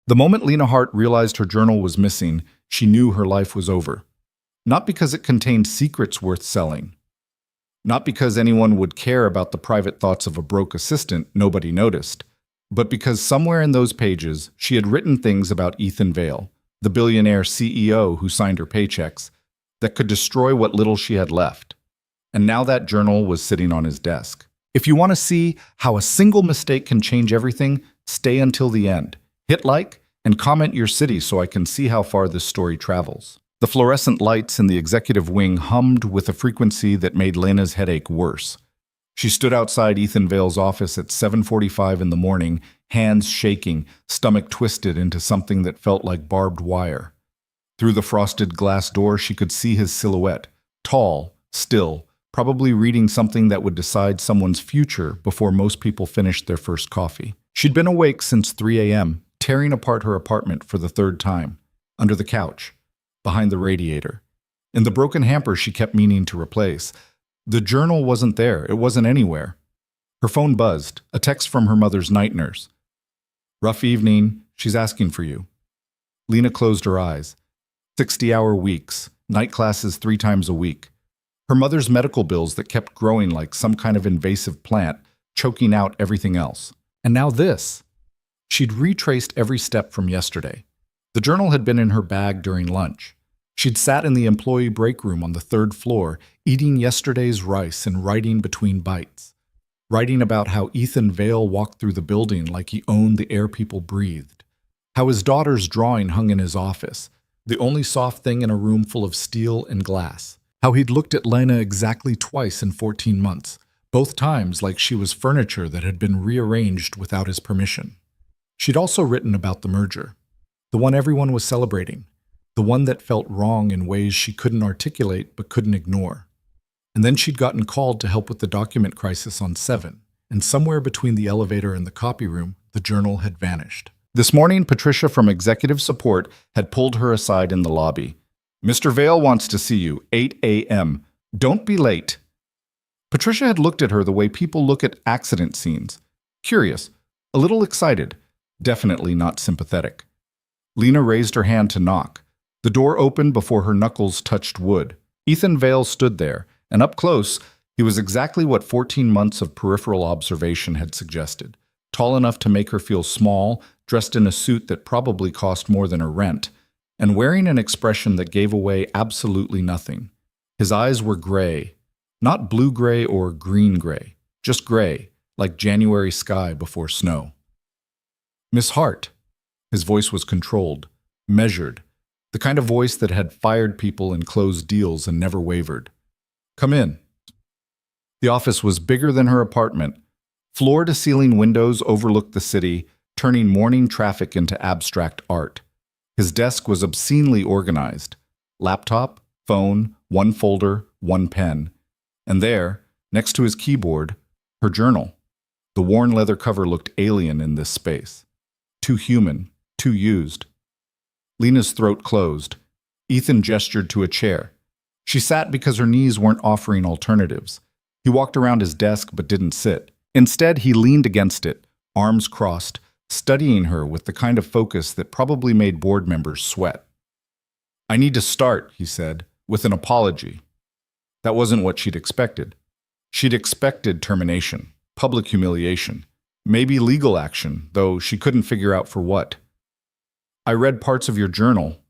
The moment Lena Hart realized her journal was missing, she knew her life was over. Not because it contained secrets worth selling. Not because anyone would care about the private thoughts of a broke assistant nobody noticed, but because somewhere in those pages she had written things about Ethan Vale, the billionaire CEO who signed her paychecks, that could destroy what little she had left. And now that journal was sitting on his desk. If you want to see how a single mistake can change everything, stay until the end. Hit like and comment your city so I can see how far this story travels. The fluorescent lights in the executive wing hummed with a frequency that made Lena's headache worse. She stood outside Ethan Vale's office at 7:45 in the morning, hands shaking, stomach twisted into something that felt like barbed wire. Through the frosted glass door, she could see his silhouette, tall, still, probably reading something that would decide someone's future before most people finished their first coffee. She'd been awake since 3 a.m., tearing apart her apartment for the third time, under the couch, behind the radiator. In the broken hamper she kept meaning to replace. The journal wasn't there. It wasn't anywhere. Her phone buzzed, a text from her mother's night nurse. "Rough evening. She's asking for you." Lena closed her eyes. 60-hour weeks, night classes 3 times a week. Her mother's medical bills that kept growing like some kind of invasive plant, choking out everything else. And now this. She'd retraced every step from yesterday. The journal had been in her bag during lunch. She'd sat in the employee break room on the 3rd floor, eating yesterday's rice and writing between bites. Writing about how Ethan Vale walked through the building like he owned the air people breathed. How his daughter's drawing hung in his office, the only soft thing in a room full of steel and glass. How he'd looked at Lena exactly twice in 14 months, both times like she was furniture that had been rearranged without his permission. She'd also written about the merger, the one everyone was celebrating, the one that felt wrong in ways she couldn't articulate but couldn't ignore. And then she'd gotten called to help with the document crisis on 7, and somewhere between the elevator and the copy room, the journal had vanished. This morning, Patricia from Executive Support had pulled her aside in the lobby. "Mr. Vale wants to see you, 8 a.m. Don't be late." Patricia had looked at her the way people look at accident scenes. Curious, a little excited, definitely not sympathetic. Lena raised her hand to knock. The door opened before her knuckles touched wood. Ethan Vale stood there, and up close, he was exactly what 14 months of peripheral observation had suggested. Tall enough to make her feel small, dressed in a suit that probably cost more than her rent, and wearing an expression that gave away absolutely nothing. His eyes were gray, not blue-gray or green-gray, just gray, like January sky before snow. "Miss Hart." His voice was controlled, measured, the kind of voice that had fired people and closed deals and never wavered. "Come in." The office was bigger than her apartment. Floor-to-ceiling windows overlooked the city, turning morning traffic into abstract art. His desk was obscenely organized. Laptop, phone, one folder, one pen. And there, next to his keyboard, her journal. The worn leather cover looked alien in this space. Too human, too used. Lena's throat closed. Ethan gestured to a chair. She sat because her knees weren't offering alternatives. He walked around his desk but didn't sit. Instead, he leaned against it, arms crossed, studying her with the kind of focus that probably made board members sweat. "I need to start," he said, with an apology. That wasn't what she'd expected. She'd expected termination, public humiliation, maybe legal action, though she couldn't figure out for what. "I read parts of your journal."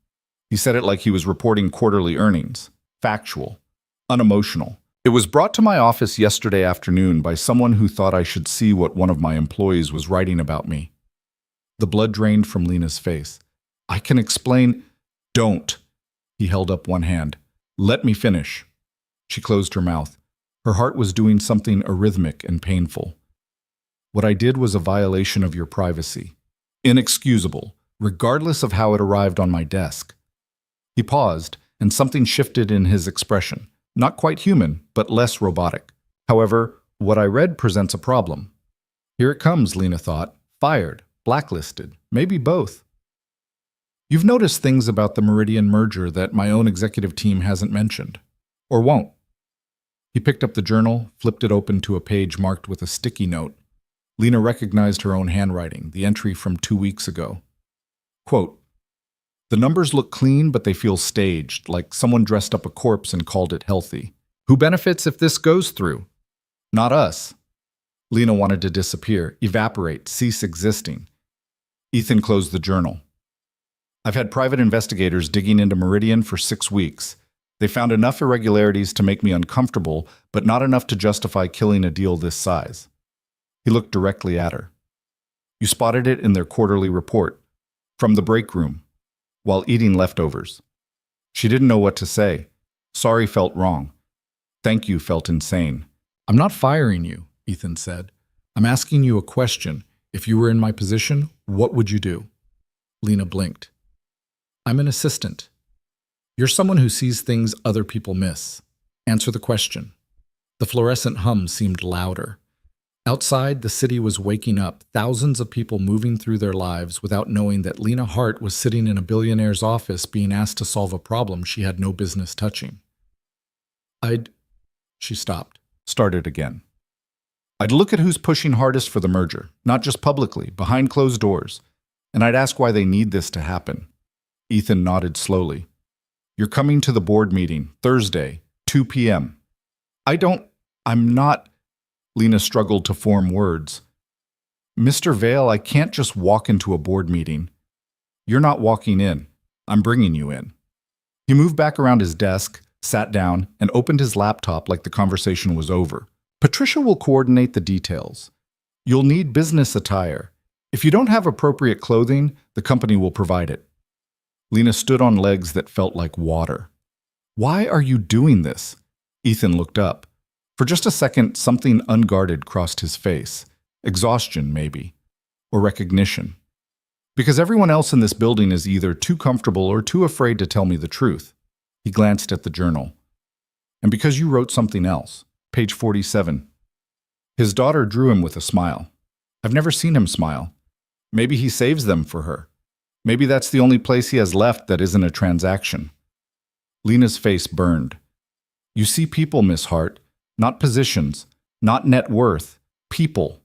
He said it like he was reporting quarterly earnings. Factual. Unemotional. "It was brought to my office yesterday afternoon by someone who thought I should see what one of my employees was writing about me." The blood drained from Lena's face. "I can explain." "Don't." He held up one hand. "Let me finish." She closed her mouth. Her heart was doing something arrhythmic and painful. "What I did was a violation of your privacy. Inexcusable, regardless of how it arrived on my desk." He paused, and something shifted in his expression. Not quite human, but less robotic. "However, what I read presents a problem." Here it comes, Lena thought. Fired, blacklisted, maybe both. "You've noticed things about the Meridian merger that my own executive team hasn't mentioned. Or won't." He picked up the journal, flipped it open to a page marked with a sticky note. Lena recognized her own handwriting, the entry from 2 weeks ago. Quote, "The numbers look clean, but they feel staged, like someone dressed up a corpse and called it healthy. Who benefits if this goes through? Not us." Lena wanted to disappear, evaporate, cease existing. Ethan closed the journal. "I've had private investigators digging into Meridian for 6 weeks. They found enough irregularities to make me uncomfortable, but not enough to justify killing a deal this size." He looked directly at her. "You spotted it in their quarterly report, from the break room, while eating leftovers." She didn't know what to say. Sorry felt wrong. Thank you felt insane. "I'm not firing you," Ethan said. "I'm asking you a question. If you were in my position, what would you do?" Lena blinked. "I'm an assistant. You're someone who sees things other people miss. Answer the question." The fluorescent hum seemed louder. Outside, the city was waking up, thousands of people moving through their lives without knowing that Lena Hart was sitting in a billionaire's office being asked to solve a problem she had no business touching. She stopped, started again. "I'd look at who's pushing hardest for the merger, not just publicly, behind closed doors, and I'd ask why they need this to happen." Ethan nodded slowly. "You're coming to the board meeting, Thursday, 2 p.m. I'm not..." Lena struggled to form words. "Mr. Vale, I can't just walk into a board meeting." "You're not walking in. I'm bringing you in." He moved back around his desk, sat down, and opened his laptop like the conversation was over. "Patricia will coordinate the details. You'll need business attire. If you don't have appropriate clothing, the company will provide it." Lena stood on legs that felt like water. "Why are you doing this?" Ethan looked up. For just a second, something unguarded crossed his face. Exhaustion, maybe. Or recognition. "Because everyone else in this building is either too comfortable or too afraid to tell me the truth." He glanced at the journal. "And because you wrote something else. Page 47. His daughter drew him with a smile. I've never seen him smile. Maybe he saves them for her. Maybe that's the only place he has left that isn't a transaction." Lena's face burned. "You see people, Miss Hart. Not positions, not net worth, people."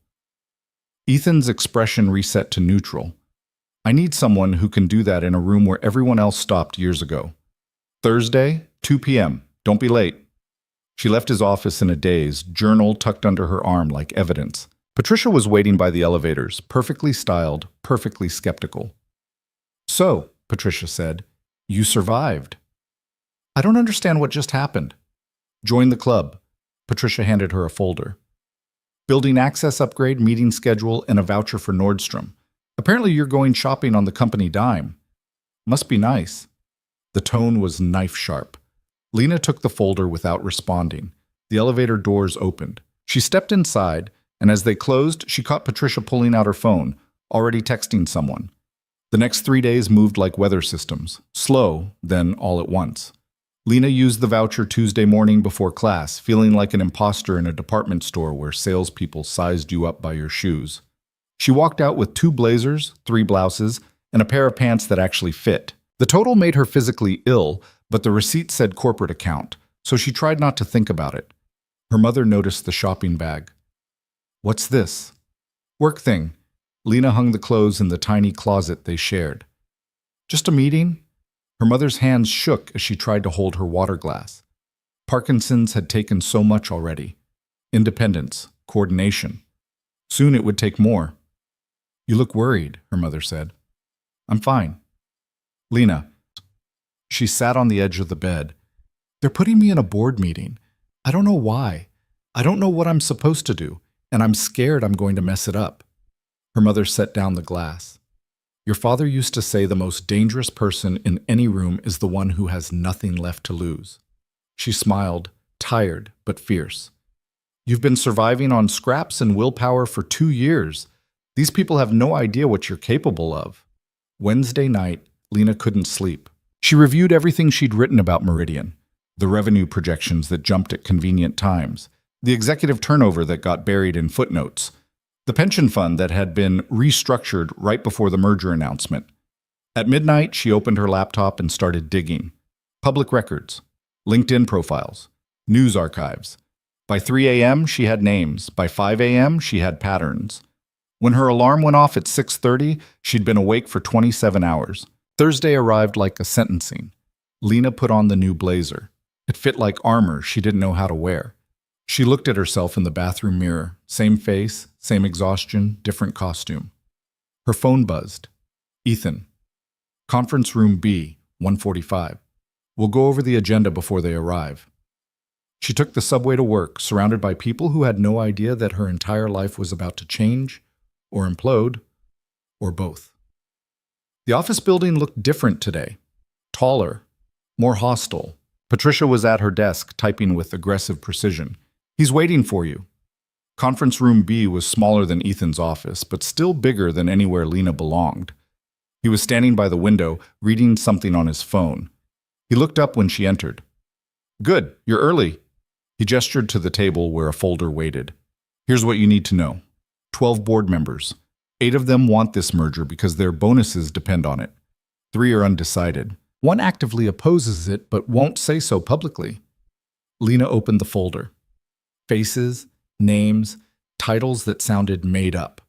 Ethan's expression reset to neutral. "I need someone who can do that in a room where everyone else stopped years ago. Thursday, 2 p.m. Don't be late." She left his office in a daze, journal tucked under her arm like evidence. Patricia was waiting by the elevators, perfectly styled, perfectly skeptical. "So," Patricia said, "you survived." "I don't understand what just happened." "Join the club." Patricia handed her a folder. "Building access upgrade, meeting schedule, and a voucher for Nordstrom. Apparently you're going shopping on the company dime. Must be nice." The tone was knife-sharp. Lena took the folder without responding. The elevator doors opened. She stepped inside, and as they closed, she caught Patricia pulling out her phone, already texting someone. The next 3 days moved like weather systems, slow, then all at once. Lena used the voucher Tuesday morning before class, feeling like an imposter in a department store where salespeople sized you up by your shoes. She walked out with 2 blazers, 3 blouses, and a pair of pants that actually fit. The total made her physically ill, but the receipt said corporate account, so she tried not to think about it. Her mother noticed the shopping bag. "What's this?" "Work thing." Lena hung the clothes in the tiny closet they shared. "Just a meeting?" Her mother's hands shook as she tried to hold her water glass. Parkinson's had taken so much already. Independence, coordination. Soon it would take more. "You look worried," her mother said. "I'm fine." "Lena." She sat on the edge of the bed. "They're putting me in a board meeting. I don't know why. I don't know what I'm supposed to do, and I'm scared I'm going to mess it up." Her mother set down the glass. "Your father used to say the most dangerous person in any room is the one who has nothing left to lose." She smiled, tired but fierce. "You've been surviving on scraps and willpower for 2 years. These people have no idea what you're capable of." Wednesday night, Lena couldn't sleep. She reviewed everything she'd written about Meridian. The revenue projections that jumped at convenient times. The executive turnover that got buried in footnotes. The pension fund that had been restructured right before the merger announcement. At midnight, she opened her laptop and started digging. Public records, LinkedIn profiles, news archives. By 3 a.m., she had names. By 5 a.m., she had patterns. When her alarm went off at 6:30, she'd been awake for 27 hours. Thursday arrived like a sentencing. Lena put on the new blazer. It fit like armor she didn't know how to wear. She looked at herself in the bathroom mirror. Same face, same exhaustion, different costume. Her phone buzzed. Ethan. Conference room B, 145. We'll go over the agenda before they arrive. She took the subway to work, surrounded by people who had no idea that her entire life was about to change, or implode, or both. The office building looked different today. Taller, more hostile. Patricia was at her desk, typing with aggressive precision. He's waiting for you. Conference room B was smaller than Ethan's office, but still bigger than anywhere Lena belonged. He was standing by the window, reading something on his phone. He looked up when she entered. Good, you're early. He gestured to the table where a folder waited. Here's what you need to know. 12 board members. 8 of them want this merger because their bonuses depend on it. 3 are undecided. 1 actively opposes it but won't say so publicly. Lena opened the folder. Faces, names, titles that sounded made up.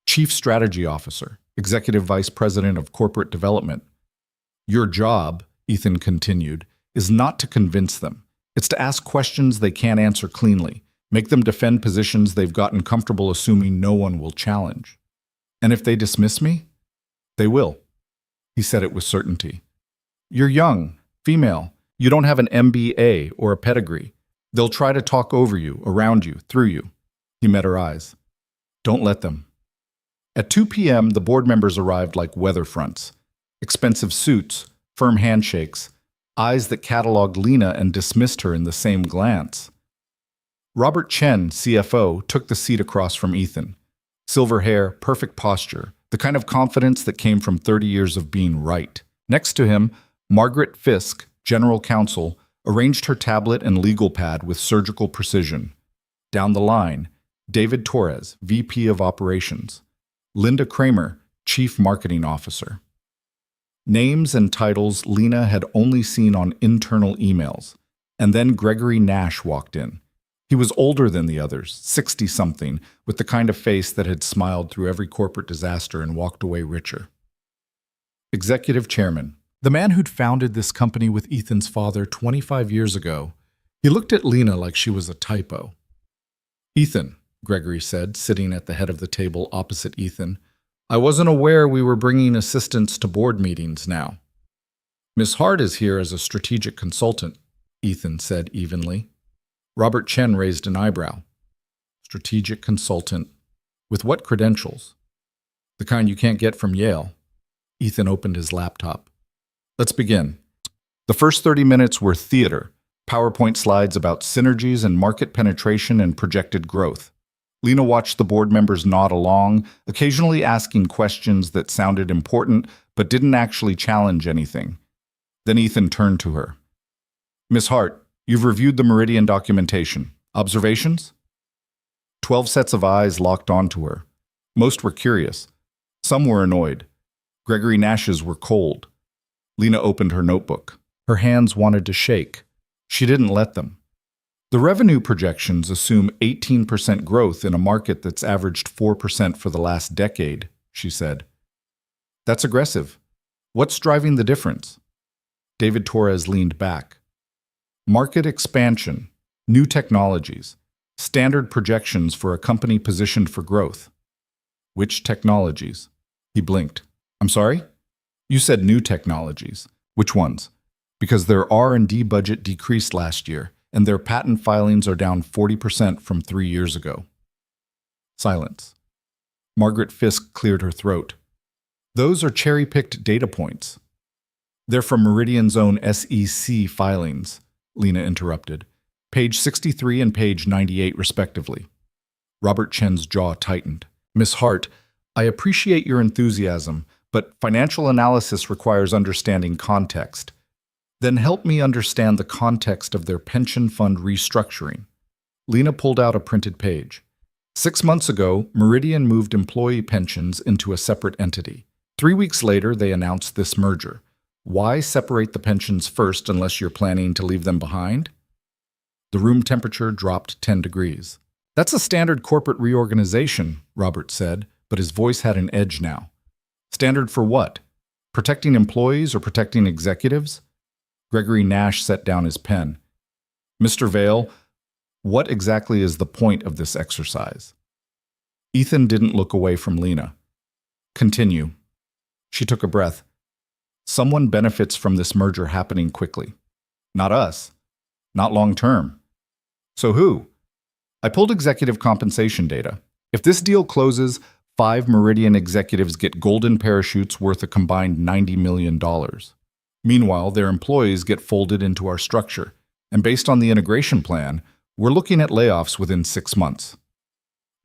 Chief Strategy Officer, Executive Vice President of Corporate Development. Your job, Ethan continued, is not to convince them. It's to ask questions they can't answer cleanly, make them defend positions they've gotten comfortable assuming no one will challenge. And if they dismiss me, they will. He said it with certainty. You're young, female. You don't have an MBA or a pedigree. They'll try to talk over you, around you, through you. He met her eyes. Don't let them. At 2 p.m., the board members arrived like weather fronts. Expensive suits, firm handshakes, eyes that cataloged Lena and dismissed her in the same glance. Robert Chen, CFO, took the seat across from Ethan. Silver hair, perfect posture, the kind of confidence that came from 30 years of being right. Next to him, Margaret Fisk, General Counsel, arranged her tablet and legal pad with surgical precision. Down the line, David Torres, VP of Operations. Linda Kramer, Chief Marketing Officer. Names and titles Lena had only seen on internal emails. And then Gregory Nash walked in. He was older than the others, 60-something, with the kind of face that had smiled through every corporate disaster and walked away richer. Executive Chairman. The man who'd founded this company with Ethan's father 25 years ago. He looked at Lena like she was a typo. Ethan, Gregory said, sitting at the head of the table opposite Ethan, I wasn't aware we were bringing assistants to board meetings now. Miss Hart is here as a strategic consultant, Ethan said evenly. Robert Chen raised an eyebrow. Strategic consultant. With what credentials? The kind you can't get from Yale. Ethan opened his laptop. Let's begin. The first 30 minutes were theater, PowerPoint slides about synergies and market penetration and projected growth. Lena watched the board members nod along, occasionally asking questions that sounded important but didn't actually challenge anything. Then Ethan turned to her. Miss Hart, you've reviewed the Meridian documentation. Observations? 12 sets of eyes locked onto her. Most were curious. Some were annoyed. Gregory Nash's were cold. Lena opened her notebook. Her hands wanted to shake. She didn't let them. The revenue projections assume 18% growth in a market that's averaged 4% for the last decade, she said. That's aggressive. What's driving the difference? David Torres leaned back. Market expansion, new technologies, standard projections for a company positioned for growth. Which technologies? He blinked. I'm sorry? You said new technologies. Which ones? Because their R&D budget decreased last year, and their patent filings are down 40% from 3 years ago. Silence. Margaret Fisk cleared her throat. Those are cherry-picked data points. They're from Meridian's own SEC filings, Lena interrupted. Page 63 and page 98, respectively. Robert Chen's jaw tightened. Miss Hart, I appreciate your enthusiasm, but financial analysis requires understanding context. Then help me understand the context of their pension fund restructuring. Lena pulled out a printed page. 6 months ago, Meridian moved employee pensions into a separate entity. 3 weeks later, they announced this merger. Why separate the pensions first unless you're planning to leave them behind? The room temperature dropped 10 degrees. That's a standard corporate reorganization, Robert said, but his voice had an edge now. Standard for what? Protecting employees or protecting executives? Gregory Nash set down his pen. Mr. Vale, what exactly is the point of this exercise? Ethan didn't look away from Lena. Continue. She took a breath. Someone benefits from this merger happening quickly. Not us. Not long term. So who? I pulled executive compensation data. If this deal closes, 5 Meridian executives get golden parachutes worth a combined $90 million. Meanwhile, their employees get folded into our structure, and based on the integration plan, we're looking at layoffs within 6 months.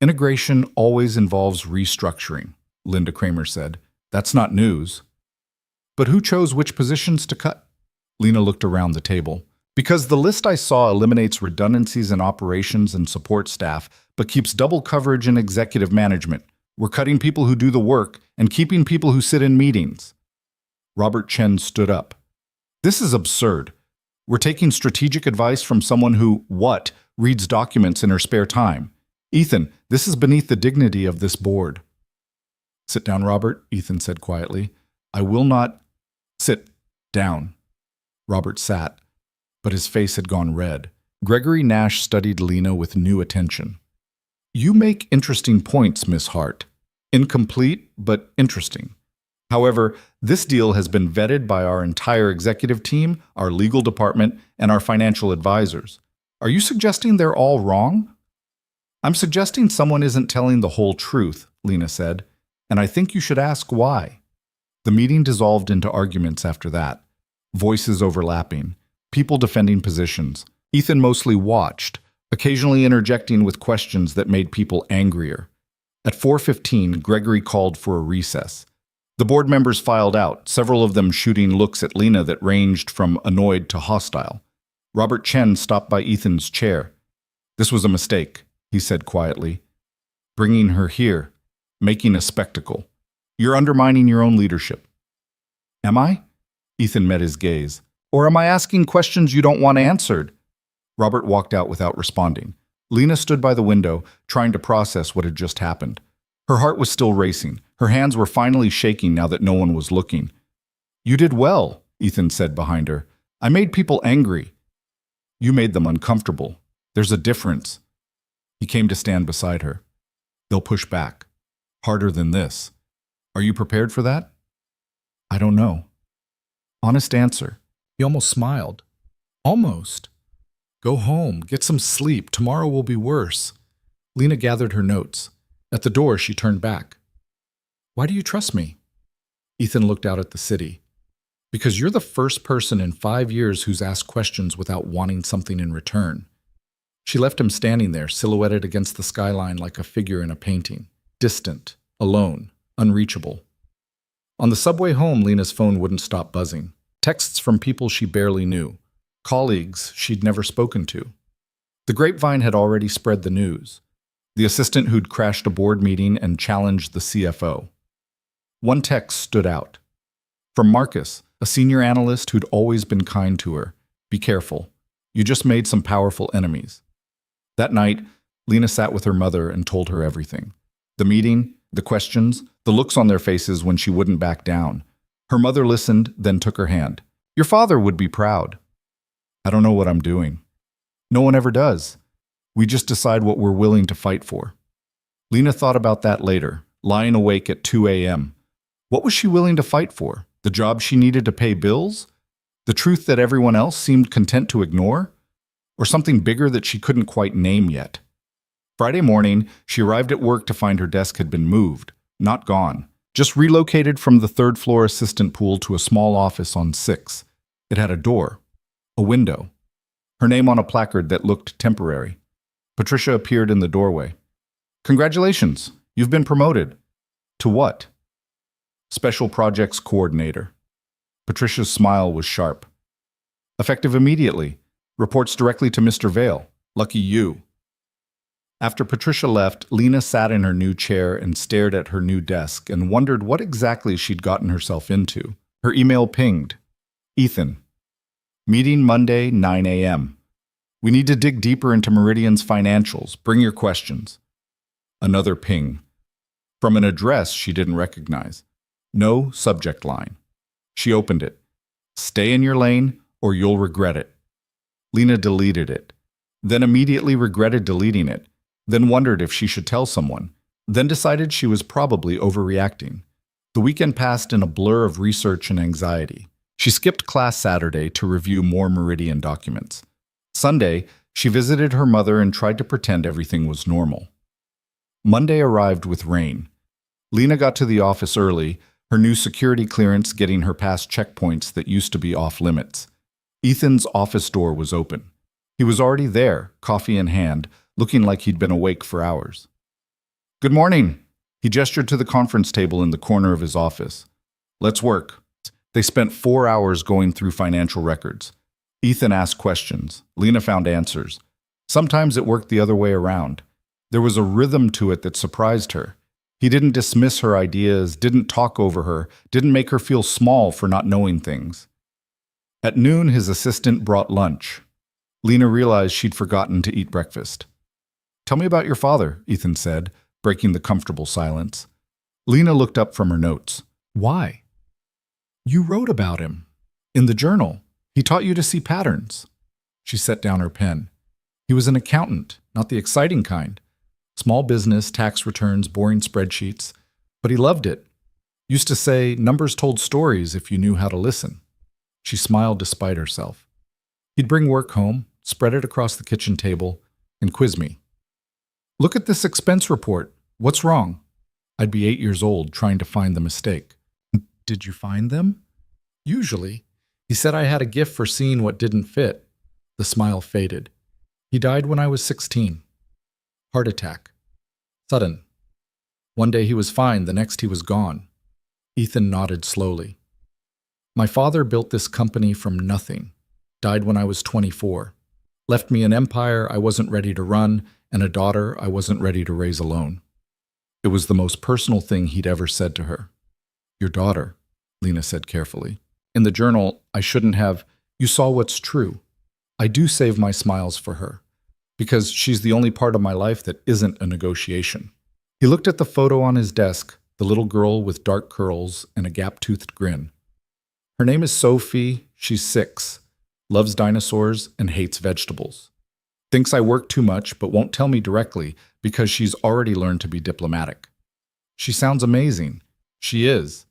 Integration always involves restructuring, Linda Kramer said. That's not news. But who chose which positions to cut? Lena looked around the table. Because the list I saw eliminates redundancies in operations and support staff, but keeps double coverage in executive management. We're cutting people who do the work and keeping people who sit in meetings. Robert Chen stood up. This is absurd. We're taking strategic advice from someone who, reads documents in her spare time. Ethan, this is beneath the dignity of this board. Sit down, Robert, Ethan said quietly. I will not sit down. Robert sat, but his face had gone red. Gregory Nash studied Lena with new attention. You make interesting points, Miss Hart. Incomplete, but interesting. However, this deal has been vetted by our entire executive team, our legal department, and our financial advisors. Are you suggesting they're all wrong? I'm suggesting someone isn't telling the whole truth, Lena said, and I think you should ask why. The meeting dissolved into arguments after that. Voices overlapping, people defending positions. Ethan mostly watched, occasionally interjecting with questions that made people angrier. At 4:15, Gregory called for a recess. The board members filed out, several of them shooting looks at Lena that ranged from annoyed to hostile. Robert Chen stopped by Ethan's chair. This was a mistake, he said quietly. Bringing her here, making a spectacle. You're undermining your own leadership. Am I? Ethan met his gaze. Or am I asking questions you don't want answered? Robert walked out without responding. Lena stood by the window, trying to process what had just happened. Her heart was still racing. Her hands were finally shaking now that no one was looking. You did well, Ethan said behind her. I made people angry. You made them uncomfortable. There's a difference. He came to stand beside her. They'll push back. Harder than this. Are you prepared for that? I don't know. Honest answer. He almost smiled. Almost. Go home. Get some sleep. Tomorrow will be worse. Lena gathered her notes. At the door, she turned back. Why do you trust me? Ethan looked out at the city. Because you're the first person in 5 years who's asked questions without wanting something in return. She left him standing there, silhouetted against the skyline like a figure in a painting. Distant, alone, unreachable. On the subway home, Lena's phone wouldn't stop buzzing. Texts from people she barely knew. Colleagues she'd never spoken to. The grapevine had already spread the news. The assistant who'd crashed a board meeting and challenged the CFO. One text stood out. From Marcus, a senior analyst who'd always been kind to her. Be careful. You just made some powerful enemies. That night, Lena sat with her mother and told her everything. The meeting, the questions, the looks on their faces when she wouldn't back down. Her mother listened, then took her hand. Your father would be proud. I don't know what I'm doing. No one ever does. We just decide what we're willing to fight for. Lena thought about that later, lying awake at 2 a.m. What was she willing to fight for? The job she needed to pay bills? The truth that everyone else seemed content to ignore? Or something bigger that she couldn't quite name yet? Friday morning, she arrived at work to find her desk had been moved, not gone, just relocated from the third-floor assistant pool to a small office on 6. It had a door, a window, her name on a placard that looked temporary. Patricia appeared in the doorway. Congratulations, you've been promoted. To what? Special Projects Coordinator. Patricia's smile was sharp. Effective immediately. Reports directly to Mr. Vale. Lucky you. After Patricia left, Lena sat in her new chair and stared at her new desk and wondered what exactly she'd gotten herself into. Her email pinged. Ethan. Meeting Monday, 9 a.m. We need to dig deeper into Meridian's financials. Bring your questions. Another ping. from an address she didn't recognize. No subject line. She opened it. Stay in your lane or you'll regret it. Lena deleted it, then immediately regretted deleting it, then wondered if she should tell someone, then decided she was probably overreacting. The weekend passed in a blur of research and anxiety. She skipped class Saturday to review more Meridian documents. Sunday, she visited her mother and tried to pretend everything was normal. Monday arrived with rain. Lena got to the office early, her new security clearance getting her past checkpoints that used to be off limits. Ethan's office door was open. He was already there, coffee in hand, looking like he'd been awake for hours. "Good morning." He gestured to the conference table in the corner of his office. "Let's work." They spent 4 hours going through financial records. Ethan asked questions. Lena found answers. Sometimes it worked the other way around. There was a rhythm to it that surprised her. He didn't dismiss her ideas, didn't talk over her, didn't make her feel small for not knowing things. At noon, his assistant brought lunch. Lena realized she'd forgotten to eat breakfast. "Tell me about your father," Ethan said, breaking the comfortable silence. Lena looked up from her notes. "Why?" "You wrote about him. In the journal. He taught you to see patterns." She set down her pen. "He was an accountant, not the exciting kind. Small business, tax returns, boring spreadsheets. But he loved it. Used to say, numbers told stories if you knew how to listen." She smiled despite herself. "He'd bring work home, spread it across the kitchen table, and quiz me. 'Look at this expense report. What's wrong?' I'd be 8 years old trying to find the mistake. 'Did you find them?' 'Usually.' He said I had a gift for seeing what didn't fit." The smile faded. "He died when I was 16. Heart attack. Sudden. One day he was fine, the next he was gone." Ethan nodded slowly. "My father built this company from nothing. Died when I was 24. Left me an empire I wasn't ready to run and a daughter I wasn't ready to raise alone." It was the most personal thing he'd ever said to her. "Your daughter," Lena said carefully. "In the journal, I shouldn't have. You saw what's true. I do save my smiles for her, because she's the only part of my life that isn't a negotiation." He looked at the photo on his desk, the little girl with dark curls and a gap-toothed grin. "Her name is Sophie. She's 6, loves dinosaurs and hates vegetables. Thinks I work too much but won't tell me directly because she's already learned to be diplomatic. She sounds amazing. She is."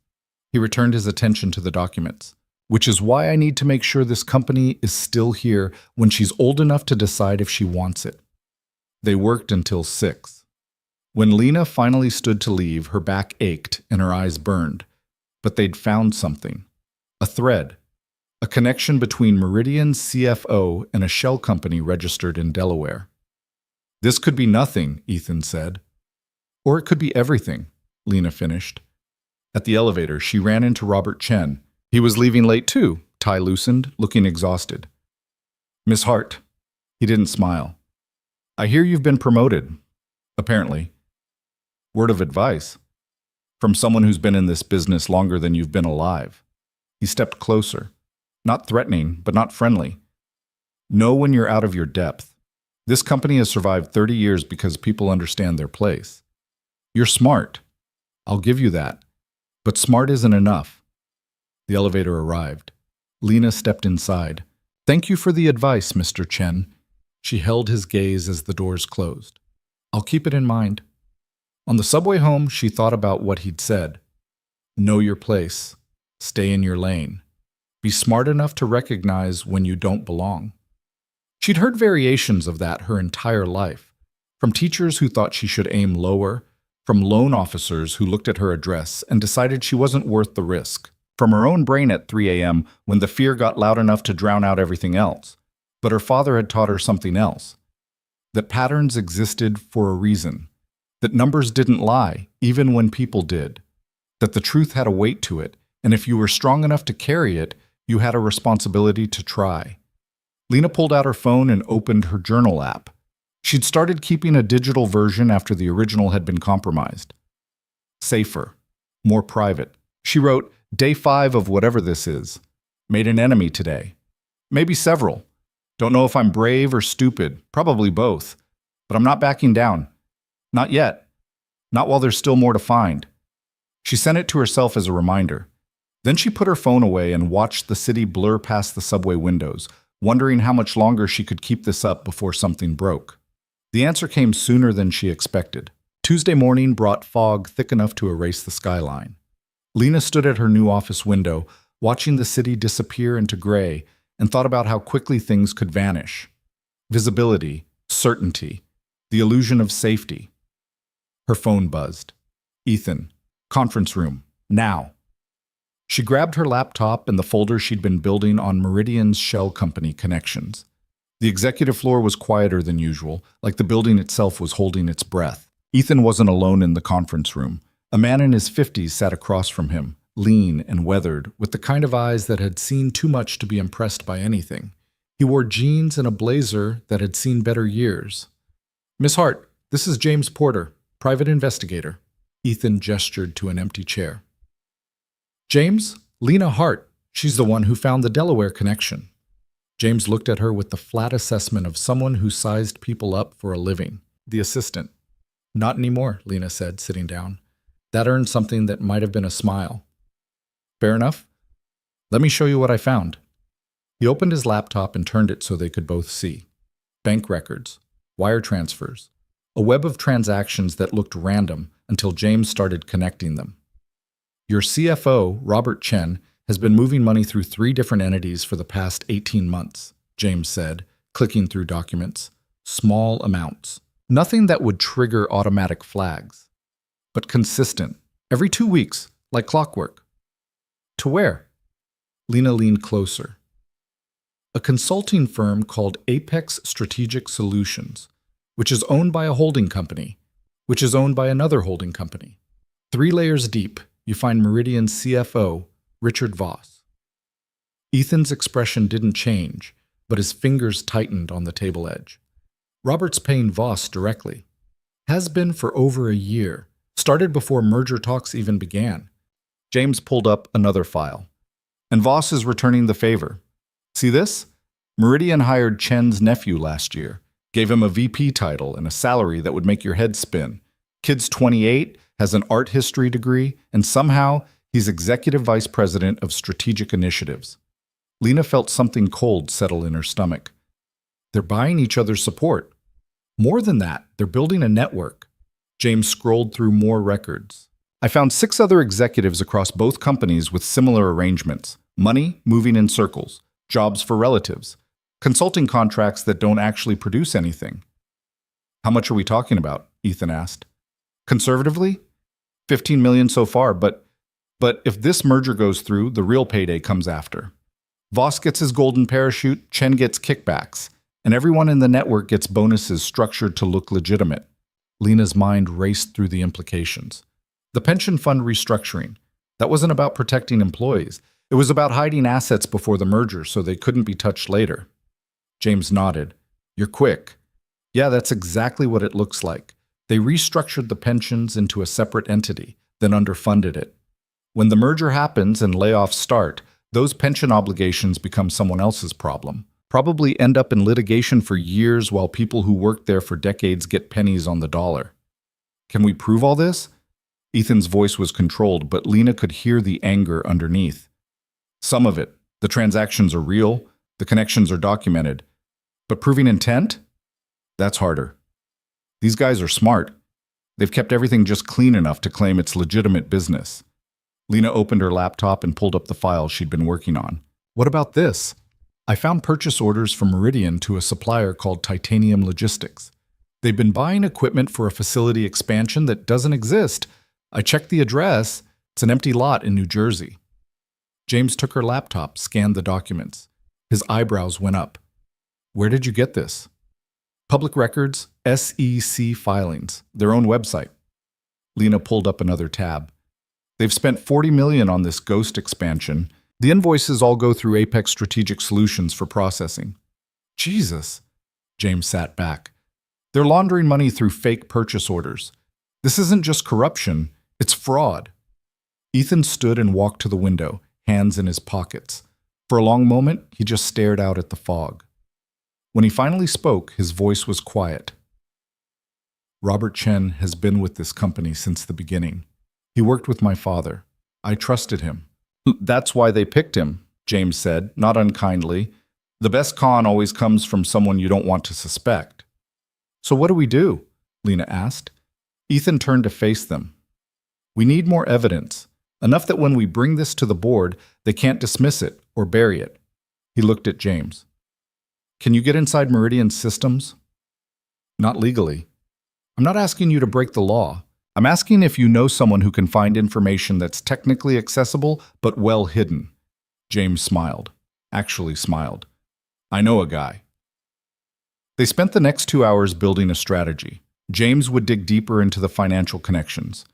He returned his attention to the documents. "Which is why I need to make sure this company is still here when she's old enough to decide if she wants it." They worked until 6. When Lena finally stood to leave, her back ached and her eyes burned. But they'd found something. A thread. A connection between Meridian's CFO and a shell company registered in Delaware. "This could be nothing," Ethan said. "Or it could be everything," Lena finished. At the elevator, she ran into Robert Chen. He was leaving late too, tie loosened, looking exhausted. "Miss Hart." He didn't smile. "I hear you've been promoted." "Apparently." "Word of advice?" "From someone who's been in this business longer than you've been alive." He stepped closer. Not threatening, but not friendly. "Know when you're out of your depth. This company has survived 30 years because people understand their place. You're smart. I'll give you that. But smart isn't enough." The elevator arrived. Lena stepped inside. "Thank you for the advice, Mr. Chen." She held his gaze as the doors closed. "I'll keep it in mind." On the subway home, she thought about what he'd said. Know your place. Stay in your lane. Be smart enough to recognize when you don't belong. She'd heard variations of that her entire life, from teachers who thought she should aim lower, from loan officers who looked at her address and decided she wasn't worth the risk, from her own brain at 3 a.m. when the fear got loud enough to drown out everything else. But her father had taught her something else, that patterns existed for a reason, that numbers didn't lie, even when people did, that the truth had a weight to it, and if you were strong enough to carry it, you had a responsibility to try. Lena pulled out her phone and opened her journal app. She'd started keeping a digital version after the original had been compromised. Safer. More private. She wrote, "Day 5 of whatever this is. Made an enemy today. Maybe several. Don't know if I'm brave or stupid. Probably both. But I'm not backing down. Not yet. Not while there's still more to find. She sent it to herself as a reminder. Then she put her phone away and watched the city blur past the subway windows, wondering how much longer she could keep this up before something broke. The answer came sooner than she expected. Tuesday morning brought fog thick enough to erase the skyline. Lena stood at her new office window, watching the city disappear into gray, and thought about how quickly things could vanish. Visibility, certainty, the illusion of safety. Her phone buzzed. Ethan, conference room, now. She grabbed her laptop and the folder she'd been building on Meridian's shell company connections. The executive floor was quieter than usual, like the building itself was holding its breath. Ethan wasn't alone in the conference room. A man in his 50s sat across from him, lean and weathered, with the kind of eyes that had seen too much to be impressed by anything. He wore jeans and a blazer that had seen better years. "Miss Hart, this is James Porter, private investigator." Ethan gestured to an empty chair. "James, Lena Hart. She's the one who found the Delaware connection." James looked at her with the flat assessment of someone who sized people up for a living. The assistant. "Not anymore," Lena said, sitting down. That earned something that might have been a smile. "Fair enough. Let me show you what I found." He opened his laptop and turned it so they could both see. Bank records, wire transfers, a web of transactions that looked random until James started connecting them. "Your CFO, Robert Chen, has been moving money through 3 different entities for the past 18 months, James said, clicking through documents. Small amounts. Nothing that would trigger automatic flags. But consistent. Every 2 weeks, like clockwork. To where? Lena leaned closer. A consulting firm called Apex Strategic Solutions, which is owned by a holding company, which is owned by another holding company. 3 layers deep, you find Meridian's CFO, Richard Voss. Ethan's expression didn't change, but his fingers tightened on the table edge. Robert's paying Voss directly. Has been for over a year. Started before merger talks even began. James pulled up another file. And Voss is returning the favor. See this? Meridian hired Chen's nephew last year. Gave him a VP title and a salary that would make your head spin. Kid's 28, has an art history degree, and somehow he's executive vice president of strategic initiatives. Lena felt something cold settle in her stomach. They're buying each other's support. More than that, they're building a network. James scrolled through more records. I found 6 other executives across both companies with similar arrangements. Money moving in circles. Jobs for relatives. Consulting contracts that don't actually produce anything. How much are we talking about? Ethan asked. Conservatively? 15 million so far, but if this merger goes through, the real payday comes after. Voss gets his golden parachute, Chen gets kickbacks, and everyone in the network gets bonuses structured to look legitimate. Lena's mind raced through the implications. The pension fund restructuring. That wasn't about protecting employees. It was about hiding assets before the merger so they couldn't be touched later. James nodded. You're quick. Yeah, that's exactly what it looks like. They restructured the pensions into a separate entity, then underfunded it. When the merger happens and layoffs start, those pension obligations become someone else's problem. Probably end up in litigation for years while people who worked there for decades get pennies on the dollar. Can we prove all this? Ethan's voice was controlled, but Lena could hear the anger underneath. Some of it. The transactions are real, the connections are documented. But proving intent? That's harder. These guys are smart. They've kept everything just clean enough to claim it's legitimate business. Lena opened her laptop and pulled up the file she'd been working on. What about this? I found purchase orders from Meridian to a supplier called Titanium Logistics. They've been buying equipment for a facility expansion that doesn't exist. I checked the address. It's an empty lot in New Jersey. James took her laptop, scanned the documents. His eyebrows went up. Where did you get this? Public Records, SEC filings, their own website. Lena pulled up another tab. They've spent $40 million on this ghost expansion. The invoices all go through Apex Strategic Solutions for processing. Jesus. James sat back. They're laundering money through fake purchase orders. This isn't just corruption, it's fraud. Ethan stood and walked to the window, hands in his pockets. For a long moment, he just stared out at the fog. When he finally spoke, his voice was quiet. Robert Chen has been with this company since the beginning. He worked with my father. I trusted him. That's why they picked him, James said, not unkindly. The best con always comes from someone you don't want to suspect. So what do we do? Lena asked. Ethan turned to face them. We need more evidence, enough that when we bring this to the board, they can't dismiss it or bury it. He looked at James. Can you get inside Meridian's systems? Not legally. I'm not asking you to break the law. I'm asking if you know someone who can find information that's technically accessible but well hidden. James smiled. Actually smiled. I know a guy. They spent the next 2 hours building a strategy. James would dig deeper into the financial connections.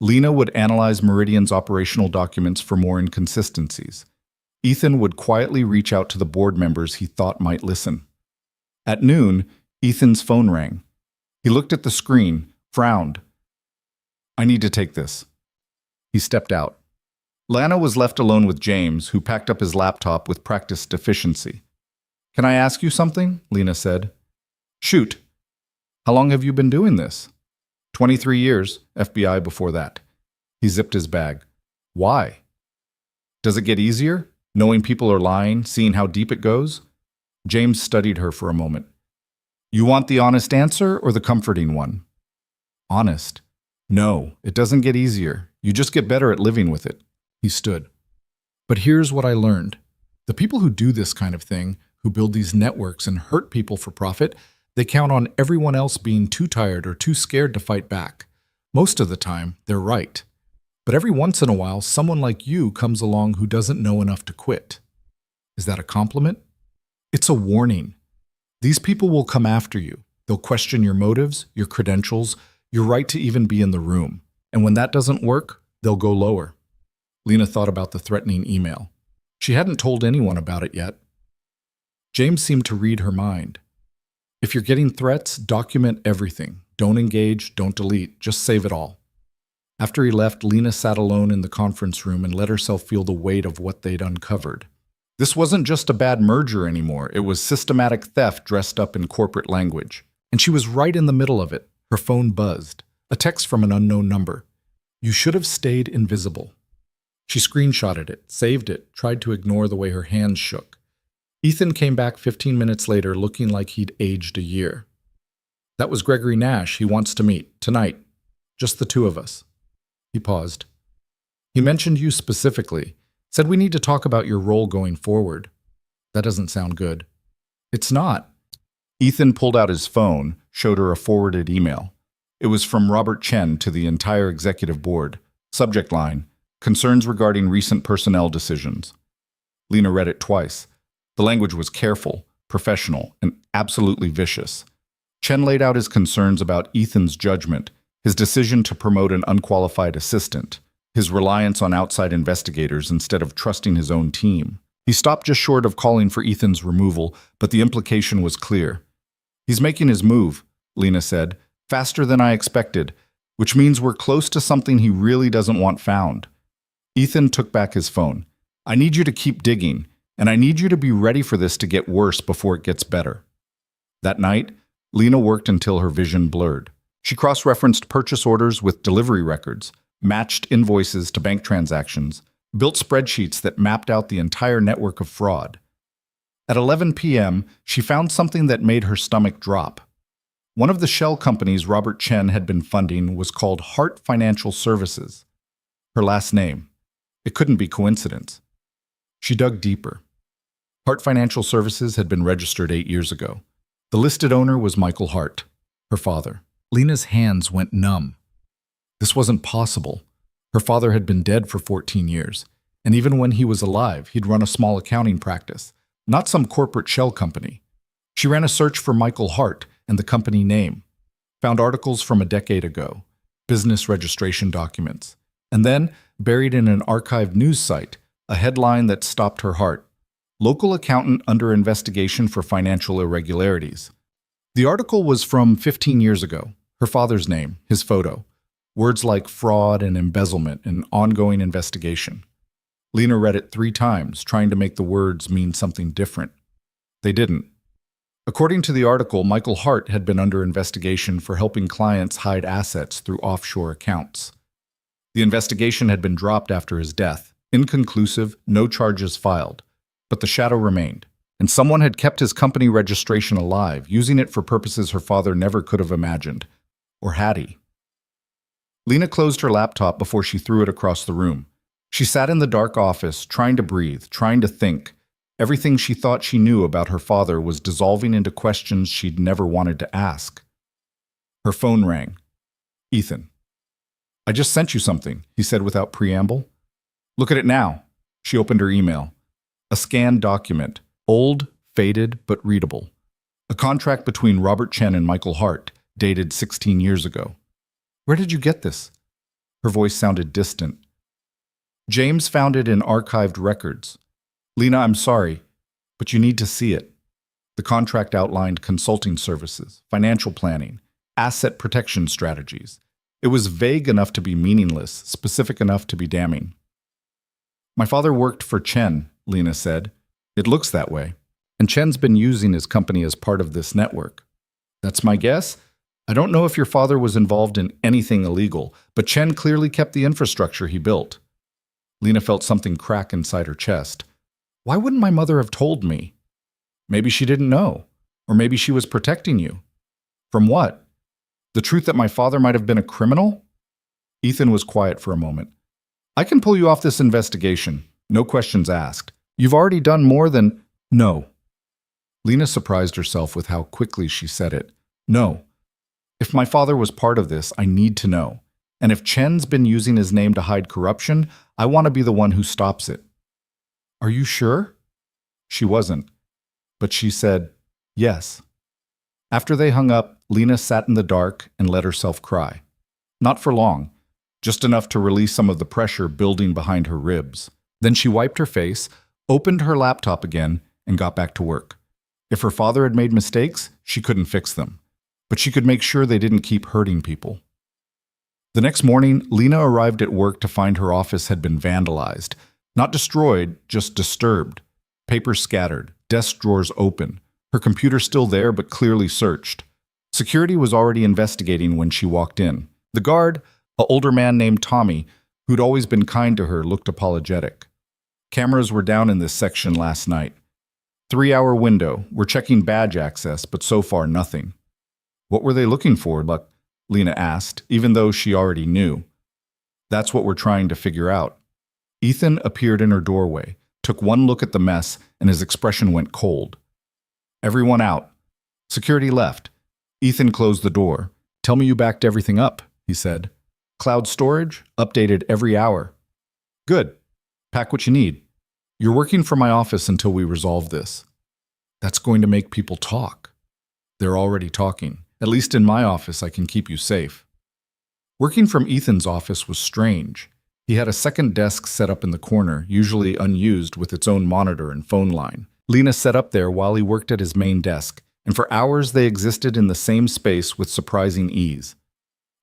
Lena would analyze Meridian's operational documents for more inconsistencies. Ethan would quietly reach out to the board members he thought might listen. At noon, Ethan's phone rang. He looked at the screen, frowned. I need to take this. He stepped out. Lana was left alone with James, who packed up his laptop with practiced efficiency. Can I ask you something? Lena said. Shoot. How long have you been doing this? 23 years, FBI before that. He zipped his bag. Why? Does it get easier, knowing people are lying, seeing how deep it goes? James studied her for a moment. You want the honest answer or the comforting one? Honest. No, it doesn't get easier. You just get better at living with it. He stood. But here's what I learned. The people who do this kind of thing, who build these networks and hurt people for profit, they count on everyone else being too tired or too scared to fight back. Most of the time, they're right. But every once in a while, someone like you comes along who doesn't know enough to quit. Is that a compliment? It's a warning. These people will come after you. They'll question your motives, your credentials, your right to even be in the room. And when that doesn't work, they'll go lower. Lena thought about the threatening email. She hadn't told anyone about it yet. James seemed to read her mind. If you're getting threats, document everything. Don't engage, don't delete, just save it all. After he left, Lena sat alone in the conference room and let herself feel the weight of what they'd uncovered. This wasn't just a bad merger anymore. It was systematic theft dressed up in corporate language. And she was right in the middle of it. Her phone buzzed. A text from an unknown number. You should have stayed invisible. She screenshotted it, saved it, tried to ignore the way her hands shook. Ethan came back 15 minutes later looking like he'd aged a year. That was Gregory Nash he wants to meet, tonight. Just the two of us. He paused. He mentioned you specifically. Said we need to talk about your role going forward. That doesn't sound good. It's not. Ethan pulled out his phone, showed her a forwarded email. It was from Robert Chen to the entire executive board. Subject line, concerns regarding recent personnel decisions. Lena read it twice. The language was careful, professional, and absolutely vicious. Chen laid out his concerns about Ethan's judgment, his decision to promote an unqualified assistant, his reliance on outside investigators instead of trusting his own team. He stopped just short of calling for Ethan's removal, but the implication was clear. He's making his move, Lena said, faster than I expected, which means we're close to something he really doesn't want found. Ethan took back his phone. I need you to keep digging, and I need you to be ready for this to get worse before it gets better. That night, Lena worked until her vision blurred. She cross-referenced purchase orders with delivery records, matched invoices to bank transactions, built spreadsheets that mapped out the entire network of fraud. At 11 p.m., she found something that made her stomach drop. One of the shell companies Robert Chen had been funding was called Hart Financial Services. Her last name. It couldn't be coincidence. She dug deeper. Hart Financial Services had been registered 8 years ago. The listed owner was Michael Hart, her father. Lena's hands went numb. This wasn't possible. Her father had been dead for 14 years, and even when he was alive, he'd run a small accounting practice, not some corporate shell company. She ran a search for Michael Hart and the company name, found articles from a decade ago, business registration documents, and then, buried in an archived news site, a headline that stopped her heart. Local accountant under investigation for financial irregularities. The article was from 15 years ago, her father's name, his photo, words like fraud and embezzlement and ongoing investigation. Lena read it 3 times, trying to make the words mean something different. They didn't. According to the article, Michael Hart had been under investigation for helping clients hide assets through offshore accounts. The investigation had been dropped after his death. Inconclusive, no charges filed. But the shadow remained, and someone had kept his company registration alive, using it for purposes her father never could have imagined. Or had he? Lena closed her laptop before she threw it across the room. She sat in the dark office, trying to breathe, trying to think. Everything she thought she knew about her father was dissolving into questions she'd never wanted to ask. Her phone rang. Ethan. "I just sent you something," he said without preamble. "Look at it now." She opened her email. A scanned document, old, faded, but readable. A contract between Robert Chen and Michael Hart, dated 16 years ago. "Where did you get this?" Her voice sounded distant. "James found it in archived records. Lena, I'm sorry, but you need to see it." The contract outlined consulting services, financial planning, asset protection strategies. It was vague enough to be meaningless, specific enough to be damning. "My father worked for Chen," Lena said. "It looks that way. And Chen's been using his company as part of this network. That's my guess. I don't know if your father was involved in anything illegal, but Chen clearly kept the infrastructure he built." Lena felt something crack inside her chest. Why wouldn't my mother have told me? Maybe she didn't know. Or maybe she was protecting you. From what? The truth that my father might have been a criminal? Ethan was quiet for a moment. "I can pull you off this investigation. No questions asked. You've already done more than—" "No." Lena surprised herself with how quickly she said it. "No. If my father was part of this, I need to know. And if Chen's been using his name to hide corruption, I want to be the one who stops it." "Are you sure?" She wasn't. But she said, "Yes." After they hung up, Lena sat in the dark and let herself cry. Not for long, just enough to release some of the pressure building behind her ribs. Then she wiped her face, opened her laptop again, and got back to work. If her father had made mistakes, she couldn't fix them. But she could make sure they didn't keep hurting people. The next morning, Lena arrived at work to find her office had been vandalized. Not destroyed, just disturbed. Papers scattered, desk drawers open. Her computer still there, but clearly searched. Security was already investigating when she walked in. The guard, an older man named Tommy, who'd always been kind to her, looked apologetic. "Cameras were down in this section last night. 3-hour window. We're checking badge access, but so far nothing." "What were they looking for?" Lena asked, even though she already knew. "That's what we're trying to figure out." Ethan appeared in her doorway, took one look at the mess, and his expression went cold. "Everyone out." Security left. Ethan closed the door. "Tell me you backed everything up," he said. "Cloud storage, updated every hour." "Good. Pack what you need. You're working from my office until we resolve this." "That's going to make people talk." "They're already talking. At least in my office, I can keep you safe." Working from Ethan's office was strange. He had a second desk set up in the corner, usually unused, with its own monitor and phone line. Lena set up there while he worked at his main desk, and for hours they existed in the same space with surprising ease.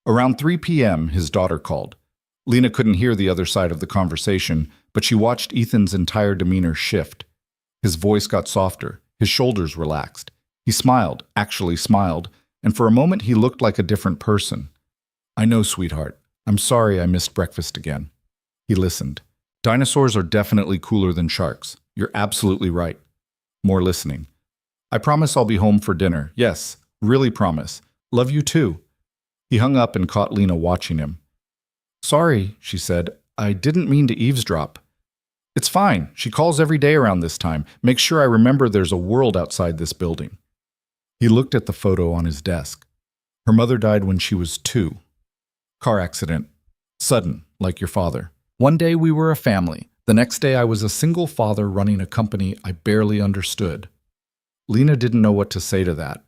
Around 3 p.m., his daughter called. Lena couldn't hear the other side of the conversation, but she watched Ethan's entire demeanor shift. His voice got softer, his shoulders relaxed. He smiled, actually smiled, and for a moment he looked like a different person. "I know, sweetheart. I'm sorry I missed breakfast again." He listened. "Dinosaurs are definitely cooler than sharks. You're absolutely right." More listening. "I promise I'll be home for dinner. Yes, really promise. Love you too." He hung up and caught Lena watching him. "Sorry," she said. "I didn't mean to eavesdrop." "It's fine. She calls every day around this time. Make sure I remember there's a world outside this building." He looked at the photo on his desk. Her mother died when she was 2. Car accident. Sudden, like your father. One day we were a family. The next day I was a single father running a company I barely understood. Lena didn't know what to say to that.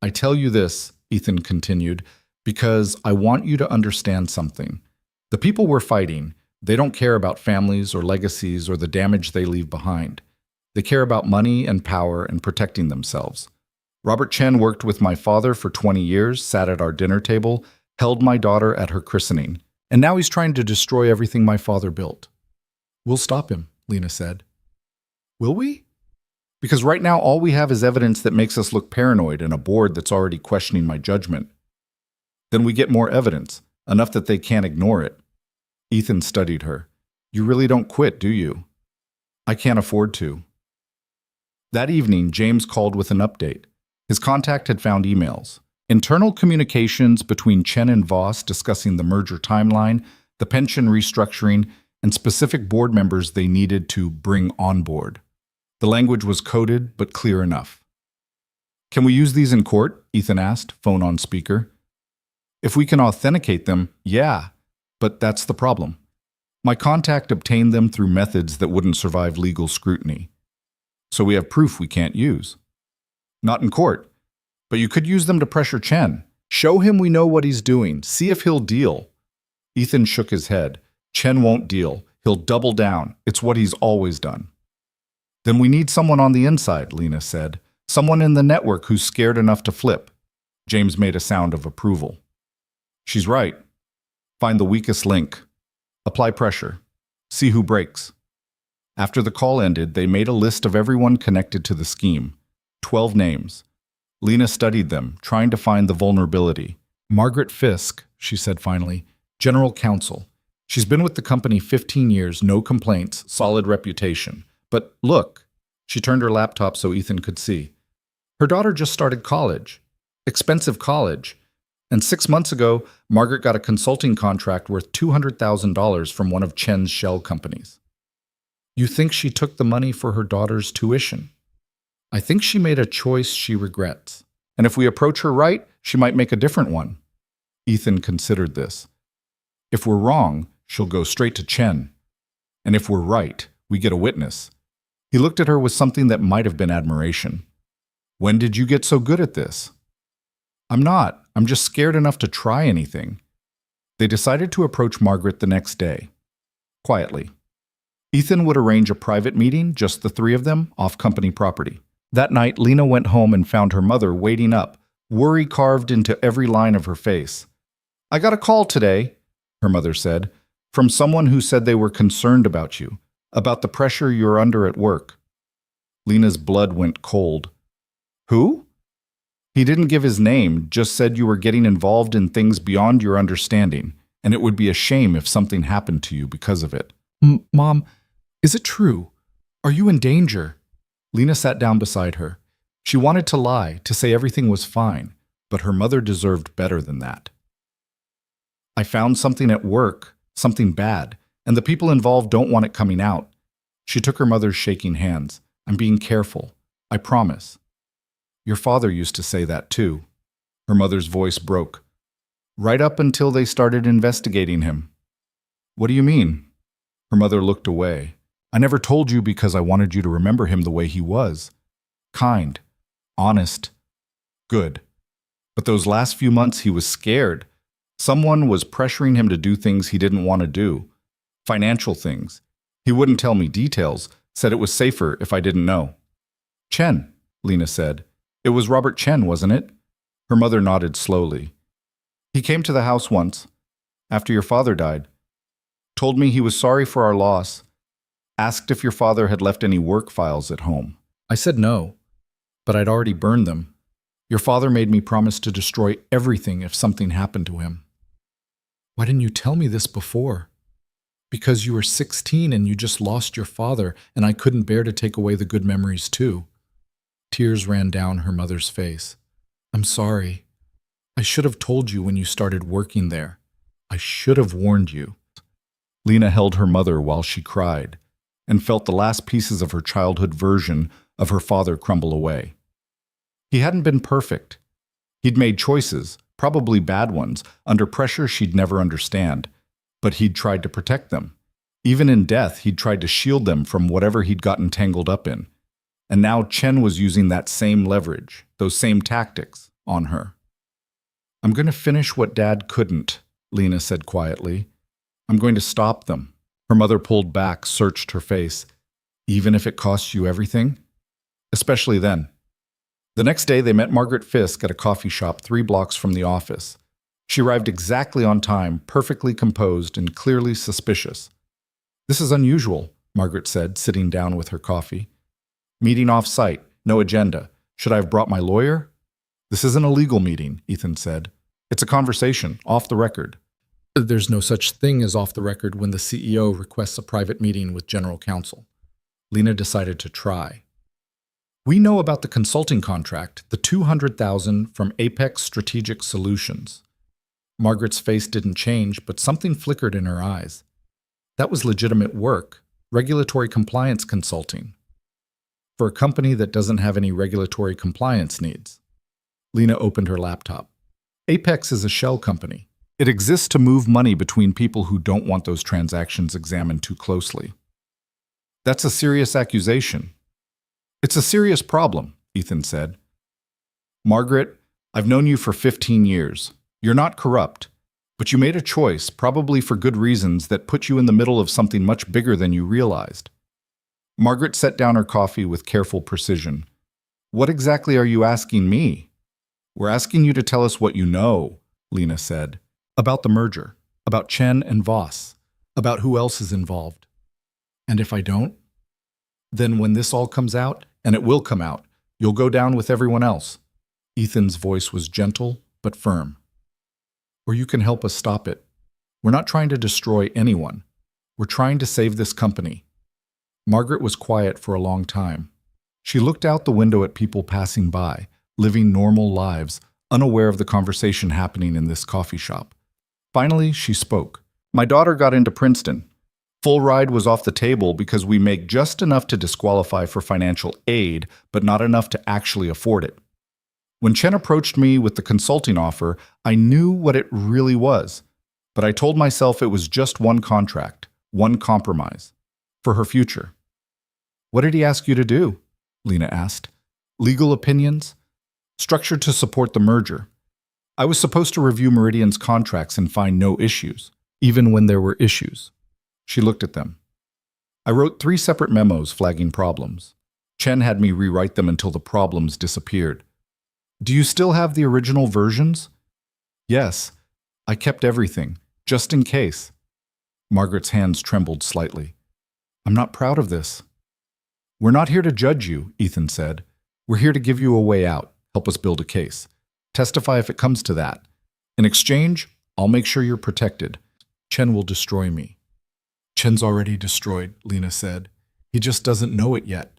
"I tell you this," Ethan continued, "because I want you to understand something. The people we're fighting, they don't care about families or legacies or the damage they leave behind. They care about money and power and protecting themselves. Robert Chen worked with my father for 20 years, sat at our dinner table, held my daughter at her christening, and now he's trying to destroy everything my father built." "We'll stop him," Lena said. "Will we?" Because right now, all we have is evidence that makes us look paranoid and a board that's already questioning my judgment. Then we get more evidence, enough that they can't ignore it. Ethan studied her. You really don't quit, do you? I can't afford to. That evening, James called with an update. His contact had found emails. Internal communications between Chen and Voss discussing the merger timeline, the pension restructuring, and specific board members they needed to bring on board. The language was coded, but clear enough. Can we use these in court? Ethan asked, phone on speaker. If we can authenticate them, yeah, but that's the problem. My contact obtained them through methods that wouldn't survive legal scrutiny. So we have proof we can't use. Not in court, but you could use them to pressure Chen. Show him we know what he's doing. See if he'll deal. Ethan shook his head. Chen won't deal. He'll double down. It's what he's always done. Then we need someone on the inside, Lena said. Someone in the network who's scared enough to flip. James made a sound of approval. She's right. Find the weakest link. Apply pressure. See who breaks. After the call ended, they made a list of everyone connected to the scheme. 12 names. Lena studied them, trying to find the vulnerability. Margaret Fisk, she said finally, General Counsel. She's been with the company 15 years, no complaints, solid reputation. But look, she turned her laptop so Ethan could see. Her daughter just started college. Expensive college. And 6 months ago, Margaret got a consulting contract worth $200,000 from one of Chen's shell companies. You think she took the money for her daughter's tuition? I think she made a choice she regrets. And if we approach her right, she might make a different one. Ethan considered this. If we're wrong, she'll go straight to Chen. And if we're right, we get a witness. He looked at her with something that might have been admiration. When did you get so good at this? I'm not. I'm just scared enough to try anything. They decided to approach Margaret the next day. Quietly. Ethan would arrange a private meeting, just the three of them, off company property. That night, Lena went home and found her mother waiting up, worry carved into every line of her face. I got a call today, her mother said, from someone who said they were concerned about you, about the pressure you're under at work. Lena's blood went cold. Who? He didn't give his name, just said you were getting involved in things beyond your understanding, and it would be a shame if something happened to you because of it. Mom, is it true? Are you in danger? Lena sat down beside her. She wanted to lie, to say everything was fine, but her mother deserved better than that. I found something at work, something bad, and the people involved don't want it coming out. She took her mother's shaking hands. I'm being careful. I promise. Your father used to say that too. Her mother's voice broke. Right up until they started investigating him. What do you mean? Her mother looked away. I never told you because I wanted you to remember him the way he was. Kind. Honest. Good. But those last few months he was scared. Someone was pressuring him to do things he didn't want to do. Financial things. He wouldn't tell me details, said it was safer if I didn't know. Chen, Lena said. It was Robert Chen, wasn't it? Her mother nodded slowly. He came to the house once, after your father died. Told me he was sorry for our loss. Asked if your father had left any work files at home. I said no, but I'd already burned them. Your father made me promise to destroy everything if something happened to him. Why didn't you tell me this before? Because you were 16 and you just lost your father, and I couldn't bear to take away the good memories too. Tears ran down her mother's face. I'm sorry. I should have told you when you started working there. I should have warned you. Lena held her mother while she cried, and felt the last pieces of her childhood version of her father crumble away. He hadn't been perfect. He'd made choices, probably bad ones, under pressure she'd never understand, but he'd tried to protect them. Even in death, he'd tried to shield them from whatever he'd gotten tangled up in. And now Chen was using that same leverage, those same tactics, on her. I'm going to finish what Dad couldn't, Lena said quietly. I'm going to stop them. Her mother pulled back, searched her face. Even if it costs you everything? Especially then. The next day, they met Margaret Fisk at a coffee shop 3 blocks from the office. She arrived exactly on time, perfectly composed and clearly suspicious. This is unusual, Margaret said, sitting down with her coffee. Meeting off-site, no agenda. Should I have brought my lawyer? This isn't a legal meeting, Ethan said. It's a conversation, off the record. There's no such thing as off the record when the CEO requests a private meeting with general counsel. Lena decided to try. We know about the consulting contract, the $200,000 from Apex Strategic Solutions. Margaret's face didn't change, but something flickered in her eyes. That was legitimate work, regulatory compliance consulting, for a company that doesn't have any regulatory compliance needs. Lena opened her laptop. Apex is a shell company. It exists to move money between people who don't want those transactions examined too closely. That's a serious accusation. It's a serious problem, Ethan said. Margaret, I've known you for 15 years. You're not corrupt, but you made a choice, probably for good reasons, that put you in the middle of something much bigger than you realized. Margaret set down her coffee with careful precision. What exactly are you asking me? We're asking you to tell us what you know, Lena said. About the merger, about Chen and Voss, about who else is involved. And if I don't? Then when this all comes out, and it will come out, you'll go down with everyone else. Ethan's voice was gentle but firm. Or you can help us stop it. We're not trying to destroy anyone. We're trying to save this company. Margaret was quiet for a long time. She looked out the window at people passing by, living normal lives, unaware of the conversation happening in this coffee shop. Finally, she spoke. My daughter got into Princeton. Full ride was off the table because we make just enough to disqualify for financial aid, but not enough to actually afford it. When Chen approached me with the consulting offer, I knew what it really was, but I told myself it was just one contract, one compromise, for her future. What did he ask you to do? Lena asked. Legal opinions? Structured to support the merger. I was supposed to review Meridian's contracts and find no issues, even when there were issues. She looked at them. I wrote 3 separate memos flagging problems. Chen had me rewrite them until the problems disappeared. Do you still have the original versions? Yes. I kept everything, just in case. Margaret's hands trembled slightly. I'm not proud of this. We're not here to judge you, Ethan said. We're here to give you a way out, help us build a case. Testify if it comes to that. In exchange, I'll make sure you're protected. Chen will destroy me. Chen's already destroyed, Lena said. He just doesn't know it yet.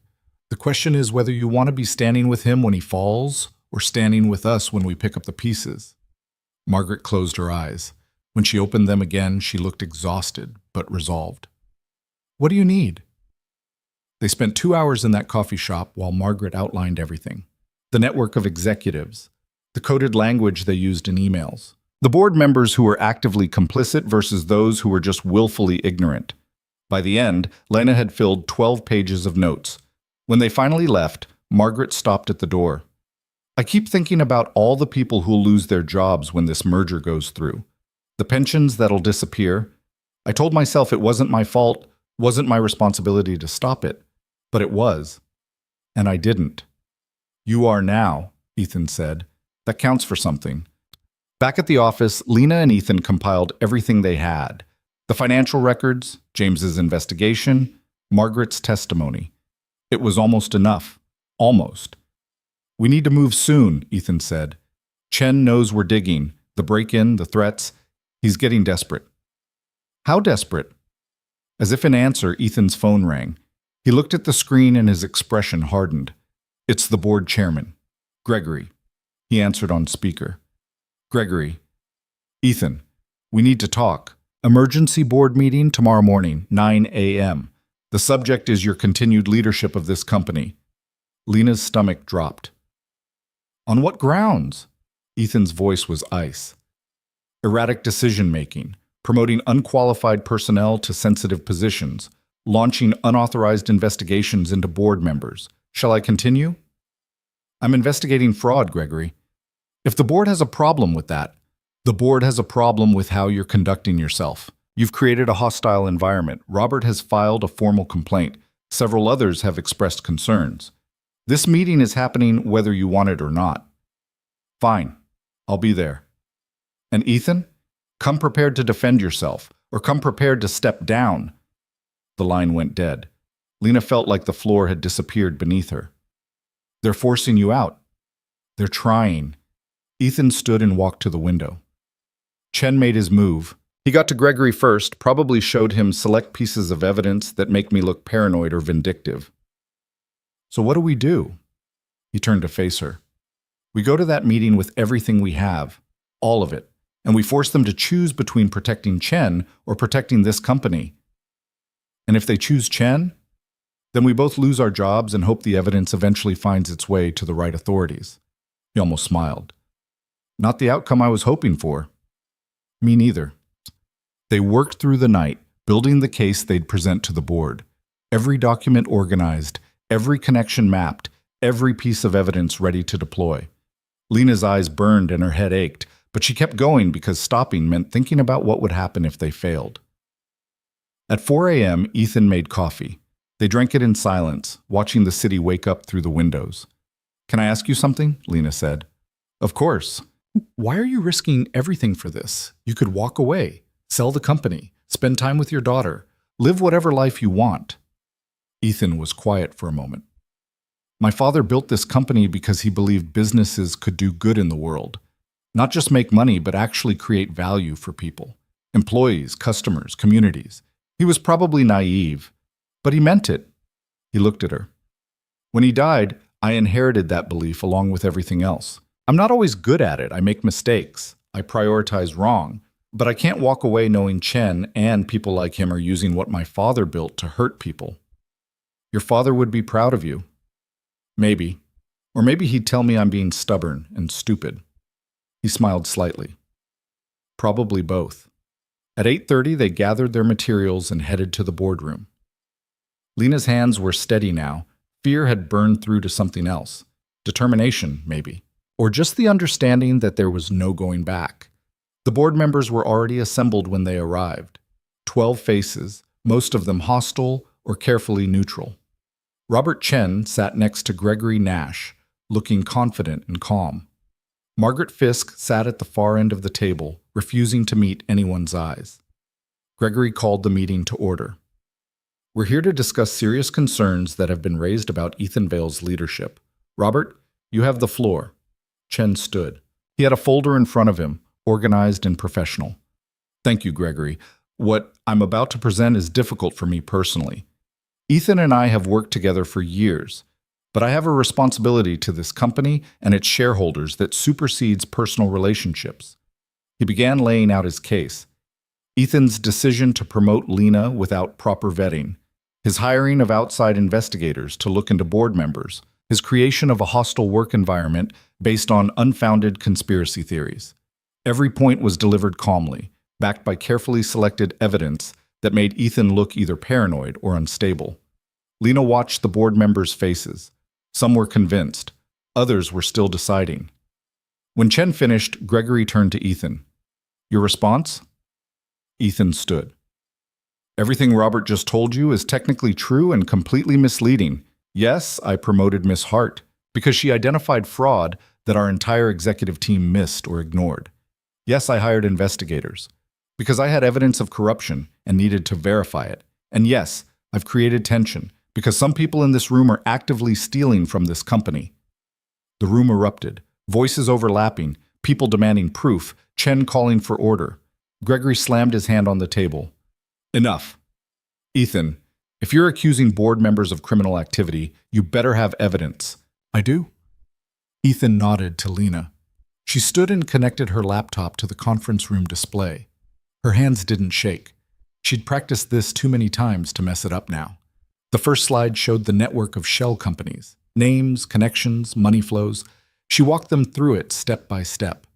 The question is whether you want to be standing with him when he falls or standing with us when we pick up the pieces. Margaret closed her eyes. When she opened them again, she looked exhausted but resolved. What do you need? They spent 2 hours in that coffee shop while Margaret outlined everything. The network of executives, the coded language they used in emails, the board members who were actively complicit versus those who were just willfully ignorant. By the end, Lena had filled 12 pages of notes. When they finally left, Margaret stopped at the door. I keep thinking about all the people who'll lose their jobs when this merger goes through. The pensions that'll disappear. I told myself it wasn't my fault, wasn't my responsibility to stop it, but it was. And I didn't. You are now, Ethan said. That counts for something. Back at the office, Lena and Ethan compiled everything they had. The financial records, James's investigation, Margaret's testimony. It was almost enough. Almost. We need to move soon, Ethan said. Chen knows we're digging. The break-in, the threats. He's getting desperate. How desperate? As if in answer, Ethan's phone rang. He looked at the screen and his expression hardened. It's the board chairman, Gregory. He answered on speaker. Gregory. Ethan, we need to talk. Emergency board meeting tomorrow morning, 9 a.m. The subject is your continued leadership of this company. Lena's stomach dropped. On what grounds? Ethan's voice was ice. Erratic decision-making, promoting unqualified personnel to sensitive positions, launching unauthorized investigations into board members. Shall I continue? I'm investigating fraud, Gregory. If the board has a problem with that, the board has a problem with how you're conducting yourself. You've created a hostile environment. Robert has filed a formal complaint. Several others have expressed concerns. This meeting is happening whether you want it or not. Fine, I'll be there. And Ethan, come prepared to defend yourself, or come prepared to step down. The line went dead. Lena felt like the floor had disappeared beneath her. They're forcing you out. They're trying. Ethan stood and walked to the window. Chen made his move. He got to Gregory first, probably showed him select pieces of evidence that make me look paranoid or vindictive. So what do we do? He turned to face her. We go to that meeting with everything we have, all of it, and we force them to choose between protecting Chen or protecting this company. And if they choose Chen, then we both lose our jobs and hope the evidence eventually finds its way to the right authorities. He almost smiled. Not the outcome I was hoping for. Me neither. They worked through the night, building the case they'd present to the board. Every document organized, every connection mapped, every piece of evidence ready to deploy. Lena's eyes burned and her head ached, but she kept going because stopping meant thinking about what would happen if they failed. At 4 a.m., Ethan made coffee. They drank it in silence, watching the city wake up through the windows. Can I ask you something? Lena said. Of course. Why are you risking everything for this? You could walk away, sell the company, spend time with your daughter, live whatever life you want. Ethan was quiet for a moment. My father built this company because he believed businesses could do good in the world. Not just make money, but actually create value for people. Employees, customers, communities. He was probably naive, but he meant it. He looked at her. When he died, I inherited that belief along with everything else. I'm not always good at it. I make mistakes. I prioritize wrong. But I can't walk away knowing Chen and people like him are using what my father built to hurt people. Your father would be proud of you. Maybe. Or maybe he'd tell me I'm being stubborn and stupid. He smiled slightly. Probably both. At 8:30, they gathered their materials and headed to the boardroom. Lena's hands were steady now. Fear had burned through to something else. Determination, maybe. Or just the understanding that there was no going back. The board members were already assembled when they arrived. 12 faces, most of them hostile or carefully neutral. Robert Chen sat next to Gregory Nash, looking confident and calm. Margaret Fisk sat at the far end of the table, refusing to meet anyone's eyes. Gregory called the meeting to order. We're here to discuss serious concerns that have been raised about Ethan Vale's leadership. Robert, you have the floor. Chen stood. He had a folder in front of him, organized and professional. Thank you, Gregory. What I'm about to present is difficult for me personally. Ethan and I have worked together for years, but I have a responsibility to this company and its shareholders that supersedes personal relationships. He began laying out his case. Ethan's decision to promote Lena without proper vetting, his hiring of outside investigators to look into board members, his creation of a hostile work environment based on unfounded conspiracy theories. Every point was delivered calmly, backed by carefully selected evidence that made Ethan look either paranoid or unstable. Lena watched the board members' faces. Some were convinced. Others were still deciding. When Chen finished, Gregory turned to Ethan. Your response? Ethan stood. Everything Robert just told you is technically true and completely misleading. Yes, I promoted Miss Hart because she identified fraud that our entire executive team missed or ignored. Yes, I hired investigators because I had evidence of corruption and needed to verify it. And yes, I've created tension because some people in this room are actively stealing from this company. The room erupted, voices overlapping, people demanding proof, Chen calling for order. Gregory slammed his hand on the table. Enough. Ethan, if you're accusing board members of criminal activity, you better have evidence. I do. Ethan nodded to Lena. She stood and connected her laptop to the conference room display. Her hands didn't shake. She'd practiced this too many times to mess it up now. The first slide showed the network of shell companies, names, connections, money flows. She walked them through it step by step.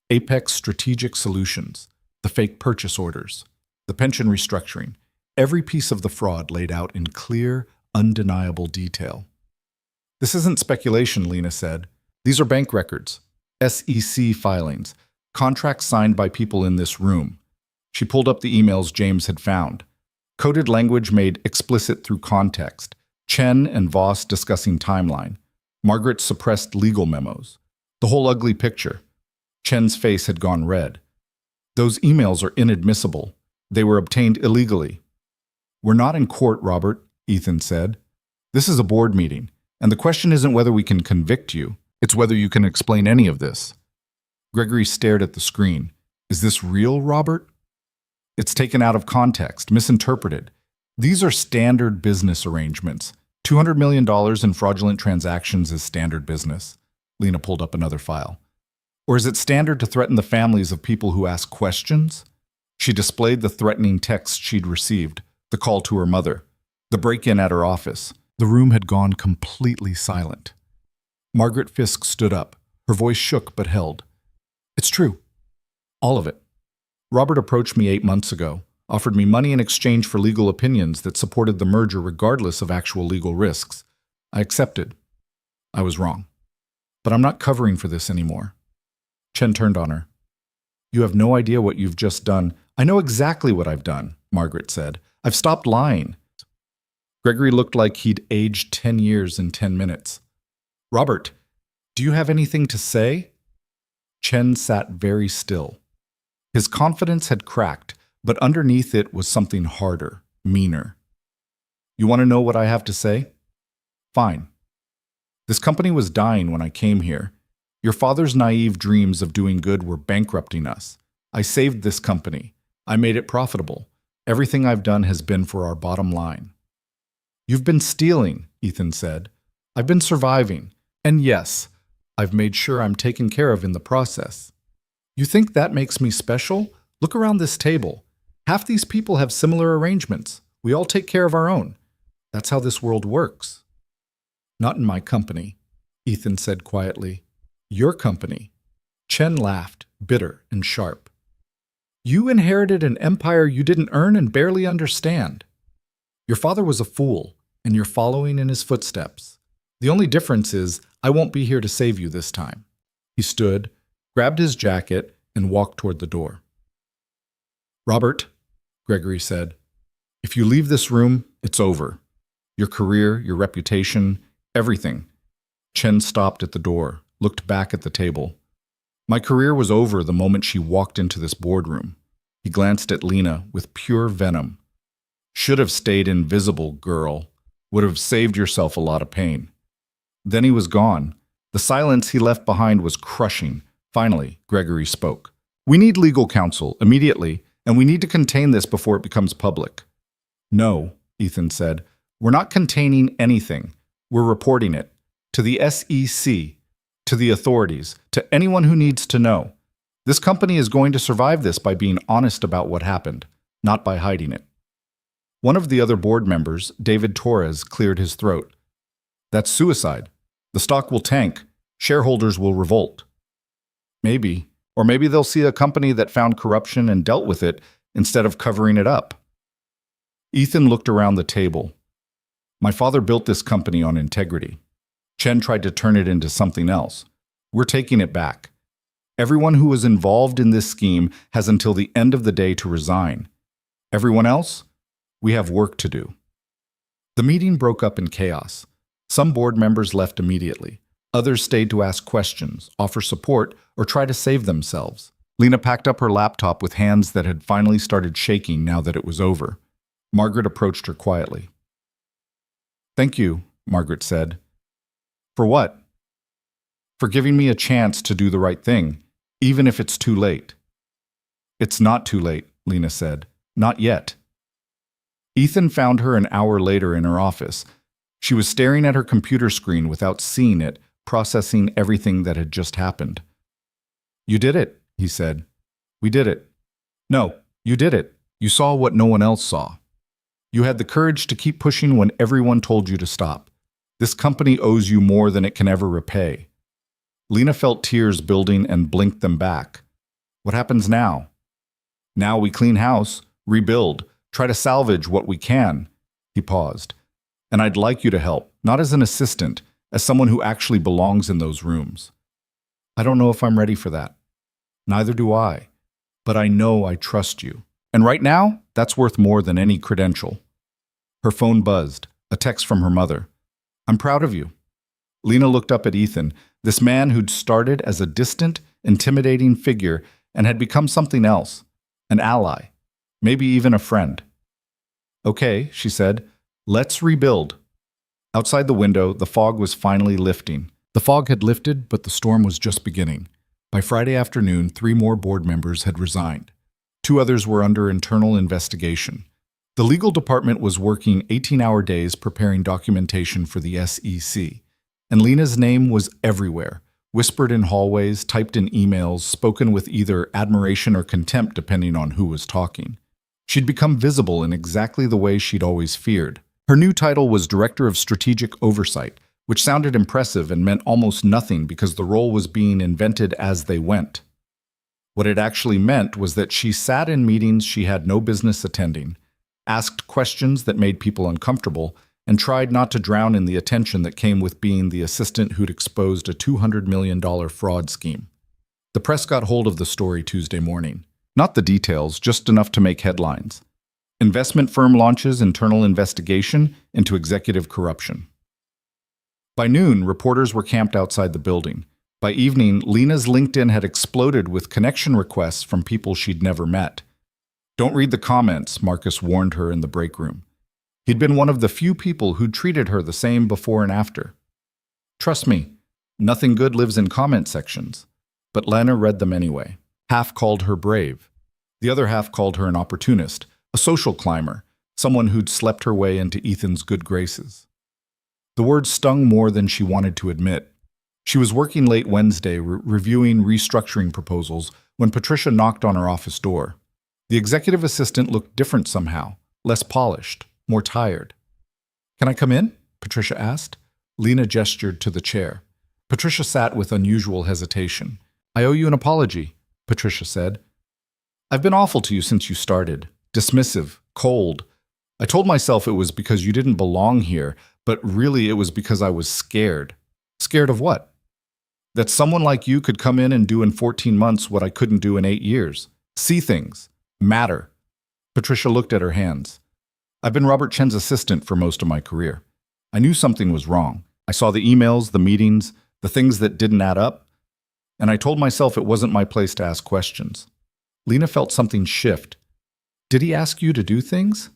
Apex Strategic Solutions, the fake purchase orders, the pension restructuring, every piece of the fraud laid out in clear, undeniable detail. This isn't speculation, Lena said. These are bank records, SEC filings, contracts signed by people in this room. She pulled up the emails James had found. Coded language made explicit through context. Chen and Voss discussing timeline. Margaret suppressed legal memos. The whole ugly picture. Chen's face had gone red. Those emails are inadmissible. They were obtained illegally. We're not in court, Robert, Ethan said. This is a board meeting, and the question isn't whether we can convict you, it's whether you can explain any of this. Gregory stared at the screen. Is this real, Robert? It's taken out of context, misinterpreted. These are standard business arrangements. $200 million in fraudulent transactions is standard business. Lena pulled up another file. Or is it standard to threaten the families of people who ask questions? She displayed the threatening text she'd received, the call to her mother, the break-in at her office. The room had gone completely silent. Margaret Fisk stood up. Her voice shook but held. It's true. All of it. Robert approached me 8 months ago, offered me money in exchange for legal opinions that supported the merger regardless of actual legal risks. I accepted. I was wrong. But I'm not covering for this anymore. Chen turned on her. You have no idea what you've just done. I know exactly what I've done, Margaret said. I've stopped lying. Gregory looked like he'd aged 10 years in 10 minutes. Robert, do you have anything to say? Chen sat very still. His confidence had cracked, but underneath it was something harder, meaner. You want to know what I have to say? Fine. This company was dying when I came here. Your father's naive dreams of doing good were bankrupting us. I saved this company. I made it profitable. Everything I've done has been for our bottom line. You've been stealing, Ethan said. I've been surviving. And yes, I've made sure I'm taken care of in the process. You think that makes me special? Look around this table. Half these people have similar arrangements. We all take care of our own. That's how this world works. Not in my company, Ethan said quietly. Your company. Chen laughed, bitter and sharp. You inherited an empire you didn't earn and barely understand. Your father was a fool, and you're following in his footsteps. The only difference is I won't be here to save you this time. He stood, grabbed his jacket, and walked toward the door. Robert, Gregory said, if you leave this room, it's over. Your career, your reputation, everything. Chen stopped at the door, looked back at the table. My career was over the moment she walked into this boardroom. He glanced at Lena with pure venom. Should have stayed invisible, girl. Would have saved yourself a lot of pain. Then he was gone. The silence he left behind was crushing. Finally, Gregory spoke. We need legal counsel, immediately, and we need to contain this before it becomes public. No, Ethan said. We're not containing anything. We're reporting it. To the SEC, to the authorities, to anyone who needs to know. This company is going to survive this by being honest about what happened, not by hiding it. One of the other board members, David Torres, cleared his throat. That's suicide. The stock will tank. Shareholders will revolt. Maybe. Or maybe they'll see a company that found corruption and dealt with it instead of covering it up. Ethan looked around the table. My father built this company on integrity. Chen tried to turn it into something else. We're taking it back. Everyone who was involved in this scheme has until the end of the day to resign. Everyone else? We have work to do. The meeting broke up in chaos. Some board members left immediately. Others stayed to ask questions, offer support, or try to save themselves. Lena packed up her laptop with hands that had finally started shaking now that it was over. Margaret approached her quietly. Thank you, Margaret said. For what? For giving me a chance to do the right thing, even if it's too late. It's not too late, Lena said. Not yet. Ethan found her an hour later in her office. She was staring at her computer screen without seeing it, processing everything that had just happened. You did it, he said. We did it. No, you did it. You saw what no one else saw. You had the courage to keep pushing when everyone told you to stop. This company owes you more than it can ever repay. Lena felt tears building and blinked them back. What happens now? Now we clean house, rebuild, try to salvage what we can. He paused. And I'd like you to help, not as an assistant, as someone who actually belongs in those rooms. I don't know if I'm ready for that. Neither do I. But I know I trust you. And right now, that's worth more than any credential. Her phone buzzed, a text from her mother. I'm proud of you. Lena looked up at Ethan, this man who'd started as a distant, intimidating figure and had become something else, an ally, maybe even a friend. Okay, she said, Let's rebuild. Outside the window, the fog was finally lifting. The fog had lifted, but the storm was just beginning. By Friday afternoon, 3 more board members had resigned. 2 others were under internal investigation. The legal department was working 18-hour days preparing documentation for the SEC. And Lena's name was everywhere, whispered in hallways, typed in emails, spoken with either admiration or contempt depending on who was talking. She'd become visible in exactly the way she'd always feared. Her new title was Director of Strategic Oversight, which sounded impressive and meant almost nothing because the role was being invented as they went. What it actually meant was that she sat in meetings she had no business attending, asked questions that made people uncomfortable, and tried not to drown in the attention that came with being the assistant who'd exposed a $200 million fraud scheme. The press got hold of the story Tuesday morning. Not the details, just enough to make headlines. Investment firm launches internal investigation into executive corruption. By noon, reporters were camped outside the building. By evening, Lena's LinkedIn had exploded with connection requests from people she'd never met. Don't read the comments, Marcus warned her in the break room. He'd been one of the few people who'd treated her the same before and after. Trust me, nothing good lives in comment sections. But Lena read them anyway. Half called her brave. The other half called her an opportunist, a social climber, someone who'd slept her way into Ethan's good graces. The words stung more than she wanted to admit. She was working late Wednesday, reviewing restructuring proposals, when Patricia knocked on her office door. The executive assistant looked different somehow, less polished, more tired. "Can I come in?" Patricia asked. Lena gestured to the chair. Patricia sat with unusual hesitation. "I owe you an apology," Patricia said. "I've been awful to you since you started. Dismissive, cold. I told myself it was because you didn't belong here, but really it was because I was scared." "Scared of what?" "That someone like you could come in and do in 14 months what I couldn't do in 8 years. See things. Matter." Patricia looked at her hands. "I've been Robert Chen's assistant for most of my career. I knew something was wrong. I saw the emails, the meetings, the things that didn't add up, and I told myself it wasn't my place to ask questions." Lena felt something shift. "Did he ask you to do things?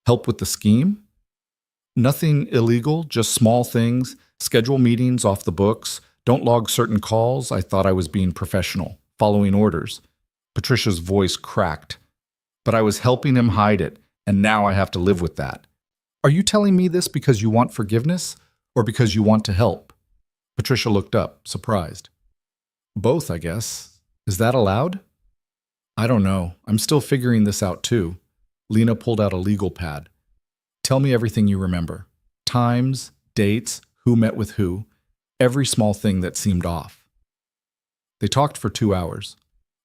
Help with the scheme?" "Nothing illegal, just small things. Schedule meetings off the books. Don't log certain calls." I thought I was being professional, following orders. Patricia's voice cracked. "But I was helping him hide it, and now I have to live with that." "Are you telling me this because you want forgiveness, or because you want to help?" Patricia looked up, surprised. "Both, I guess. Is that allowed?" "I don't know. I'm still figuring this out too." Lena pulled out a legal pad. "Tell me everything you remember. Times, dates, who met with who, every small thing that seemed off." They talked for 2 hours.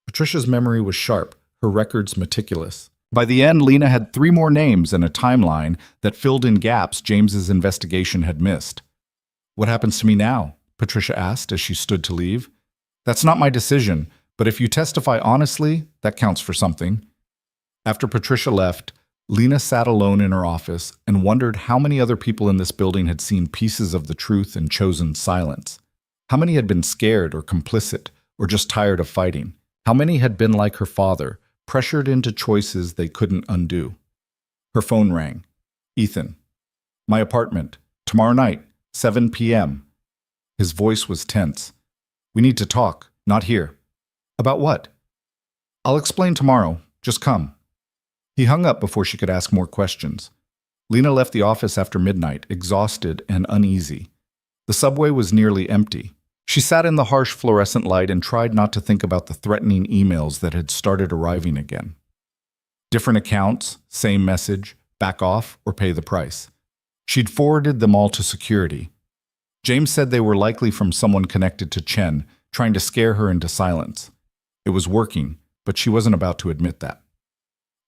Patricia's memory was sharp, her records meticulous. By the end, Lena had 3 more names and a timeline that filled in gaps James's investigation had missed. "What happens to me now?" Patricia asked as she stood to leave. "That's not my decision, but if you testify honestly, that counts for something." After Patricia left, Lena sat alone in her office and wondered how many other people in this building had seen pieces of the truth and chosen silence. How many had been scared or complicit or just tired of fighting? How many had been like her father, pressured into choices they couldn't undo? Her phone rang. "Ethan. My apartment. Tomorrow night, 7 p.m. His voice was tense. "We need to talk. Not here." "About what?" "I'll explain tomorrow. Just come." He hung up before she could ask more questions. Lena left the office after midnight, exhausted and uneasy. The subway was nearly empty. She sat in the harsh fluorescent light and tried not to think about the threatening emails that had started arriving again. Different accounts, same message, back off or pay the price. She'd forwarded them all to security. James said they were likely from someone connected to Chen, trying to scare her into silence. It was working, but she wasn't about to admit that.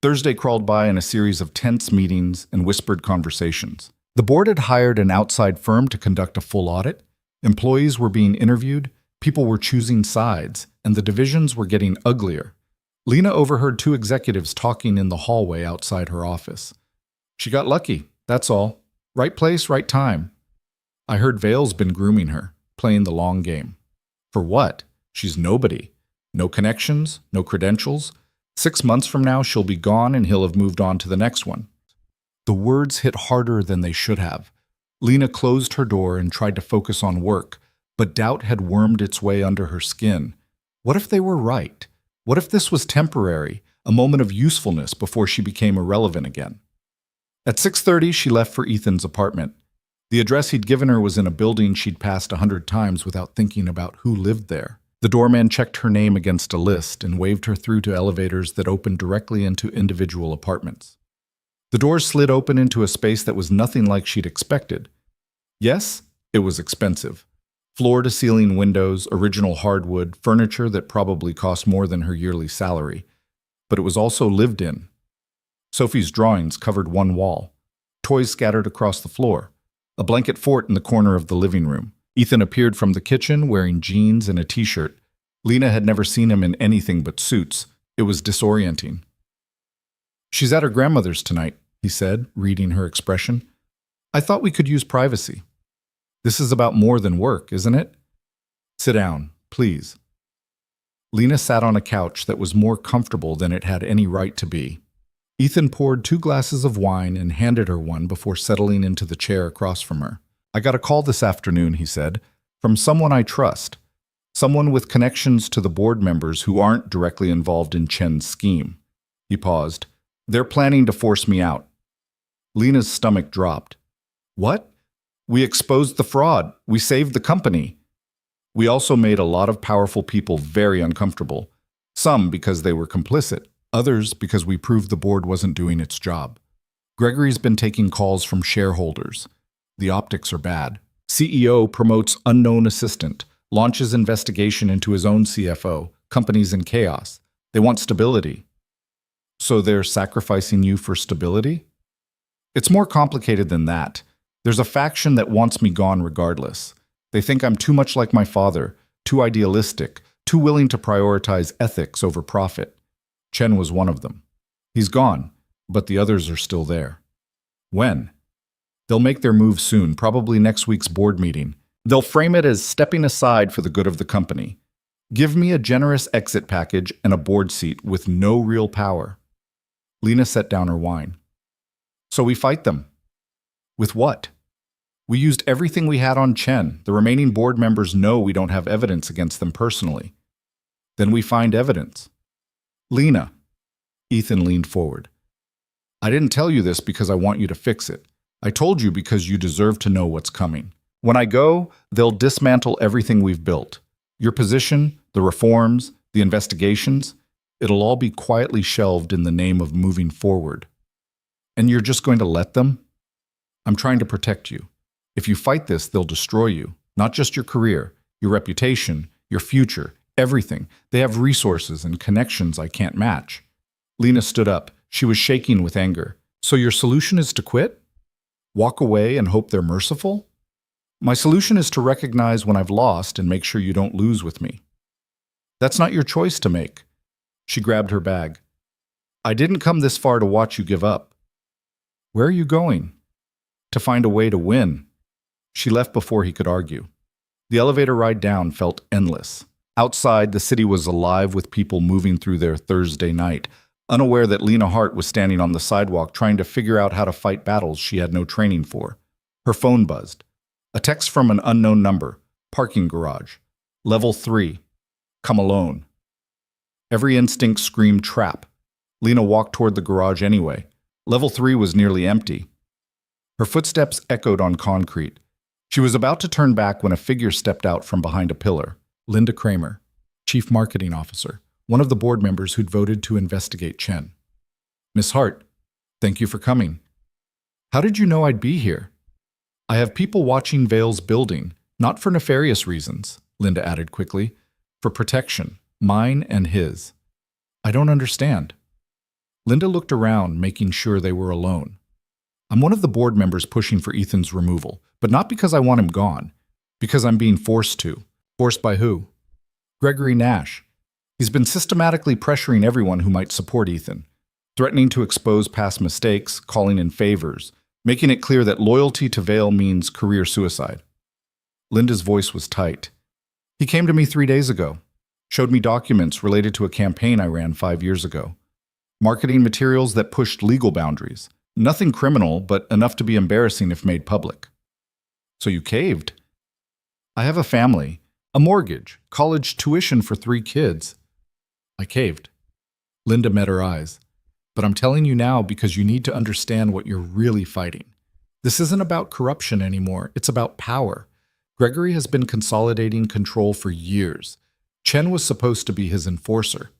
Thursday crawled by in a series of tense meetings and whispered conversations. The board had hired an outside firm to conduct a full audit. Employees were being interviewed, people were choosing sides, and the divisions were getting uglier. Lena overheard 2 executives talking in the hallway outside her office. "She got lucky, that's all. Right place, right time. I heard Vale's been grooming her, playing the long game." "For what? She's nobody. No connections, no credentials. 6 months from now, she'll be gone and he'll have moved on to the next one." The words hit harder than they should have. Lena closed her door and tried to focus on work, but doubt had wormed its way under her skin. What if they were right? What if this was temporary, a moment of usefulness before she became irrelevant again? At 6:30, she left for Ethan's apartment. The address he'd given her was in a building she'd passed 100 times without thinking about who lived there. The doorman checked her name against a list and waved her through to elevators that opened directly into individual apartments. The doors slid open into a space that was nothing like she'd expected. Yes, it was expensive. Floor-to-ceiling windows, original hardwood, furniture that probably cost more than her yearly salary. But it was also lived in. Sophie's drawings covered one wall. Toys scattered across the floor. A blanket fort in the corner of the living room. Ethan appeared from the kitchen wearing jeans and a t-shirt. Lena had never seen him in anything but suits. It was disorienting. "She's at her grandmother's tonight," he said, reading her expression. "I thought we could use privacy. This is about more than work, isn't it? Sit down, please." Lena sat on a couch that was more comfortable than it had any right to be. Ethan poured 2 glasses of wine and handed her one before settling into the chair across from her. "I got a call this afternoon," he said, "from someone I trust. Someone with connections to the board members who aren't directly involved in Chen's scheme." He paused. "They're planning to force me out." Lena's stomach dropped. "What? We exposed the fraud. We saved the company. We also made a lot of powerful people very uncomfortable. Some because they were complicit. Others because we proved the board wasn't doing its job. Gregory's been taking calls from shareholders. The optics are bad. CEO promotes unknown assistant, launches investigation into his own CFO, companies in chaos. They want stability." "So they're sacrificing you for stability?" "It's more complicated than that. There's a faction that wants me gone regardless. They think I'm too much like my father, too idealistic, too willing to prioritize ethics over profit. Chen was one of them. He's gone, but the others are still there." "When?" "They'll make their move soon, probably next week's board meeting. They'll frame it as stepping aside for the good of the company. Give me a generous exit package and a board seat with no real power." Lena set down her wine. "So we fight them." "With what?" "We used everything we had on Chen. The remaining board members know we don't have evidence against them personally." "Then we find evidence." "Lena." Ethan leaned forward. "I didn't tell you this because I want you to fix it. I told you because you deserve to know what's coming. When I go, they'll dismantle everything we've built. Your position, the reforms, the investigations, it'll all be quietly shelved in the name of moving forward. And you're just going to let them? I'm trying to protect you. If you fight this, they'll destroy you. Not just your career, your reputation, your future, everything. They have resources and connections I can't match." Lena stood up. She was shaking with anger. "So your solution is to quit? Walk away and hope they're merciful?" "My solution is to recognize when I've lost and make sure you don't lose with me." "That's not your choice to make." She grabbed her bag. "I didn't come this far to watch you give up." "Where are you going?" "To find a way to win." She left before he could argue. The elevator ride down felt endless. Outside, the city was alive with people moving through their Thursday night, unaware that Lena Hart was standing on the sidewalk trying to figure out how to fight battles she had no training for. Her phone buzzed. A text from an unknown number. Parking garage. Level 3. Come alone. Every instinct screamed trap. Lena walked toward the garage anyway. Level 3 was nearly empty. Her footsteps echoed on concrete. She was about to turn back when a figure stepped out from behind a pillar. Linda Kramer, Chief Marketing Officer, one of the board members who'd voted to investigate Chen. "Miss Hart, thank you for coming." "How did you know I'd be here?" "I have people watching Vale's building, not for nefarious reasons," Linda added quickly, "for protection, mine and his." "I don't understand." Linda looked around, making sure they were alone. "I'm one of the board members pushing for Ethan's removal, but not because I want him gone, because I'm being forced to." "Forced by who?" "Gregory Nash. He's been systematically pressuring everyone who might support Ethan, threatening to expose past mistakes, calling in favors, making it clear that loyalty to Vale means career suicide." Linda's voice was tight. "He came to me 3 days ago, showed me documents related to a campaign I ran 5 years ago, marketing materials that pushed legal boundaries, Nothing criminal, but enough to be embarrassing if made public. So you caved. I have a family, a mortgage, college tuition for 3 kids. I caved. Linda met her eyes. But I'm telling you now because you need to understand what you're really fighting. This isn't about corruption anymore. It's about power. Gregory has been consolidating control for years. Chen was supposed to be his enforcer.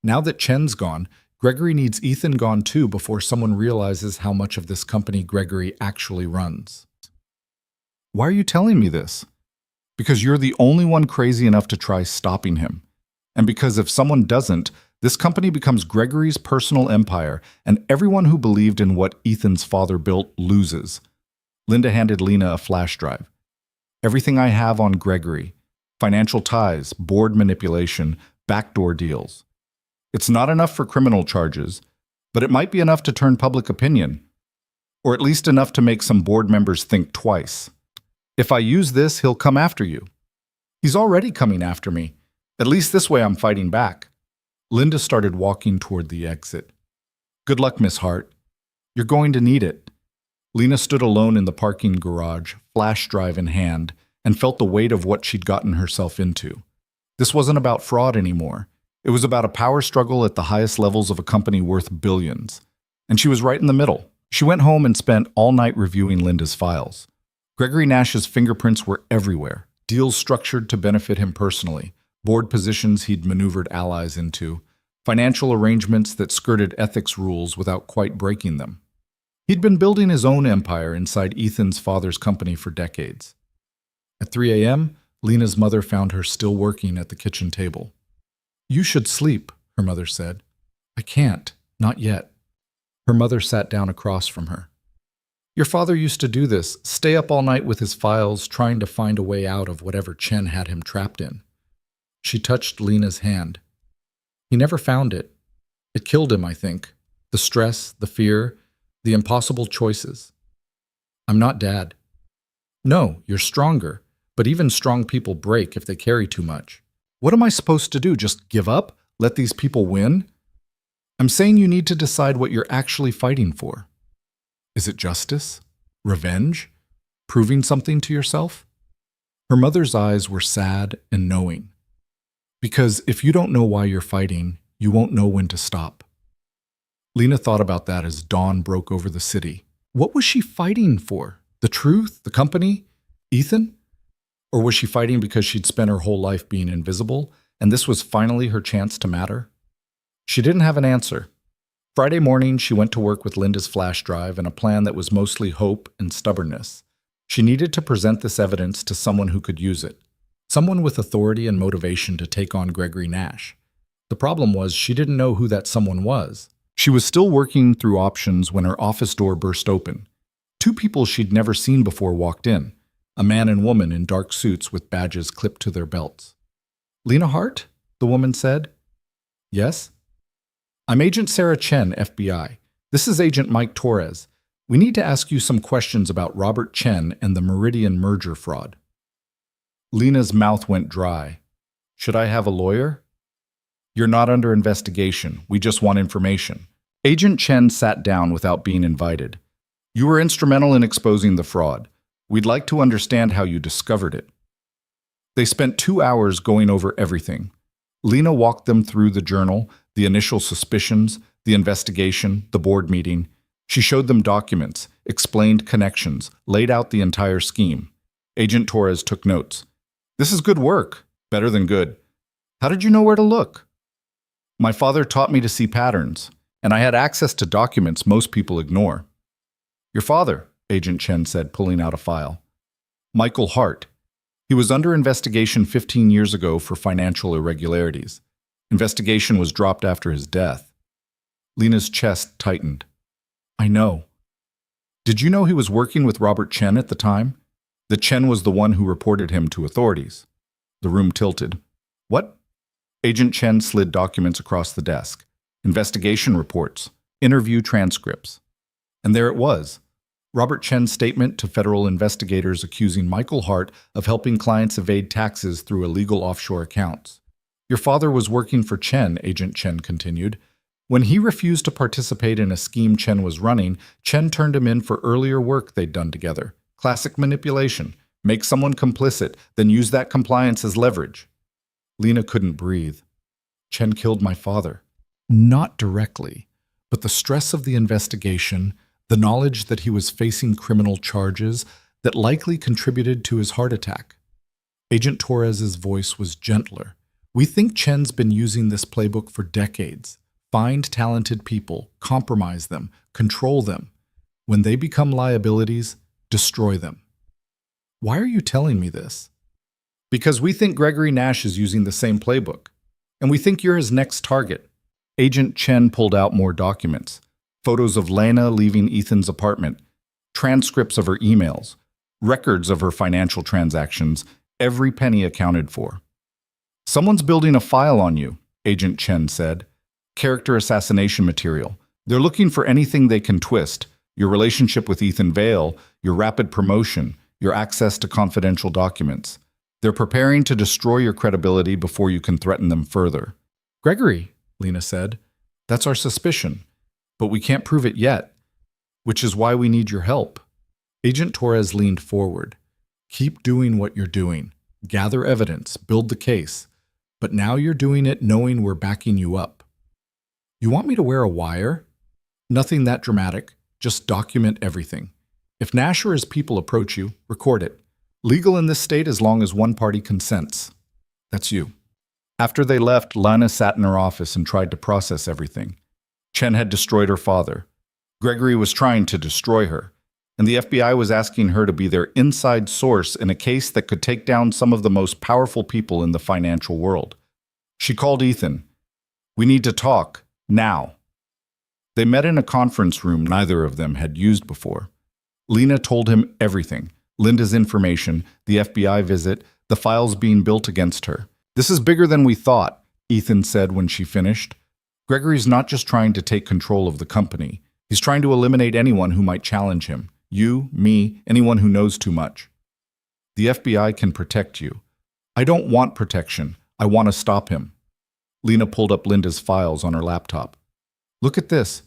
Now that Chen's gone, Gregory needs Ethan gone too before someone realizes how much of this company Gregory actually runs. Why are you telling me this? Because you're the only one crazy enough to try stopping him. And because if someone doesn't, this company becomes Gregory's personal empire, and everyone who believed in what Ethan's father built loses. Linda handed Lena a flash drive. Everything I have on Gregory. Financial ties, board manipulation, backdoor deals. It's not enough for criminal charges, but it might be enough to turn public opinion. Or at least enough to make some board members think twice. If I use this, he'll come after you. He's already coming after me. At least this way I'm fighting back. Linda started walking toward the exit. Good luck, Miss Hart. You're going to need it. Lena stood alone in the parking garage, flash drive in hand, and felt the weight of what she'd gotten herself into. This wasn't about fraud anymore. It was about a power struggle at the highest levels of a company worth billions. And she was right in the middle. She went home and spent all night reviewing Linda's files. Gregory Nash's fingerprints were everywhere. Deals structured to benefit him personally. Board positions he'd maneuvered allies into. Financial arrangements that skirted ethics rules without quite breaking them. He'd been building his own empire inside Ethan's father's company for decades. At 3 a.m., Lena's mother found her still working at the kitchen table. You should sleep, her mother said. I can't, not yet. Her mother sat down across from her. Your father used to do this, stay up all night with his files, trying to find a way out of whatever Chen had him trapped in. She touched Lena's hand. He never found it. It killed him, I think. The stress, the fear, the impossible choices. I'm not Dad. No, you're stronger, but even strong people break if they carry too much. What am I supposed to do? Just give up? Let these people win? I'm saying you need to decide what you're actually fighting for. Is it justice? Revenge? Proving something to yourself? Her mother's eyes were sad and knowing. Because if you don't know why you're fighting, you won't know when to stop. Lena thought about that as dawn broke over the city. What was she fighting for? The truth? The company? Ethan? Or was she fighting because she'd spent her whole life being invisible, and this was finally her chance to matter? She didn't have an answer. Friday morning, she went to work with Linda's flash drive and a plan that was mostly hope and stubbornness. She needed to present this evidence to someone who could use it. Someone with authority and motivation to take on Gregory Nash. The problem was she didn't know who that someone was. She was still working through options when her office door burst open. 2 people she'd never seen before walked in. A man and woman in dark suits with badges clipped to their belts. Lena Hart? The woman said. Yes? I'm Agent Sarah Chen, FBI. This is Agent Mike Torres. We need to ask you some questions about Robert Chen and the Meridian merger fraud. Lena's mouth went dry. Should I have a lawyer? You're not under investigation. We just want information. Agent Chen sat down without being invited. You were instrumental in exposing the fraud. We'd like to understand how you discovered it. They spent 2 hours going over everything. Lena walked them through the journal, the initial suspicions, the investigation, the board meeting. She showed them documents, explained connections, laid out the entire scheme. Agent Torres took notes. This is good work. Better than good. How did you know where to look? My father taught me to see patterns, and I had access to documents most people ignore. Your father, Agent Chen said, pulling out a file. Michael Hart. He was under investigation 15 years ago for financial irregularities. Investigation was dropped after his death. Lena's chest tightened. I know. Did you know he was working with Robert Chen at the time? That Chen was the one who reported him to authorities. The room tilted. What? Agent Chen slid documents across the desk. Investigation reports. Interview transcripts. And there it was. Robert Chen's statement to federal investigators accusing Michael Hart of helping clients evade taxes through illegal offshore accounts. Your father was working for Chen, Agent Chen continued. When he refused to participate in a scheme Chen was running, Chen turned him in for earlier work they'd done together. Classic manipulation. Make someone complicit, then use that compliance as leverage. Lena couldn't breathe. Chen killed my father. Not directly, but the stress of the investigation, the knowledge that he was facing criminal charges that likely contributed to his heart attack. Agent Torres's voice was gentler. We think Chen's been using this playbook for decades. Find talented people, compromise them, control them. When they become liabilities, destroy them. Why are you telling me this? Because we think Gregory Nash is using the same playbook, and we think you're his next target. Agent Chen pulled out more documents. Photos of Lena leaving Ethan's apartment, transcripts of her emails, records of her financial transactions, every penny accounted for. Someone's building a file on you, Agent Chen said. Character assassination material. They're looking for anything they can twist. Your relationship with Ethan Vale, your rapid promotion, your access to confidential documents. They're preparing to destroy your credibility before you can threaten them further. Gregory, Lena said, that's our suspicion, but we can't prove it yet, which is why we need your help. Agent Torres leaned forward. Keep doing what you're doing. Gather evidence, build the case. But now you're doing it knowing we're backing you up. You want me to wear a wire? Nothing that dramatic. Just document everything. If Nash or his people approach you, record it. Legal in this state as long as one party consents. That's you. After they left, Lana sat in her office and tried to process everything. Chen had destroyed her father. Gregory was trying to destroy her. And the FBI was asking her to be their inside source in a case that could take down some of the most powerful people in the financial world. She called Ethan. We need to talk. Now. They met in a conference room neither of them had used before. Lena told him everything. Linda's information, the FBI visit, the files being built against her. This is bigger than we thought, Ethan said when she finished. Gregory's not just trying to take control of the company. He's trying to eliminate anyone who might challenge him. You, me, anyone who knows too much. The FBI can protect you. I don't want protection. I want to stop him. Lena pulled up Linda's files on her laptop. Look at this.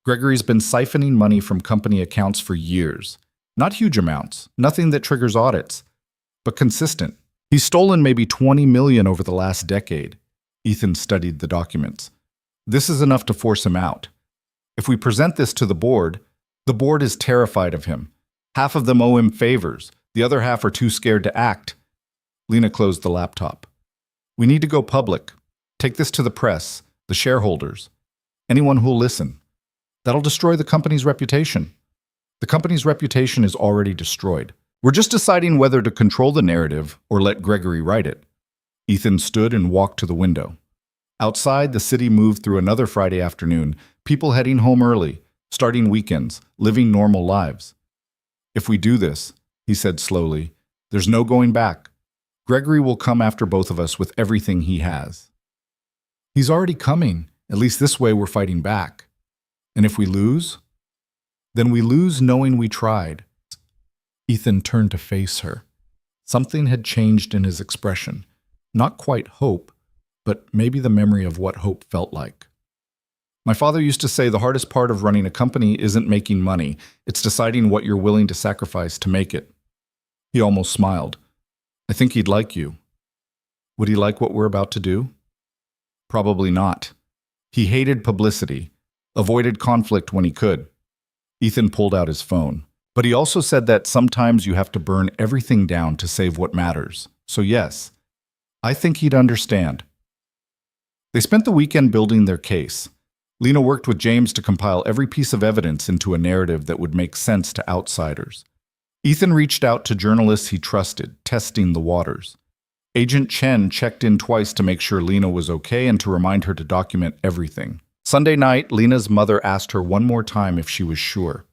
Gregory's been siphoning money from company accounts for years. Not huge amounts, nothing that triggers audits, but consistent. He's stolen maybe 20 million over the last decade. Ethan studied the documents. This is enough to force him out. If we present this to the board is terrified of him. Half of them owe him favors. The other half are too scared to act. Lena closed the laptop. We need to go public. Take this to the press, the shareholders, anyone who'll listen. That'll destroy the company's reputation. The company's reputation is already destroyed. We're just deciding whether to control the narrative or let Gregory write it. Ethan stood and walked to the window. Outside, the city moved through another Friday afternoon, people heading home early, starting weekends, living normal lives. If we do this, he said slowly, there's no going back. Gregory will come after both of us with everything he has. He's already coming. At least this way we're fighting back. And if we lose? Then we lose knowing we tried. Ethan turned to face her. Something had changed in his expression. Not quite hope, but maybe the memory of what hope felt like. My father used to say the hardest part of running a company isn't making money, it's deciding what you're willing to sacrifice to make it. He almost smiled. I think he'd like you. Would he like what we're about to do? Probably not. He hated publicity, avoided conflict when he could. Ethan pulled out his phone. But he also said that sometimes you have to burn everything down to save what matters. So yes, I think he'd understand. They spent the weekend building their case. Lena worked with James to compile every piece of evidence into a narrative that would make sense to outsiders. Ethan reached out to journalists he trusted, testing the waters. Agent Chen checked in twice to make sure Lena was okay and to remind her to document everything. Sunday night, Lena's mother asked her one more time if she was sure.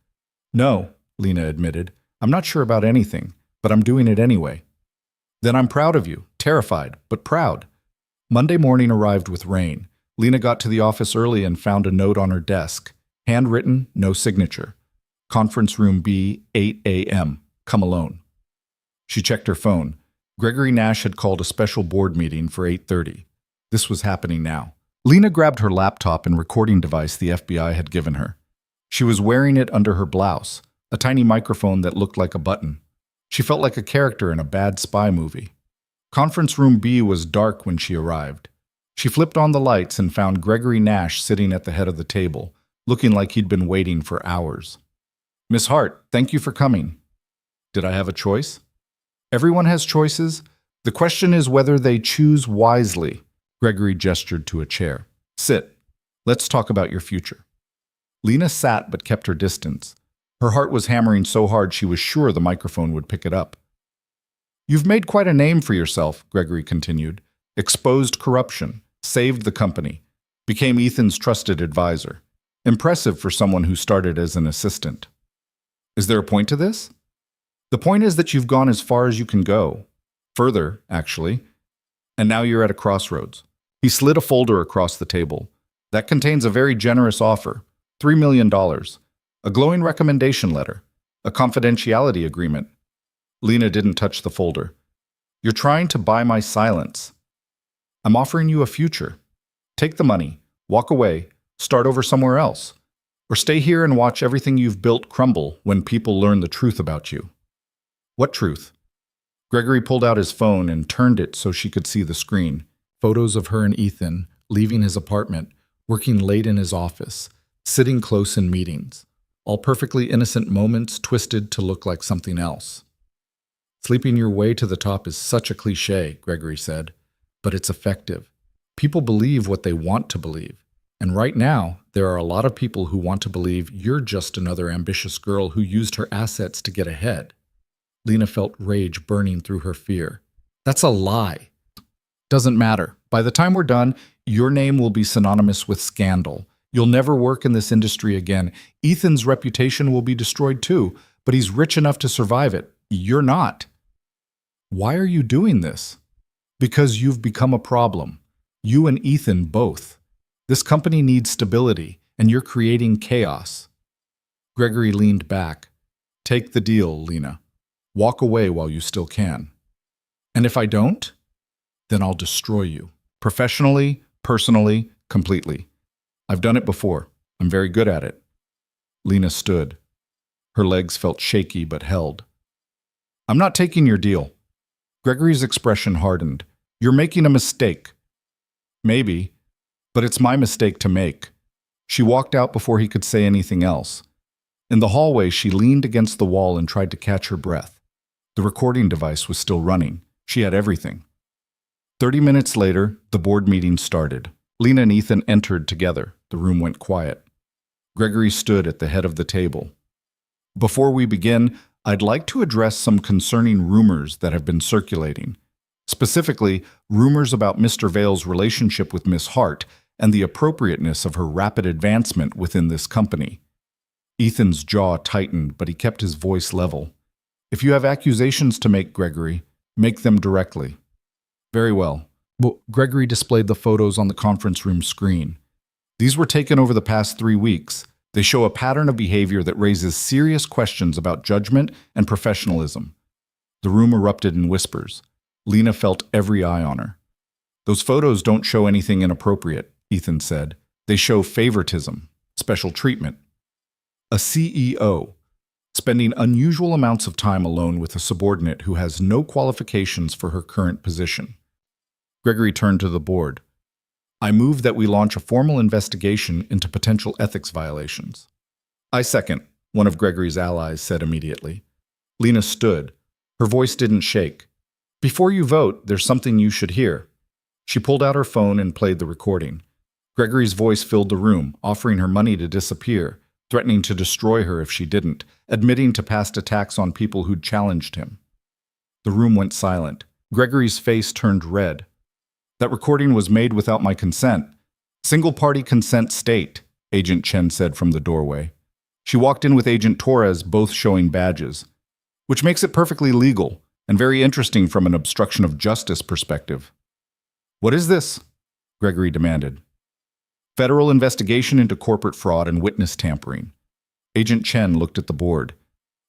No, Lena admitted. I'm not sure about anything, but I'm doing it anyway. Then I'm proud of you, terrified, but proud. Monday morning arrived with rain. Lena got to the office early and found a note on her desk. Handwritten, no signature. Conference room B, 8 a.m. Come alone. She checked her phone. Gregory Nash had called a special board meeting for 8:30. This was happening now. Lena grabbed her laptop and recording device the FBI had given her. She was wearing it under her blouse, a tiny microphone that looked like a button. She felt like a character in a bad spy movie. Conference room B was dark when she arrived. She flipped on the lights and found Gregory Nash sitting at the head of the table, looking like he'd been waiting for hours. "Miss Hart, thank you for coming." "Did I have a choice?" "Everyone has choices. The question is whether they choose wisely." Gregory gestured to a chair. "Sit. Let's talk about your future." Lena sat but kept her distance. Her heart was hammering so hard she was sure the microphone would pick it up. "You've made quite a name for yourself," Gregory continued. "Exposed corruption, saved the company, became Ethan's trusted advisor. Impressive for someone who started as an assistant. Is there a point to this?" "The point is that you've gone as far as you can go. Further, actually. And now you're at a crossroads." He slid a folder across the table. "That contains a very generous offer. $3 million. A glowing recommendation letter. A confidentiality agreement." Lena didn't touch the folder. "You're trying to buy my silence. I'm offering you a future. Take the money, walk away, start over somewhere else. Or stay here and watch everything you've built crumble when people learn the truth about you." "What truth?" Gregory pulled out his phone and turned it so she could see the screen. Photos of her and Ethan, leaving his apartment, working late in his office, sitting close in meetings. All perfectly innocent moments twisted to look like something else. "Sleeping your way to the top is such a cliché," Gregory said, "but it's effective. People believe what they want to believe. And right now, there are a lot of people who want to believe you're just another ambitious girl who used her assets to get ahead." Lena felt rage burning through her fear. "That's a lie." "Doesn't matter. By the time we're done, your name will be synonymous with scandal. You'll never work in this industry again. Ethan's reputation will be destroyed too, but he's rich enough to survive it. You're not." "Why are you doing this?" "Because you've become a problem. You and Ethan both. This company needs stability, and you're creating chaos." Gregory leaned back. "Take the deal, Lena. Walk away while you still can." "And if I don't?" "Then I'll destroy you. Professionally, personally, completely. I've done it before. I'm very good at it." Lena stood. Her legs felt shaky but held. "I'm not taking your deal." Gregory's expression hardened. "You're making a mistake." "Maybe, but it's my mistake to make." She walked out before he could say anything else. In the hallway, she leaned against the wall and tried to catch her breath. The recording device was still running. She had everything. 30 minutes later, the board meeting started. Lena and Ethan entered together. The room went quiet. Gregory stood at the head of the table. "Before we begin, I'd like to address some concerning rumors that have been circulating. Specifically, rumors about Mr. Vale's relationship with Miss Hart and the appropriateness of her rapid advancement within this company." Ethan's jaw tightened, but he kept his voice level. "If you have accusations to make, Gregory, make them directly." "Very well." Gregory displayed the photos on the conference room screen. "These were taken over the past 3 weeks. They show a pattern of behavior that raises serious questions about judgment and professionalism." The room erupted in whispers. Lena felt every eye on her. "Those photos don't show anything inappropriate," Ethan said. "They show favoritism, special treatment. A CEO, spending unusual amounts of time alone with a subordinate who has no qualifications for her current position." Gregory turned to the board. "I move that we launch a formal investigation into potential ethics violations." "I second," one of Gregory's allies said immediately. Lena stood. Her voice didn't shake. "Before you vote, there's something you should hear." She pulled out her phone and played the recording. Gregory's voice filled the room, offering her money to disappear, threatening to destroy her if she didn't, admitting to past attacks on people who'd challenged him. The room went silent. Gregory's face turned red. "That recording was made without my consent. Single-party consent state," Agent Chen said from the doorway. She walked in with Agent Torres, both showing badges, which makes it perfectly legal and very interesting from an obstruction of justice perspective. "What is this?" Gregory demanded. "Federal investigation into corporate fraud and witness tampering." Agent Chen looked at the board.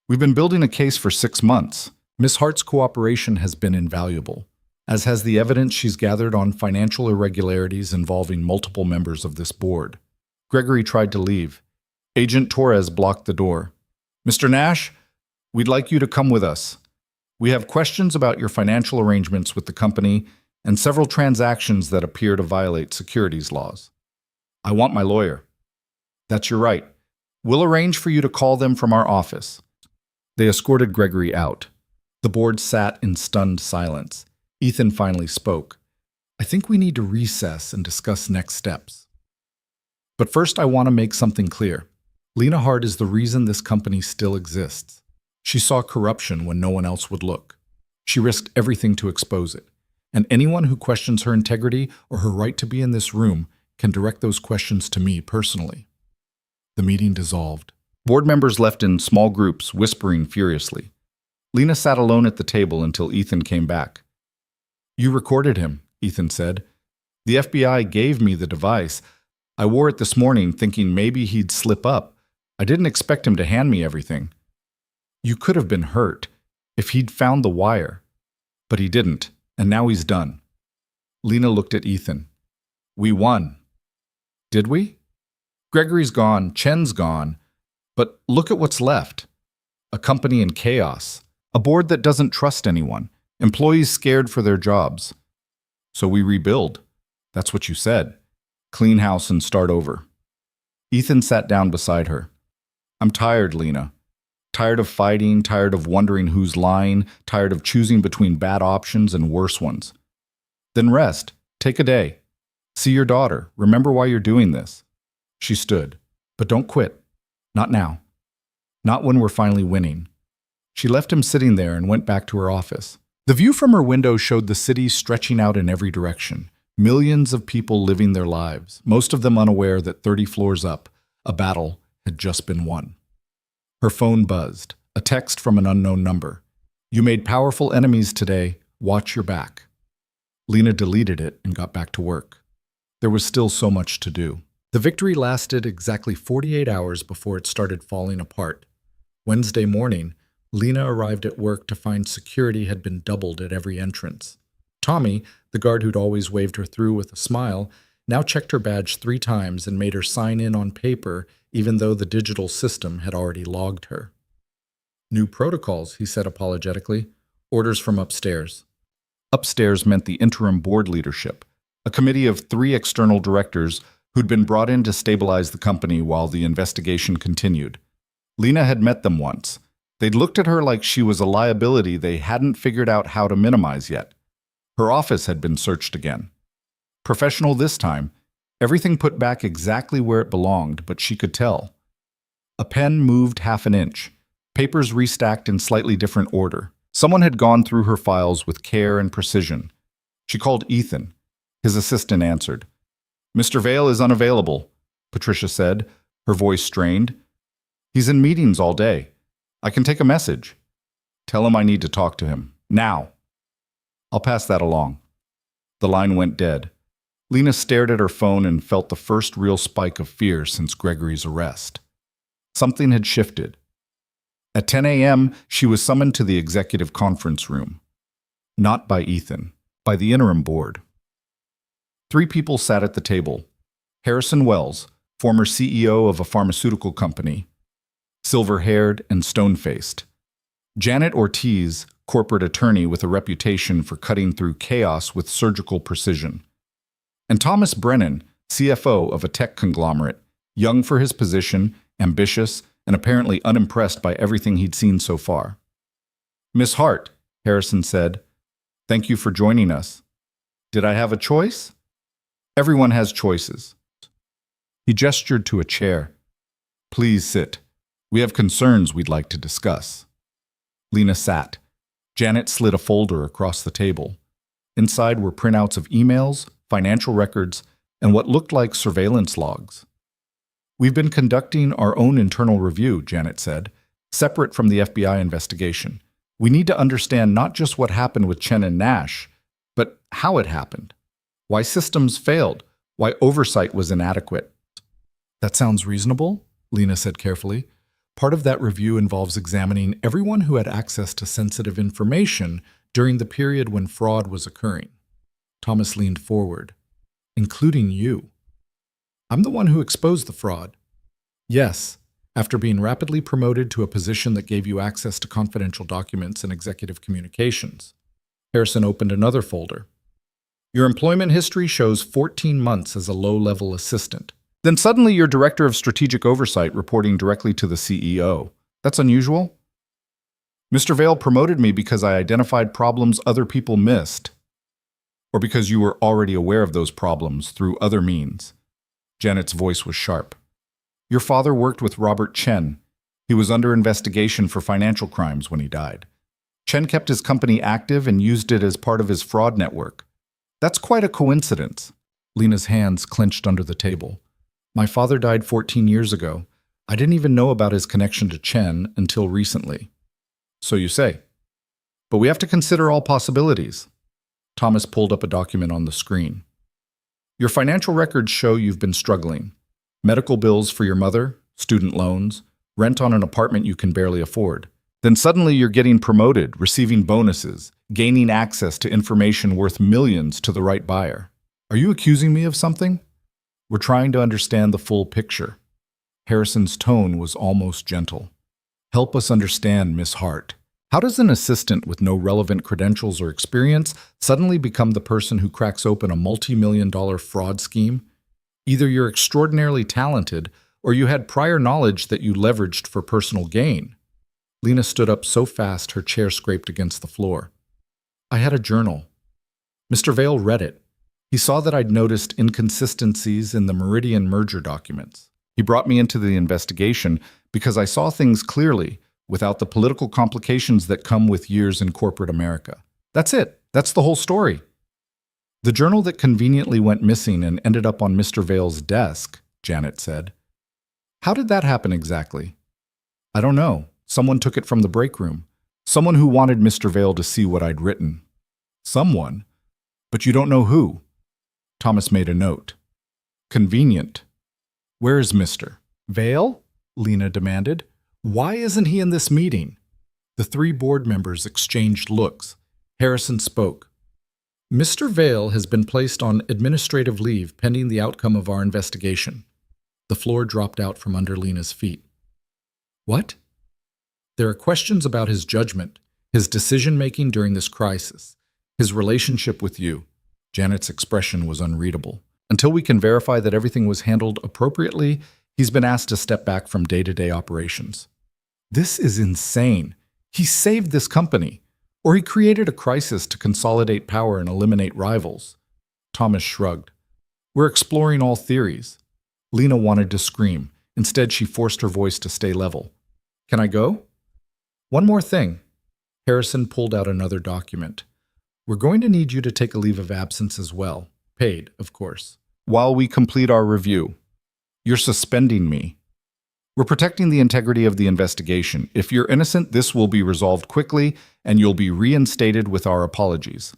"We've been building a case for 6 months. Miss Hart's cooperation has been invaluable. as has the evidence she's gathered on financial irregularities involving multiple members of this board. Gregory tried to leave. Agent Torres blocked the door. "Mr. Nash, we'd like you to come with us. We have questions about your financial arrangements with the company and several transactions that appear to violate securities laws." "I want my lawyer." "That's your right. We'll arrange for you to call them from our office." They escorted Gregory out. The board sat in stunned silence. Ethan finally spoke. "I think we need to recess and discuss next steps. But first, I want to make something clear. Lena Hart is the reason this company still exists. She saw corruption when no one else would look. She risked everything to expose it. And anyone who questions her integrity or her right to be in this room can direct those questions to me personally." The meeting dissolved. Board members left in small groups, whispering furiously. Lena sat alone at the table until Ethan came back. "You recorded him," Ethan said. "The FBI gave me the device. I wore it this morning thinking maybe he'd slip up. I didn't expect him to hand me everything. You could have been hurt if he'd found the wire. But he didn't, and now he's done." Lena looked at Ethan. "We won." "Did we? Gregory's gone, Chen's gone. But look at what's left. A company in chaos. A board that doesn't trust anyone. Employees scared for their jobs. So we rebuild. That's what you said. Clean house and start over." Ethan sat down beside her. "I'm tired, Lena. Tired of fighting, tired of wondering who's lying, tired of choosing between bad options and worse ones. Then rest. Take a day. See your daughter. Remember why you're doing this." She stood. "But don't quit. Not now. Not when we're finally winning." She left him sitting there and went back to her office. The view from her window showed the city stretching out in every direction. Millions of people living their lives, most of them unaware that 30 floors up, a battle had just been won. Her phone buzzed, a text from an unknown number. "You made powerful enemies today. Watch your back." Lena deleted it and got back to work. There was still so much to do. The victory lasted exactly 48 hours before it started falling apart. Wednesday morning, Lena arrived at work to find security had been doubled at every entrance. Tommy, the guard who'd always waved her through with a smile, now checked her badge 3 times and made her sign in on paper, even though the digital system had already logged her. "New protocols," he said apologetically. "Orders from upstairs." Upstairs meant the interim board leadership, a committee of 3 external directors who'd been brought in to stabilize the company while the investigation continued. Lena had met them once. They'd looked at her like she was a liability they hadn't figured out how to minimize yet. Her office had been searched again. Professional this time, everything put back exactly where it belonged, but she could tell. A pen moved half an inch, papers restacked in slightly different order. Someone had gone through her files with care and precision. She called Ethan. His assistant answered. "Mr. Vale is unavailable," Patricia said, her voice strained. "He's in meetings all day. I can take a message." "Tell him I need to talk to him. Now." "I'll pass that along." The line went dead. Lena stared at her phone and felt the first real spike of fear since Gregory's arrest. Something had shifted. At 10 a.m., she was summoned to the executive conference room. Not by Ethan, by the interim board. 3 people sat at the table. Harrison Wells, former CEO of a pharmaceutical company, silver-haired and stone-faced. Janet Ortiz, corporate attorney with a reputation for cutting through chaos with surgical precision. And Thomas Brennan, CFO of a tech conglomerate, young for his position, ambitious, and apparently unimpressed by everything he'd seen so far. "Miss Hart," Harrison said, "thank you for joining us. Did I have a choice?" "Everyone has choices." He gestured to a chair. "Please sit. We have concerns we'd like to discuss." Lena sat. Janet slid a folder across the table. Inside were printouts of emails, financial records, and what looked like surveillance logs. "We've been conducting our own internal review," Janet said, "separate from the FBI investigation. We need to understand not just what happened with Chen and Nash, but how it happened. Why systems failed, why oversight was inadequate." "That sounds reasonable," Lena said carefully. "Part of that review involves examining everyone who had access to sensitive information during the period when fraud was occurring. Thomas leaned forward. Including you. I'm the one who exposed the fraud. Yes, after being rapidly promoted to a position that gave you access to confidential documents and executive communications. Harrison opened another folder. Your employment history shows 14 months as a low-level assistant. Then suddenly you're director of strategic oversight reporting directly to the CEO. That's unusual. Mr. Vale promoted me because I identified problems other people missed, or because you were already aware of those problems through other means. Janet's voice was sharp. Your father worked with Robert Chen. He was under investigation for financial crimes when he died. Chen kept his company active and used it as part of his fraud network. That's quite a coincidence. Lena's hands clenched under the table. My father died 14 years ago. I didn't even know about his connection to Chen until recently. So you say. But we have to consider all possibilities. Thomas pulled up a document on the screen. Your financial records show you've been struggling. Medical bills for your mother, student loans, rent on an apartment you can barely afford. Then suddenly you're getting promoted, receiving bonuses, gaining access to information worth millions to the right buyer. Are you accusing me of something? We're trying to understand the full picture. Harrison's tone was almost gentle. Help us understand, Miss Hart. How does an assistant with no relevant credentials or experience suddenly become the person who cracks open a multi-million-dollar fraud scheme? Either you're extraordinarily talented, or you had prior knowledge that you leveraged for personal gain. Lena stood up so fast her chair scraped against the floor. I had a journal. Mr. Vale read it. He saw that I'd noticed inconsistencies in the Meridian merger documents. He brought me into the investigation because I saw things clearly, without the political complications that come with years in corporate America. That's it. That's the whole story. The journal that conveniently went missing and ended up on Mr. Vale's desk, Janet said. How did that happen exactly? I don't know. Someone took it from the break room. Someone who wanted Mr. Vale to see what I'd written. Someone? But you don't know who. Thomas made a note. Convenient. Where is Mr. Vale? Lena demanded. Why isn't he in this meeting? The three board members exchanged looks. Harrison spoke. Mr. Vale has been placed on administrative leave pending the outcome of our investigation. The floor dropped out from under Lena's feet. What? There are questions about his judgment, his decision-making during this crisis, his relationship with you. Janet's expression was unreadable. Until we can verify that everything was handled appropriately, he's been asked to step back from day-to-day operations. This is insane. He saved this company, or he created a crisis to consolidate power and eliminate rivals. Thomas shrugged. We're exploring all theories. Lena wanted to scream. Instead, she forced her voice to stay level. Can I go? One more thing. Harrison pulled out another document. We're going to need you to take a leave of absence as well. Paid, of course. While we complete our review. You're suspending me. We're protecting the integrity of the investigation. If you're innocent, this will be resolved quickly, and you'll be reinstated with our apologies.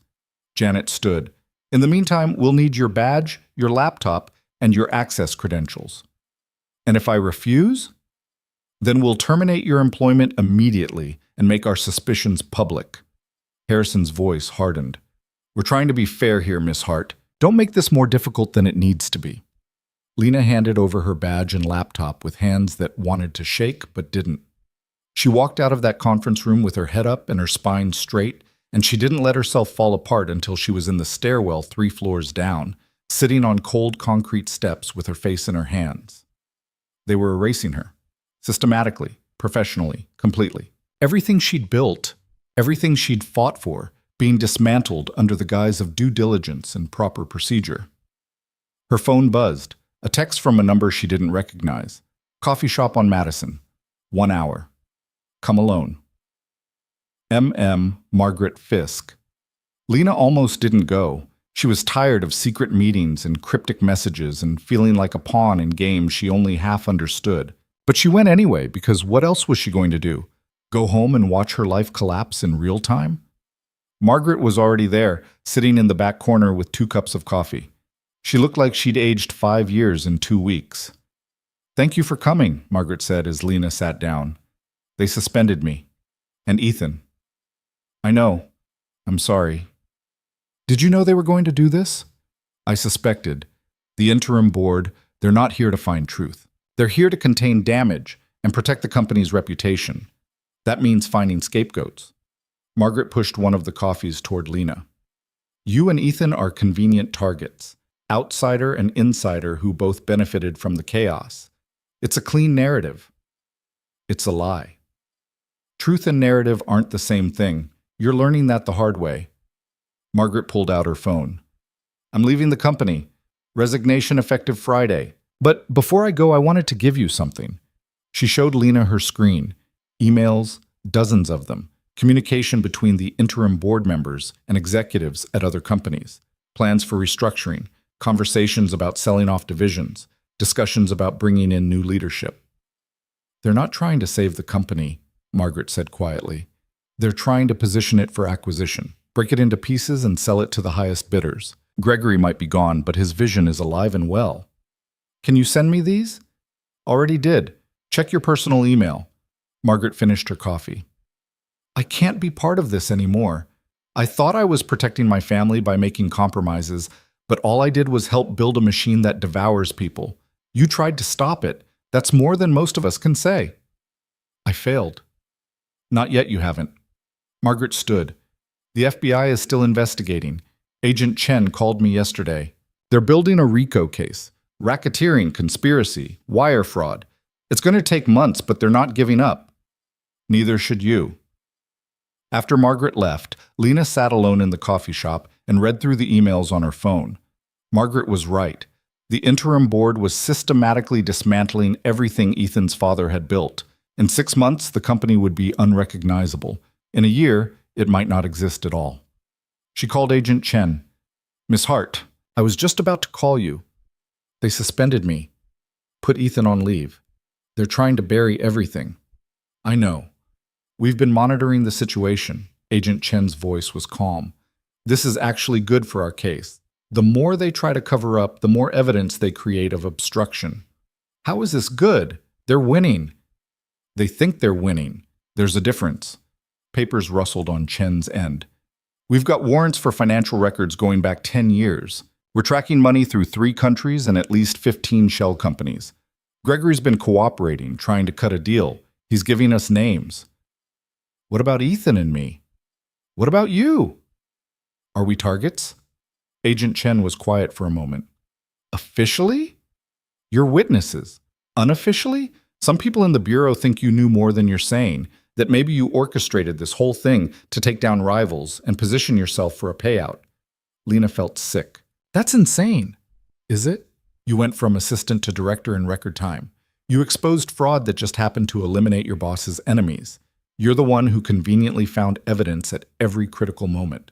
Janet stood. In the meantime, we'll need your badge, your laptop, and your access credentials. And if I refuse, then we'll terminate your employment immediately and make our suspicions public. Harrison's voice hardened. We're trying to be fair here, Miss Hart. Don't make this more difficult than it needs to be. Lena handed over her badge and laptop with hands that wanted to shake but didn't. She walked out of that conference room with her head up and her spine straight, and she didn't let herself fall apart until she was in the stairwell 3 floors down, sitting on cold concrete steps with her face in her hands. They were erasing her. Systematically, professionally, completely. Everything she'd built, everything she'd fought for, being dismantled under the guise of due diligence and proper procedure. Her phone buzzed, a text from a number she didn't recognize. Coffee shop on Madison. 1 hour. Come alone. Margaret Fisk. Lena almost didn't go. She was tired of secret meetings and cryptic messages and feeling like a pawn in games she only half understood. But she went anyway, because what else was she going to do? Go home and watch her life collapse in real time? Margaret was already there, sitting in the back corner with 2 cups of coffee. She looked like she'd aged 5 years in 2 weeks. Thank you for coming, Margaret said as Lena sat down. They suspended me. And Ethan. I know. I'm sorry. Did you know they were going to do this? I suspected. The interim board, they're not here to find truth. They're here to contain damage and protect the company's reputation. That means finding scapegoats. Margaret pushed one of the coffees toward Lena. You and Ethan are convenient targets, outsider and insider who both benefited from the chaos. It's a clean narrative. It's a lie. Truth and narrative aren't the same thing. You're learning that the hard way. Margaret pulled out her phone. I'm leaving the company. Resignation effective Friday. But before I go, I wanted to give you something. She showed Lena her screen. Emails, dozens of them. Communication between the interim board members and executives at other companies. Plans for restructuring. Conversations about selling off divisions. Discussions about bringing in new leadership. They're not trying to save the company, Margaret said quietly. They're trying to position it for acquisition. Break it into pieces and sell it to the highest bidders. Gregory might be gone, but his vision is alive and well. Can you send me these? Already did. Check your personal email. Margaret finished her coffee. I can't be part of this anymore. I thought I was protecting my family by making compromises, but all I did was help build a machine that devours people. You tried to stop it. That's more than most of us can say. I failed. Not yet, you haven't. Margaret stood. The FBI is still investigating. Agent Chen called me yesterday. They're building a RICO case. Racketeering, conspiracy, wire fraud. It's going to take months, but they're not giving up. Neither should you. After Margaret left, Lena sat alone in the coffee shop and read through the emails on her phone. Margaret was right. The interim board was systematically dismantling everything Ethan's father had built. In 6 months, the company would be unrecognizable. In a year, it might not exist at all. She called Agent Chen. Miss Hart, I was just about to call you. They suspended me. Put Ethan on leave. They're trying to bury everything. I know. We've been monitoring the situation. Agent Chen's voice was calm. This is actually good for our case. The more they try to cover up, the more evidence they create of obstruction. How is this good? They're winning. They think they're winning. There's a difference. Papers rustled on Chen's end. We've got warrants for financial records going back 10 years. We're tracking money through 3 countries and at least 15 shell companies. Gregory's been cooperating, trying to cut a deal. He's giving us names. What about Ethan and me? What about you? Are we targets? Agent Chen was quiet for a moment. Officially? You're witnesses. Unofficially? Some people in the Bureau think you knew more than you're saying, that maybe you orchestrated this whole thing to take down rivals and position yourself for a payout. Lena felt sick. That's insane. Is it? You went from assistant to director in record time. You exposed fraud that just happened to eliminate your boss's enemies. You're the one who conveniently found evidence at every critical moment.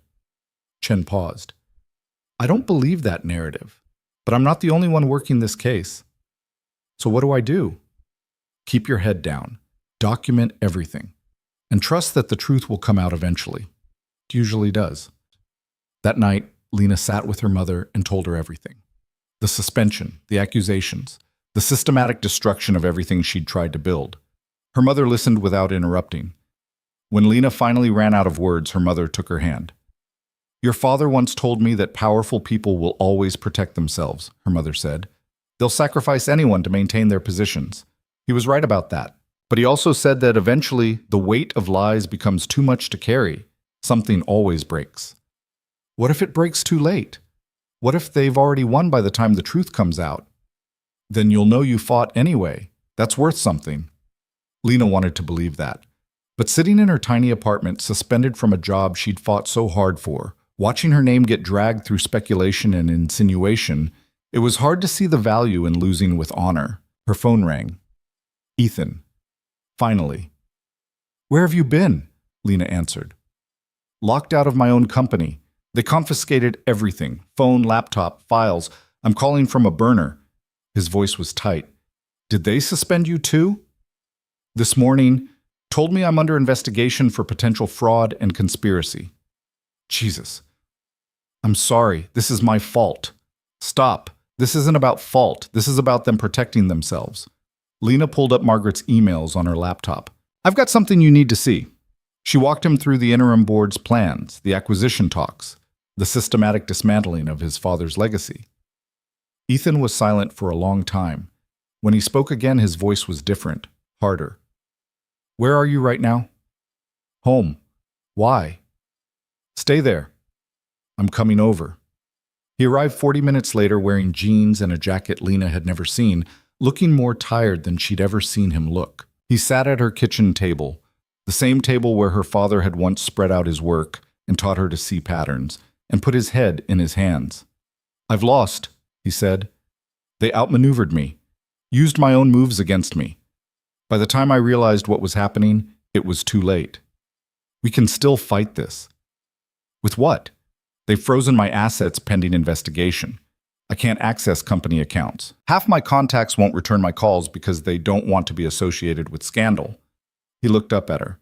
Chen paused. I don't believe that narrative, but I'm not the only one working this case. So what do I do? Keep your head down. Document everything. And trust that the truth will come out eventually. It usually does. That night, Lena sat with her mother and told her everything. The suspension, the accusations, the systematic destruction of everything she'd tried to build. Her mother listened without interrupting. When Lena finally ran out of words, her mother took her hand. Your father once told me that powerful people will always protect themselves, her mother said. They'll sacrifice anyone to maintain their positions. He was right about that. But he also said that eventually the weight of lies becomes too much to carry. Something always breaks. What if it breaks too late? What if they've already won by the time the truth comes out? Then you'll know you fought anyway. That's worth something. Lena wanted to believe that. But sitting in her tiny apartment, suspended from a job she'd fought so hard for, watching her name get dragged through speculation and insinuation, it was hard to see the value in losing with honor. Her phone rang. Ethan. Finally. Where have you been? Lena answered. Locked out of my own company. They confiscated everything. Phone, laptop, files. I'm calling from a burner. His voice was tight. Did they suspend you too? This morning, told me I'm under investigation for potential fraud and conspiracy. Jesus. I'm sorry. This is my fault. Stop. This isn't about fault. This is about them protecting themselves. Lena pulled up Margaret's emails on her laptop. I've got something you need to see. She walked him through the interim board's plans, the acquisition talks, the systematic dismantling of his father's legacy. Ethan was silent for a long time. When he spoke again, his voice was different, harder. "Where are you right now?" "Home." "Why?" "Stay there. I'm coming over." He arrived 40 minutes later wearing jeans and a jacket Lena had never seen, looking more tired than she'd ever seen him look. He sat at her kitchen table, the same table where her father had once spread out his work and taught her to see patterns, and put his head in his hands. "I've lost," he said. "They outmaneuvered me, used my own moves against me. By the time I realized what was happening, it was too late. We can still fight this." "With what?" "They've frozen my assets pending investigation. I can't access company accounts. Half my contacts won't return my calls because they don't want to be associated with scandal." He looked up at her.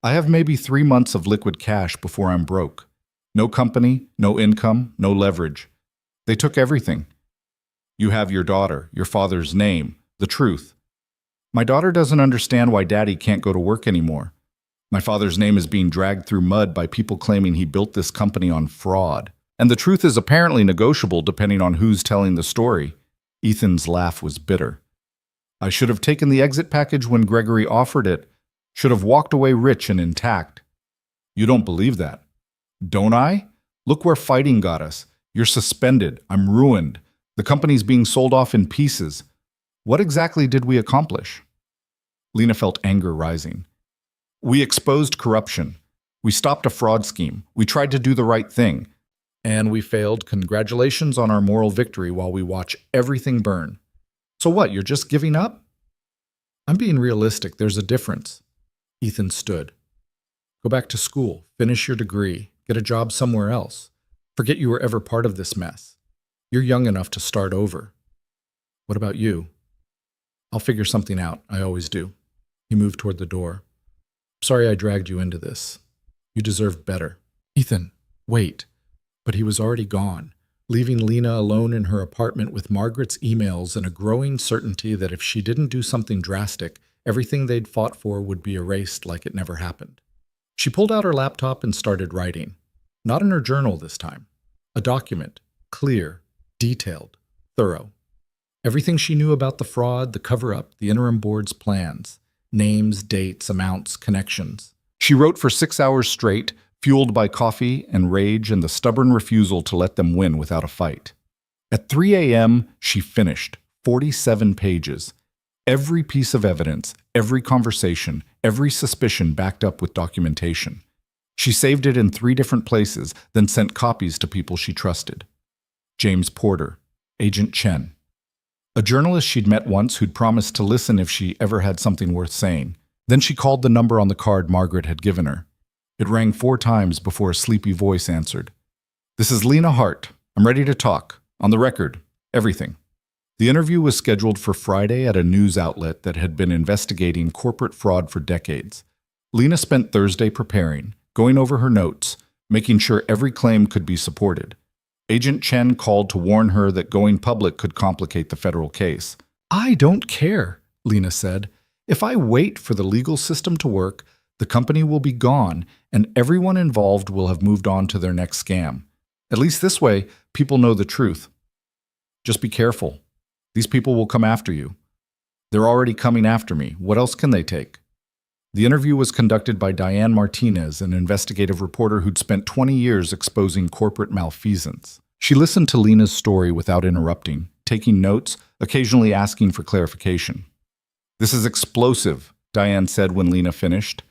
"I have maybe 3 months of liquid cash before I'm broke. No company, no income, no leverage. They took everything. You have your daughter, your father's name, the truth. My daughter doesn't understand why Daddy can't go to work anymore. My father's name is being dragged through mud by people claiming he built this company on fraud. And the truth is apparently negotiable depending on who's telling the story." Ethan's laugh was bitter. "I should have taken the exit package when Gregory offered it. Should have walked away rich and intact." "You don't believe that." "Don't I? Look where fighting got us. You're suspended. I'm ruined. The company's being sold off in pieces. What exactly did we accomplish?" Lena felt anger rising. "We exposed corruption. We stopped a fraud scheme. We tried to do the right thing. And we failed. Congratulations on our moral victory while we watch everything burn. So what, you're just giving up?" "I'm being realistic. There's a difference." Ethan stood. "Go back to school. Finish your degree. Get a job somewhere else. Forget you were ever part of this mess. You're young enough to start over." "What about you?" "I'll figure something out. I always do." He moved toward the door. "Sorry I dragged you into this. You deserve better." "Ethan, wait." But he was already gone, leaving Lena alone in her apartment with Margaret's emails and a growing certainty that if she didn't do something drastic, everything they'd fought for would be erased like it never happened. She pulled out her laptop and started writing. Not in her journal this time. A document, clear, detailed, thorough. Everything she knew about the fraud, the cover-up, the interim board's plans. Names, dates, amounts, connections. She wrote for 6 hours straight, fueled by coffee and rage and the stubborn refusal to let them win without a fight. At 3 a.m., she finished 47 pages. Every piece of evidence, every conversation, every suspicion backed up with documentation. She saved it in 3 different places, then sent copies to people she trusted. James Porter, Agent Chen. A journalist she'd met once who'd promised to listen if she ever had something worth saying. Then she called the number on the card Margaret had given her. It rang 4 times before a sleepy voice answered. "This is Lena Hart. I'm ready to talk. On the record. Everything." The interview was scheduled for Friday at a news outlet that had been investigating corporate fraud for decades. Lena spent Thursday preparing, going over her notes, making sure every claim could be supported. Agent Chen called to warn her that going public could complicate the federal case. "I don't care," Lena said. "If I wait for the legal system to work, the company will be gone, and everyone involved will have moved on to their next scam. At least this way, people know the truth. Just be careful. These people will come after you. They're already coming after me. What else can they take?" The interview was conducted by Diane Martinez, an investigative reporter who'd spent 20 years exposing corporate malfeasance. She listened to Lena's story without interrupting, taking notes, occasionally asking for clarification. "This is explosive," Diane said when Lena finished.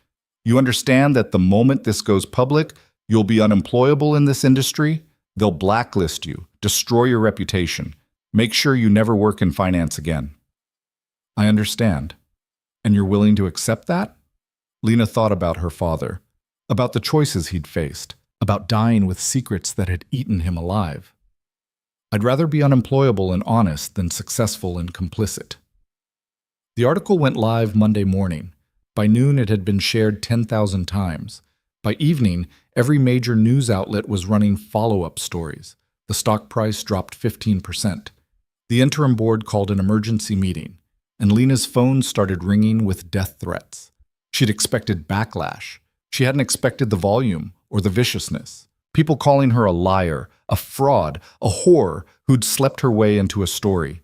"You understand that the moment this goes public, you'll be unemployable in this industry? They'll blacklist you, destroy your reputation, make sure you never work in finance again." "I understand. And you're willing to accept that?" Lena thought about her father, about the choices he'd faced, about dying with secrets that had eaten him alive. "I'd rather be unemployable and honest than successful and complicit." The article went live Monday morning. By noon, it had been shared 10,000 times. By evening, every major news outlet was running follow-up stories. The stock price dropped 15%. The interim board called an emergency meeting, and Lena's phone started ringing with death threats. She'd expected backlash. She hadn't expected the volume or the viciousness. People calling her a liar, a fraud, a whore who'd slept her way into a story.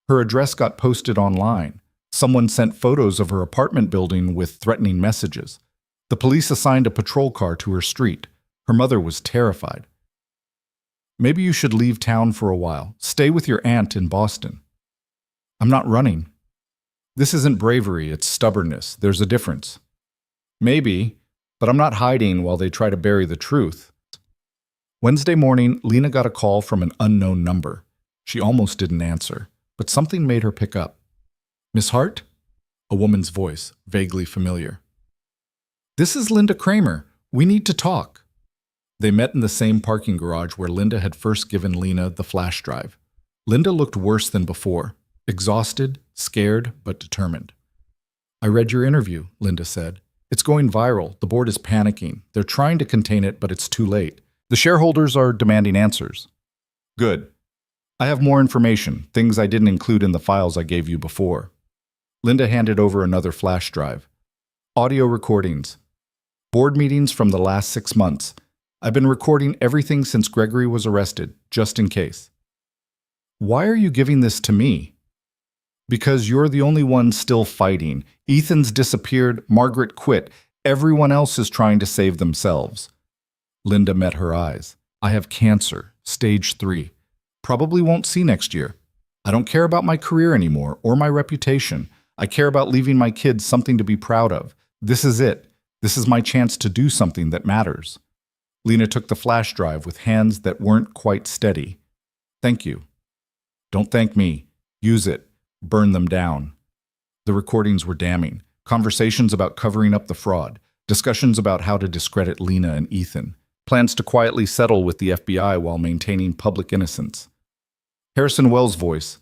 Her address got posted online. Someone sent photos of her apartment building with threatening messages. The police assigned a patrol car to her street. Her mother was terrified. Maybe you should leave town for a while. Stay with your aunt in Boston. I'm not running. This isn't bravery, it's stubbornness. There's a difference. Maybe, but I'm not hiding while they try to bury the truth. Wednesday morning, Lena got a call from an unknown number. She almost didn't answer, but something made her pick up. Miss Hart? A woman's voice, vaguely familiar. This is Linda Kramer. We need to talk. They met in the same parking garage where Linda had first given Lena the flash drive. Linda looked worse than before, exhausted, scared, but determined. I read your interview, Linda said. It's going viral. The board is panicking. They're trying to contain it, but it's too late. The shareholders are demanding answers. Good. I have more information, things I didn't include in the files I gave you before. Linda handed over another flash drive. Audio recordings. Board meetings from the last 6 months. I've been recording everything since Gregory was arrested, just in case. Why are you giving this to me? Because you're the only one still fighting. Ethan's disappeared, Margaret quit. Everyone else is trying to save themselves. Linda met her eyes. I have cancer, stage 3. Probably won't see next year. I don't care about my career anymore or my reputation. I care about leaving my kids something to be proud of. This is it. This is my chance to do something that matters. Lena took the flash drive with hands that weren't quite steady. Thank you. Don't thank me. Use it. Burn them down. The recordings were damning. Conversations about covering up the fraud. Discussions about how to discredit Lena and Ethan. Plans to quietly settle with the FBI while maintaining public innocence. Harrison Wells' voice.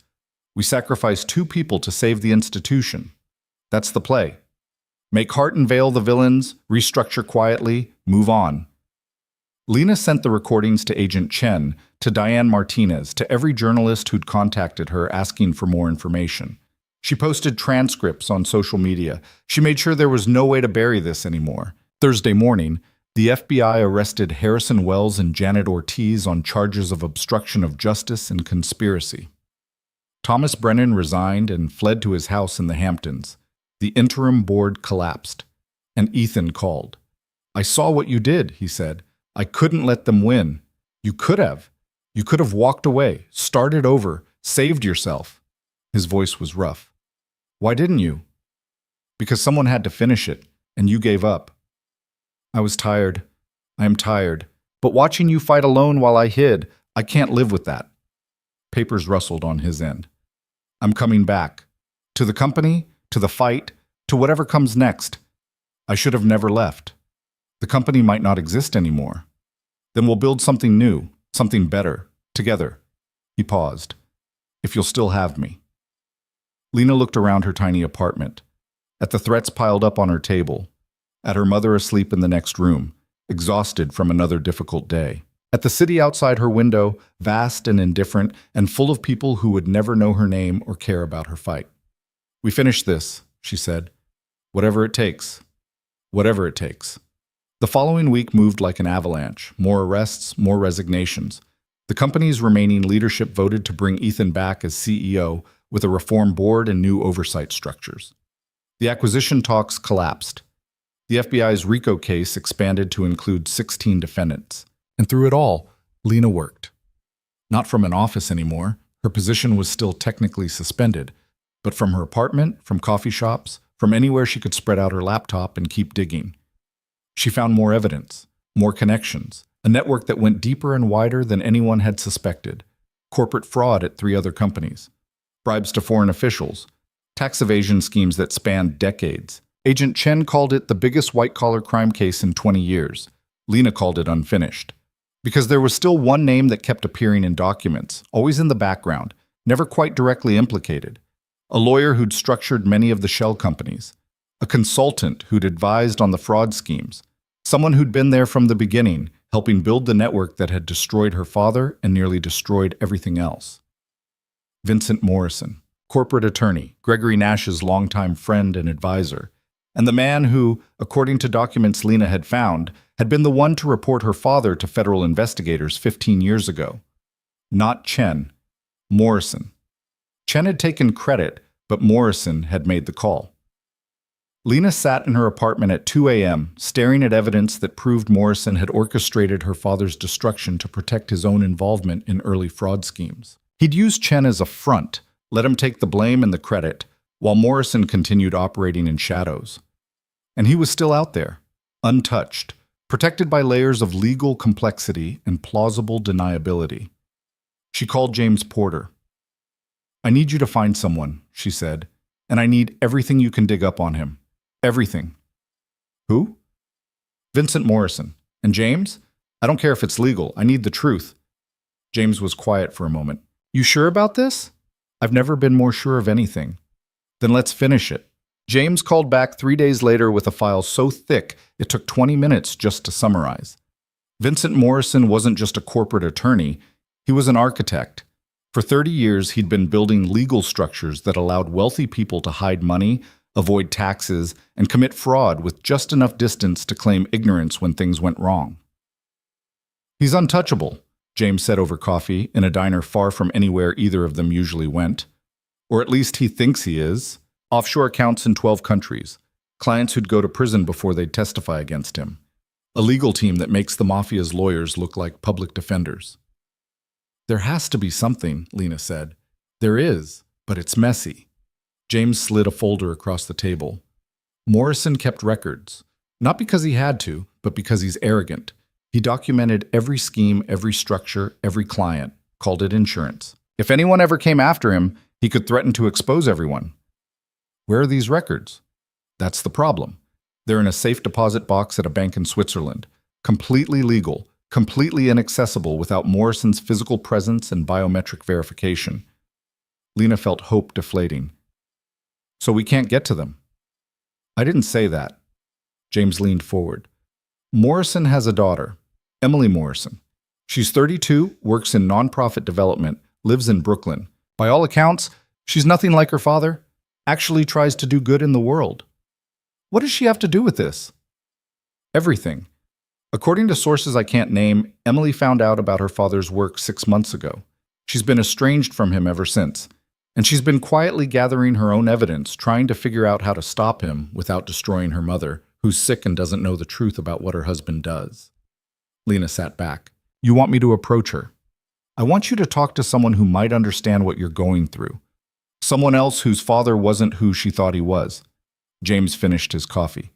We sacrificed 2 people to save the institution. That's the play. Make Hart unveil the villains, restructure quietly, move on. Lena sent the recordings to Agent Chen, to Diane Martinez, to every journalist who'd contacted her asking for more information. She posted transcripts on social media. She made sure there was no way to bury this anymore. Thursday morning, the FBI arrested Harrison Wells and Janet Ortiz on charges of obstruction of justice and conspiracy. Thomas Brennan resigned and fled to his house in the Hamptons. The interim board collapsed, and Ethan called. I saw what you did, he said. I couldn't let them win. You could have. You could have walked away, started over, saved yourself. His voice was rough. Why didn't you? Because someone had to finish it, and you gave up. I was tired. I am tired. But watching you fight alone while I hid, I can't live with that. Papers rustled on his end. I'm coming back. To the company, to the fight, to whatever comes next. I should have never left. The company might not exist anymore. Then we'll build something new, something better, together. He paused. If you'll still have me. Lena looked around her tiny apartment, at the threats piled up on her table, at her mother asleep in the next room, exhausted from another difficult day, at the city outside her window, vast and indifferent and full of people who would never know her name or care about her fight. We finished this, she said. Whatever it takes. Whatever it takes. The following week moved like an avalanche. More arrests, more resignations. The company's remaining leadership voted to bring Ethan back as CEO with a reform board and new oversight structures. The acquisition talks collapsed. The FBI's RICO case expanded to include 16 defendants. And through it all, Lena worked. Not from an office anymore. Her position was still technically suspended, but from her apartment, from coffee shops, from anywhere she could spread out her laptop and keep digging. She found more evidence, more connections, a network that went deeper and wider than anyone had suspected. Corporate fraud at 3 other companies, bribes to foreign officials, tax evasion schemes that spanned decades. Agent Chen called it the biggest white-collar crime case in 20 years. Lena called it unfinished. Because there was still one name that kept appearing in documents, always in the background, never quite directly implicated. A lawyer who'd structured many of the shell companies. A consultant who'd advised on the fraud schemes. Someone who'd been there from the beginning, helping build the network that had destroyed her father and nearly destroyed everything else. Vincent Morrison, corporate attorney, Gregory Nash's longtime friend and advisor. And the man who, according to documents Lena had found, had been the one to report her father to federal investigators 15 years ago. Not Chen, Morrison. Chen had taken credit, but Morrison had made the call. Lena sat in her apartment at 2 a.m., staring at evidence that proved Morrison had orchestrated her father's destruction to protect his own involvement in early fraud schemes. He'd used Chen as a front, let him take the blame and the credit, while Morrison continued operating in shadows. And he was still out there, untouched, protected by layers of legal complexity and plausible deniability. She called James Porter. "I need you to find someone," she said, "and I need everything you can dig up on him. Everything." "Who?" "Vincent Morrison. And James? I don't care if it's legal. I need the truth." James was quiet for a moment. "You sure about this?" "I've never been more sure of anything." "Then let's finish it." James called back 3 days later with a file so thick it took 20 minutes just to summarize. Vincent Morrison wasn't just a corporate attorney, he was an architect. For 30 years, he'd been building legal structures that allowed wealthy people to hide money, avoid taxes, and commit fraud with just enough distance to claim ignorance when things went wrong. "He's untouchable," James said over coffee in a diner far from anywhere either of them usually went. "Or at least he thinks he is. Offshore accounts in 12 countries. Clients who'd go to prison before they'd testify against him. A legal team that makes the mafia's lawyers look like public defenders." "There has to be something," Lena said. "There is, but it's messy." James slid a folder across the table. "Morrison kept records. Not because he had to, but because he's arrogant. He documented every scheme, every structure, every client, called it insurance. If anyone ever came after him, he could threaten to expose everyone." "Where are these records?" "That's the problem. They're in a safe deposit box at a bank in Switzerland. Completely legal, completely inaccessible without Morrison's physical presence and biometric verification." Lena felt hope deflating. "So we can't get to them." "I didn't say that." James leaned forward. "Morrison has a daughter, Emily Morrison. She's 32, works in nonprofit development, lives in Brooklyn. By all accounts, she's nothing like her father, actually tries to do good in the world." "What does she have to do with this?" "Everything. According to sources I can't name, Emily found out about her father's work 6 months ago. She's been estranged from him ever since, and she's been quietly gathering her own evidence, trying to figure out how to stop him without destroying her mother, who's sick and doesn't know the truth about what her husband does." Lena sat back. "You want me to approach her? I want you to talk to someone who might understand what you're going through. Someone else whose father wasn't who she thought he was." James finished his coffee.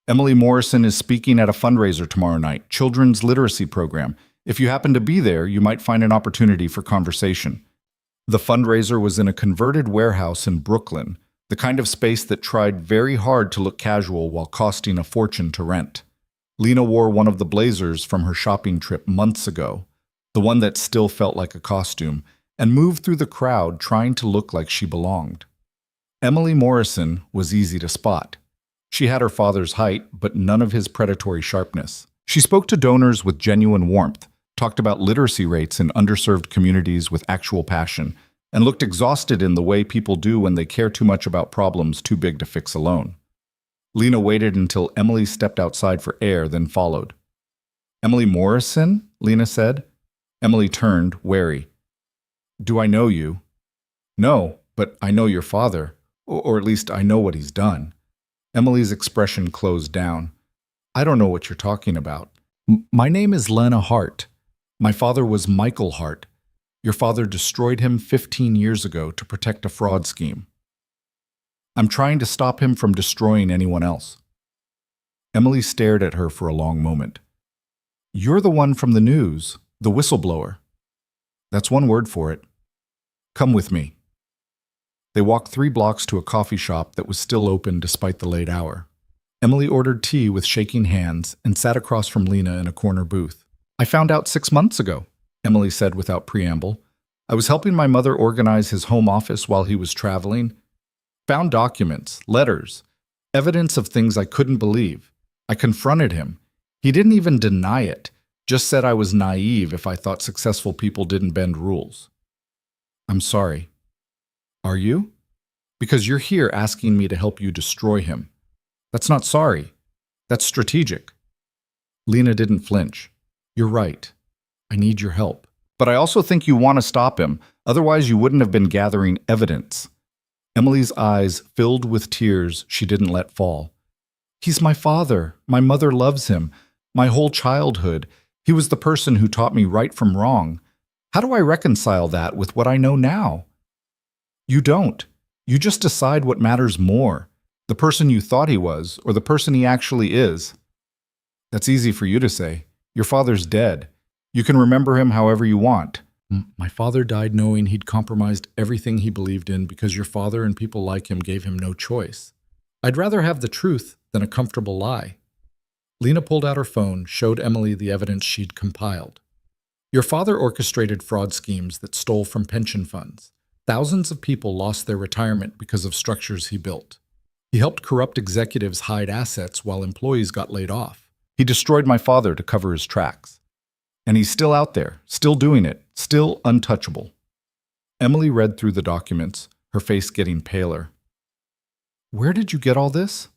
"Emily Morrison is speaking at a fundraiser tomorrow night, children's literacy program. If you happen to be there, you might find an opportunity for conversation." The fundraiser was in a converted warehouse in Brooklyn, the kind of space that tried very hard to look casual while costing a fortune to rent. Lena wore one of the blazers from her shopping trip months ago, the one that still felt like a costume, and moved through the crowd trying to look like she belonged. Emily Morrison was easy to spot. She had her father's height, but none of his predatory sharpness. She spoke to donors with genuine warmth, talked about literacy rates in underserved communities with actual passion, and looked exhausted in the way people do when they care too much about problems too big to fix alone. Lena waited until Emily stepped outside for air, then followed. "Emily Morrison?" Lena said. Emily turned, wary. "Do I know you?" "No, but I know your father, or at least I know what he's done." Emily's expression closed down. "I don't know what you're talking about. My name is Lena Hart. My father was Michael Hart. Your father destroyed him 15 years ago to protect a fraud scheme. I'm trying to stop him from destroying anyone else." Emily stared at her for a long moment. "You're the one from the news, the whistleblower." "That's one word for it. Come with me." They walked 3 blocks to a coffee shop that was still open despite the late hour. Emily ordered tea with shaking hands and sat across from Lena in a corner booth. "I found out 6 months ago," Emily said without preamble. "I was helping my mother organize his home office while he was traveling. Found documents, letters, evidence of things I couldn't believe. I confronted him. He didn't even deny it, just said I was naive if I thought successful people didn't bend rules." "I'm sorry." "Are you? Because you're here asking me to help you destroy him. That's not sorry. That's strategic. Lena didn't flinch. You're right. I need your help. But I also think you want to stop him. Otherwise, you wouldn't have been gathering evidence. Emily's eyes filled with tears she didn't let fall. He's my father. My mother loves him. My whole childhood. He was the person who taught me right from wrong. How do I reconcile that with what I know now? You don't. You just decide what matters more, the person you thought he was or the person he actually is. That's easy for you to say. Your father's dead. You can remember him however you want. My father died knowing he'd compromised everything he believed in because your father and people like him gave him no choice. I'd rather have the truth than a comfortable lie. Lena pulled out her phone, showed Emily the evidence she'd compiled. Your father orchestrated fraud schemes that stole from pension funds. Thousands of people lost their retirement because of structures he built. He helped corrupt executives hide assets while employees got laid off. He destroyed my father to cover his tracks. And he's still out there, still doing it, still untouchable. Emily read through the documents, her face getting paler. Where did you get all this?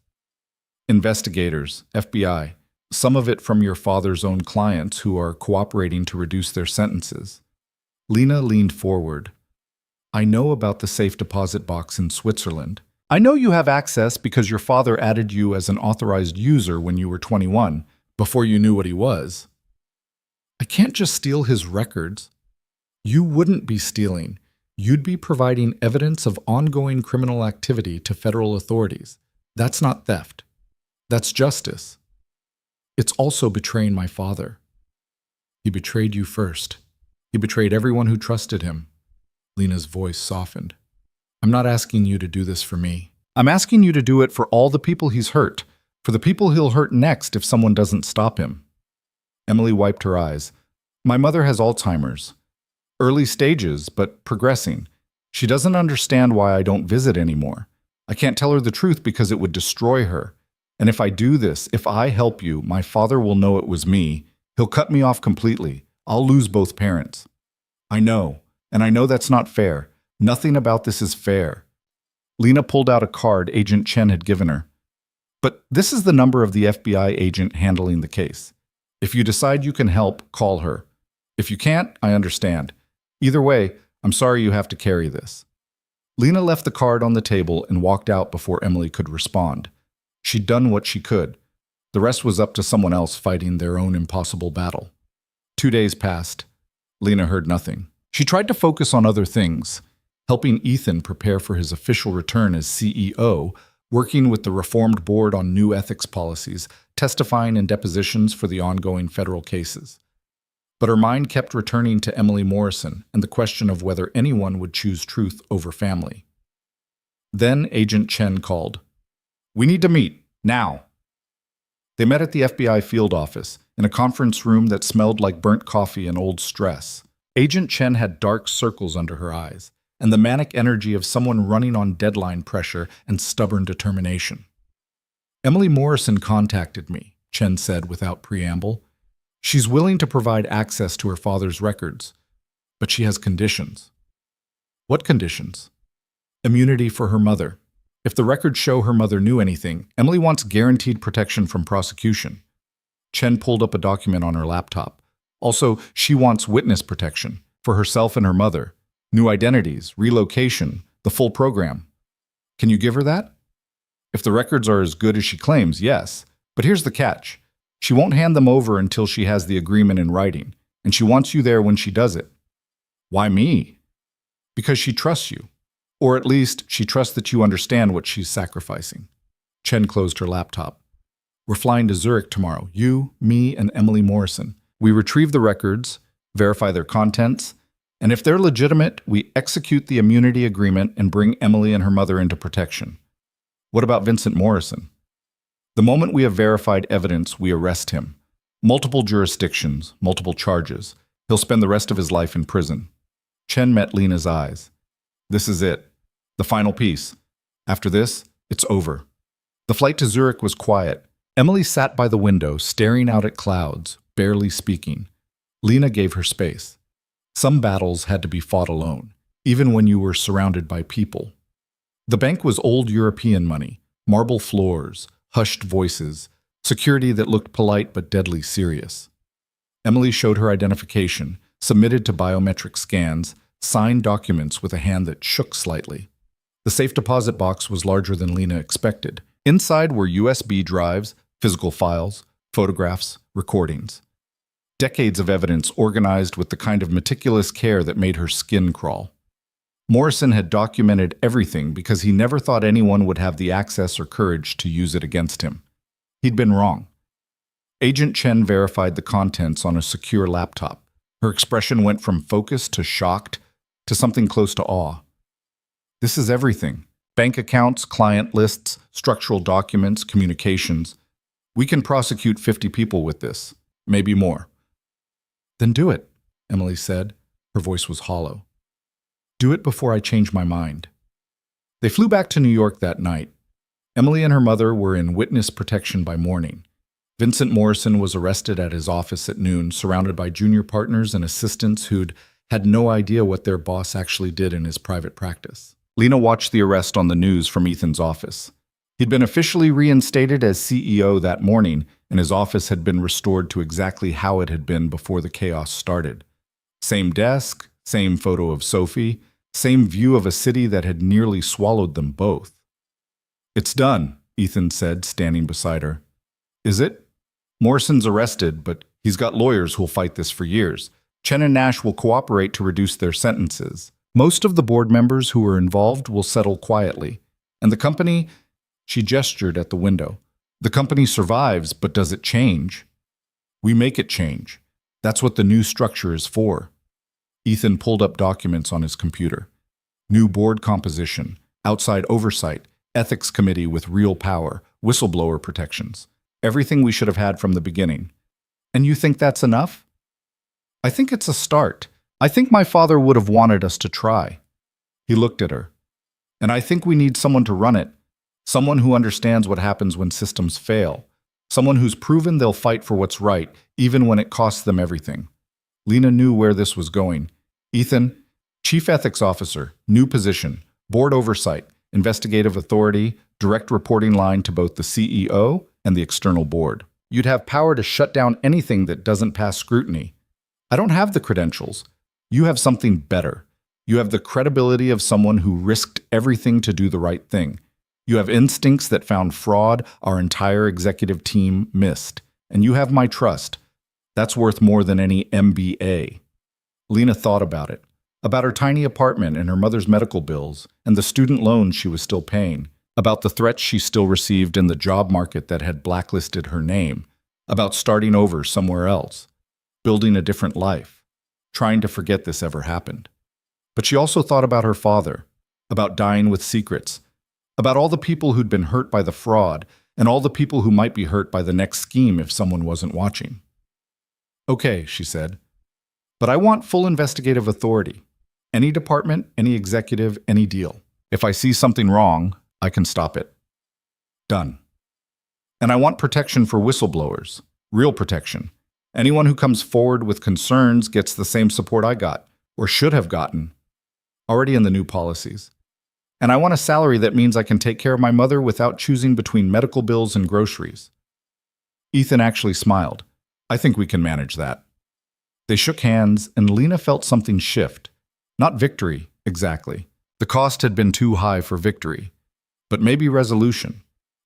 Investigators, FBI, some of it from your father's own clients who are cooperating to reduce their sentences. Lena leaned forward. I know about the safe deposit box in Switzerland. I know you have access because your father added you as an authorized user when you were 21, before you knew what he was. I can't just steal his records. You wouldn't be stealing. You'd be providing evidence of ongoing criminal activity to federal authorities. That's not theft. That's justice. It's also betraying my father. He betrayed you first. He betrayed everyone who trusted him. Lena's voice softened. I'm not asking you to do this for me. I'm asking you to do it for all the people he's hurt, for the people he'll hurt next if someone doesn't stop him. Emily wiped her eyes. My mother has Alzheimer's. Early stages, but progressing. She doesn't understand why I don't visit anymore. I can't tell her the truth because it would destroy her. And if I do this, if I help you, my father will know it was me. He'll cut me off completely. I'll lose both parents. I know, and I know that's not fair. Nothing about this is fair. Lena pulled out a card Agent Chen had given her. But this is the number of the FBI agent handling the case. If you decide you can help, call her. If you can't, I understand. Either way, I'm sorry you have to carry this. Lena left the card on the table and walked out before Emily could respond. She'd done what she could. The rest was up to someone else fighting their own impossible battle. 2 days passed. Lena heard nothing. She tried to focus on other things, helping Ethan prepare for his official return as CEO, working with the reformed board on new ethics policies, testifying in depositions for the ongoing federal cases. But her mind kept returning to Emily Morrison and the question of whether anyone would choose truth over family. Then Agent Chen called. We need to meet, now. They met at the FBI field office, in a conference room that smelled like burnt coffee and old stress. Agent Chen had dark circles under her eyes, and the manic energy of someone running on deadline pressure and stubborn determination. Emily Morrison contacted me, Chen said without preamble. She's willing to provide access to her father's records, but she has conditions. What conditions? Immunity for her mother. If the records show her mother knew anything, Emily wants guaranteed protection from prosecution. Chen pulled up a document on her laptop. Also, she wants witness protection for herself and her mother. New identities, relocation, the full program. Can you give her that? If the records are as good as she claims, yes. But here's the catch. She won't hand them over until she has the agreement in writing, and she wants you there when she does it. Why me? Because she trusts you. Or at least, she trusts that you understand what she's sacrificing. Chen closed her laptop. We're flying to Zurich tomorrow, you, me, and Emily Morrison. We retrieve the records, verify their contents, and if they're legitimate, we execute the immunity agreement and bring Emily and her mother into protection. What about Vincent Morrison? The moment we have verified evidence, we arrest him. Multiple jurisdictions, multiple charges. He'll spend the rest of his life in prison. Chen met Lena's eyes. This is it. The final piece. After this, it's over. The flight to Zurich was quiet. Emily sat by the window, staring out at clouds, barely speaking. Lena gave her space. Some battles had to be fought alone, even when you were surrounded by people. The bank was old European money, marble floors, hushed voices, security that looked polite but deadly serious. Emily showed her identification, submitted to biometric scans, signed documents with a hand that shook slightly. The safe deposit box was larger than Lena expected. Inside were USB drives, physical files, photographs, recordings. Decades of evidence organized with the kind of meticulous care that made her skin crawl. Morrison had documented everything because he never thought anyone would have the access or courage to use it against him. He'd been wrong. Agent Chen verified the contents on a secure laptop. Her expression went from focused to shocked to something close to awe. This is everything. Bank accounts, client lists, structural documents, communications. We can prosecute 50 people with this, maybe more. Then do it, Emily said. Her voice was hollow. Do it before I change my mind. They flew back to New York that night. Emily and her mother were in witness protection by morning. Vincent Morrison was arrested at his office at noon, surrounded by junior partners and assistants who'd had no idea what their boss actually did in his private practice. Lena watched the arrest on the news from Ethan's office. He'd been officially reinstated as CEO that morning, and his office had been restored to exactly how it had been before the chaos started. Same desk, same photo of Sophie, same view of a city that had nearly swallowed them both. It's done, Ethan said, standing beside her. Is it? Morrison's arrested, but he's got lawyers who'll fight this for years. Chen and Nash will cooperate to reduce their sentences. Most of the board members who were involved will settle quietly. And the company, she gestured at the window. The company survives, but does it change? We make it change. That's what the new structure is for. Ethan pulled up documents on his computer. New board composition, outside oversight, ethics committee with real power, whistleblower protections. Everything we should have had from the beginning. And you think that's enough? I think it's a start. I think my father would have wanted us to try. He looked at her. And I think we need someone to run it. Someone who understands what happens when systems fail. Someone who's proven they'll fight for what's right, even when it costs them everything. Lena knew where this was going. Ethan, Chief Ethics Officer, new position, board oversight, investigative authority, direct reporting line to both the CEO and the external board. You'd have power to shut down anything that doesn't pass scrutiny. I don't have the credentials. You have something better. You have the credibility of someone who risked everything to do the right thing. You have instincts that found fraud our entire executive team missed. And you have my trust. That's worth more than any MBA. Lena thought about it. About her tiny apartment and her mother's medical bills and the student loans she was still paying. About the threats she still received in the job market that had blacklisted her name. About starting over somewhere else. Building a different life. Trying to forget this ever happened. But she also thought about her father. About dying with secrets. About all the people who'd been hurt by the fraud and all the people who might be hurt by the next scheme if someone wasn't watching. Okay, she said. But I want full investigative authority. Any department, any executive, any deal. If I see something wrong, I can stop it. Done. And I want protection for whistleblowers. Real protection. Anyone who comes forward with concerns gets the same support I got, or should have gotten. Already in the new policies. And I want a salary that means I can take care of my mother without choosing between medical bills and groceries. Ethan actually smiled. I think we can manage that. They shook hands, and Lena felt something shift. Not victory, exactly. The cost had been too high for victory. But maybe resolution.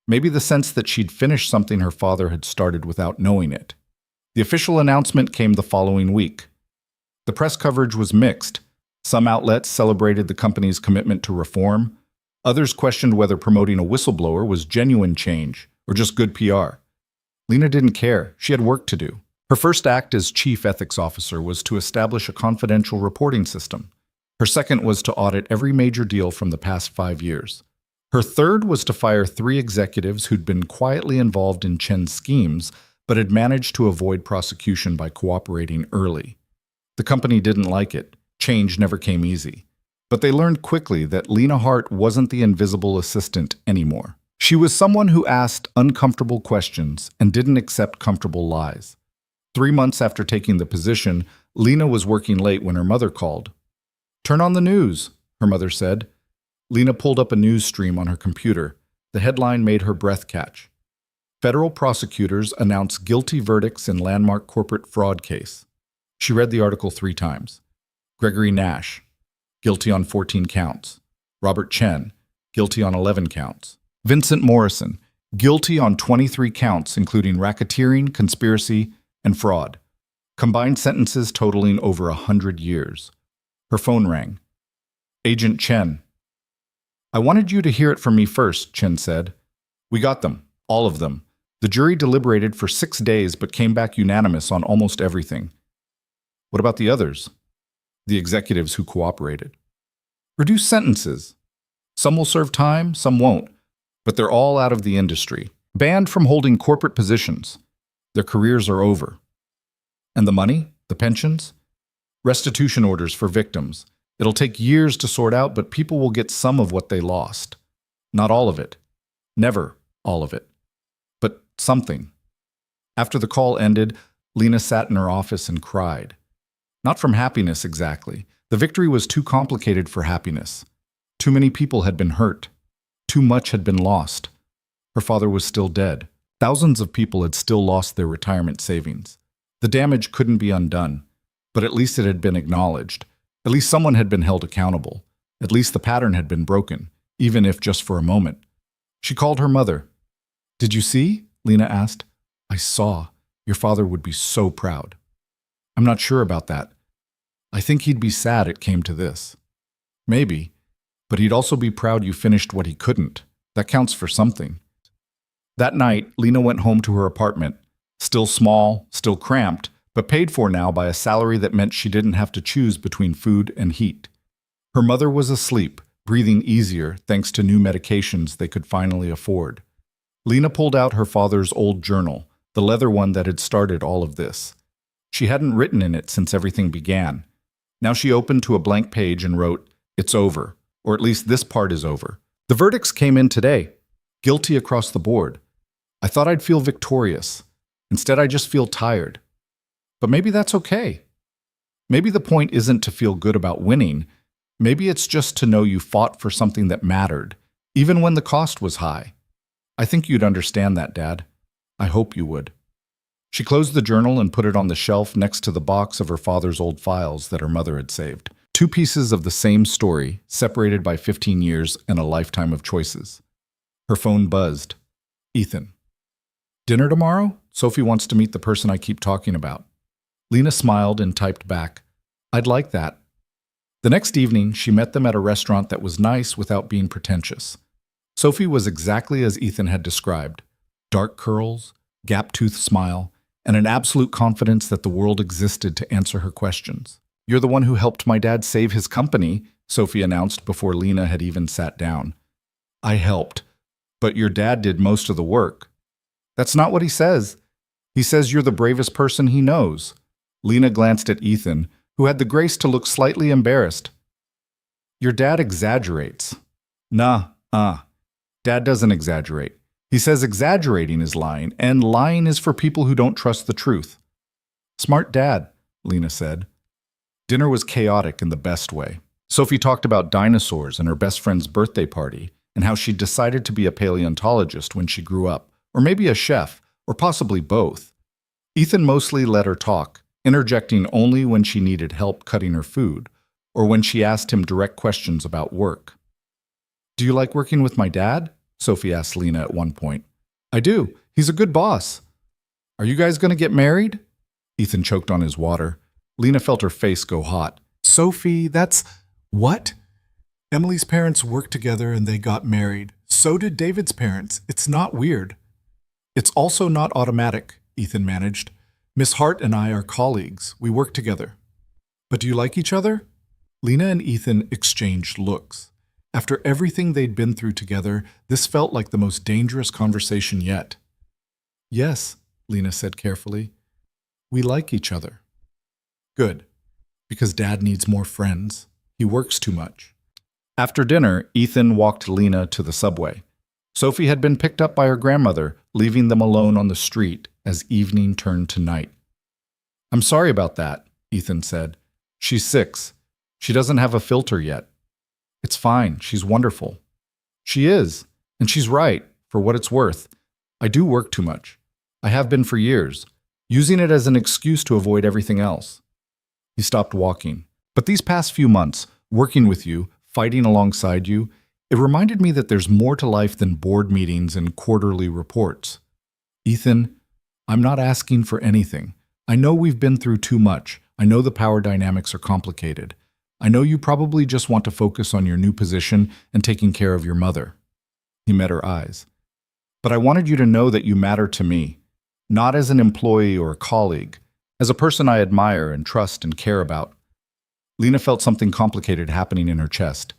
Maybe the sense that she'd finished something her father had started without knowing it. The official announcement came the following week. The press coverage was mixed. Some outlets celebrated the company's commitment to reform. Others questioned whether promoting a whistleblower was genuine change or just good PR. Lena didn't care. She had work to do. Her first act as chief ethics officer was to establish a confidential reporting system. Her second was to audit every major deal from the past 5 years. Her third was to fire 3 executives who'd been quietly involved in Chen's schemes, but had managed to avoid prosecution by cooperating early. The company didn't like it. Change never came easy. But they learned quickly that Lena Hart wasn't the invisible assistant anymore. She was someone who asked uncomfortable questions and didn't accept comfortable lies. 3 months after taking the position, Lena was working late when her mother called. "Turn on the news," her mother said. Lena pulled up a news stream on her computer. The headline made her breath catch. Federal prosecutors announce guilty verdicts in landmark corporate fraud case. She read the article 3 times. Gregory Nash, guilty on 14 counts. Robert Chen, guilty on 11 counts. Vincent Morrison, guilty on 23 counts, including racketeering, conspiracy, and fraud. Combined sentences totaling over 100 years. Her phone rang. Agent Chen. I wanted you to hear it from me first, Chen said. We got them, all of them. The jury deliberated for 6 days but came back unanimous on almost everything. What about the others? The executives who cooperated. Reduce sentences. Some will serve time, some won't, but they're all out of the industry, banned from holding corporate positions. Their careers are over. And the money? The pensions? Restitution orders for victims. It'll take years to sort out, but people will get some of what they lost. Not all of it. Never all of it. But something. After the call ended, Lena sat in her office and cried. Not from happiness exactly. The victory was too complicated for happiness. Too many people had been hurt. Too much had been lost. Her father was still dead. Thousands of people had still lost their retirement savings. The damage couldn't be undone, but at least it had been acknowledged. At least someone had been held accountable. At least the pattern had been broken, even if just for a moment. She called her mother. Did you see? Lena asked. I saw. Your father would be so proud. I'm not sure about that. I think he'd be sad it came to this. Maybe, but he'd also be proud you finished what he couldn't. That counts for something. That night, Lena went home to her apartment. Still small, still cramped, but paid for now by a salary that meant she didn't have to choose between food and heat. Her mother was asleep, breathing easier thanks to new medications they could finally afford. Lena pulled out her father's old journal, the leather one that had started all of this. She hadn't written in it since everything began. Now she opened to a blank page and wrote, "It's over," or at least this part is over. The verdicts came in today. Guilty across the board. I thought I'd feel victorious. Instead, I just feel tired. But maybe that's okay. Maybe the point isn't to feel good about winning. Maybe it's just to know you fought for something that mattered, even when the cost was high. I think you'd understand that, Dad. I hope you would. She closed the journal and put it on the shelf next to the box of her father's old files that her mother had saved. 2 pieces of the same story, separated by 15 years and a lifetime of choices. Her phone buzzed. Ethan. Dinner tomorrow? Sophie wants to meet the person I keep talking about. Lena smiled and typed back, I'd like that. The next evening, she met them at a restaurant that was nice without being pretentious. Sophie was exactly as Ethan had described. Dark curls, gap-toothed smile, and an absolute confidence that the world existed to answer her questions. You're the one who helped my dad save his company, Sophie announced before Lena had even sat down. I helped, but your dad did most of the work. That's not what he says. He says you're the bravest person he knows. Lena glanced at Ethan, who had the grace to look slightly embarrassed. Your dad exaggerates. Nah. Dad doesn't exaggerate. He says exaggerating is lying, and lying is for people who don't trust the truth. Smart dad, Lena said. Dinner was chaotic in the best way. Sophie talked about dinosaurs and her best friend's birthday party, and how she decided to be a paleontologist when she grew up, or maybe a chef, or possibly both. Ethan mostly let her talk, interjecting only when she needed help cutting her food, or when she asked him direct questions about work. Do you like working with my dad? Sophie asked Lena at one point. I do. He's a good boss. Are you guys going to get married? Ethan choked on his water. Lena felt her face go hot. Sophie, that's... What? Emily's parents worked together and they got married. So did David's parents. It's not weird. It's also not automatic, Ethan managed. Miss Hart and I are colleagues. We work together. But do you like each other? Lena and Ethan exchanged looks. After everything they'd been through together, this felt like the most dangerous conversation yet. Yes, Lena said carefully. We like each other. Good, because Dad needs more friends. He works too much. After dinner, Ethan walked Lena to the subway. Sophie had been picked up by her grandmother, leaving them alone on the street as evening turned to night. I'm sorry about that, Ethan said. She's 6. She doesn't have a filter yet. It's fine. She's wonderful. She is, and she's right, for what it's worth. I do work too much. I have been for years, using it as an excuse to avoid everything else. He stopped walking. But these past few months, working with you, fighting alongside you, it reminded me that there's more to life than board meetings and quarterly reports. Ethan, I'm not asking for anything. I know we've been through too much. I know the power dynamics are complicated. I know you probably just want to focus on your new position and taking care of your mother. He met her eyes. But I wanted you to know that you matter to me, not as an employee or a colleague, as a person I admire and trust and care about. Lena felt something complicated happening in her chest.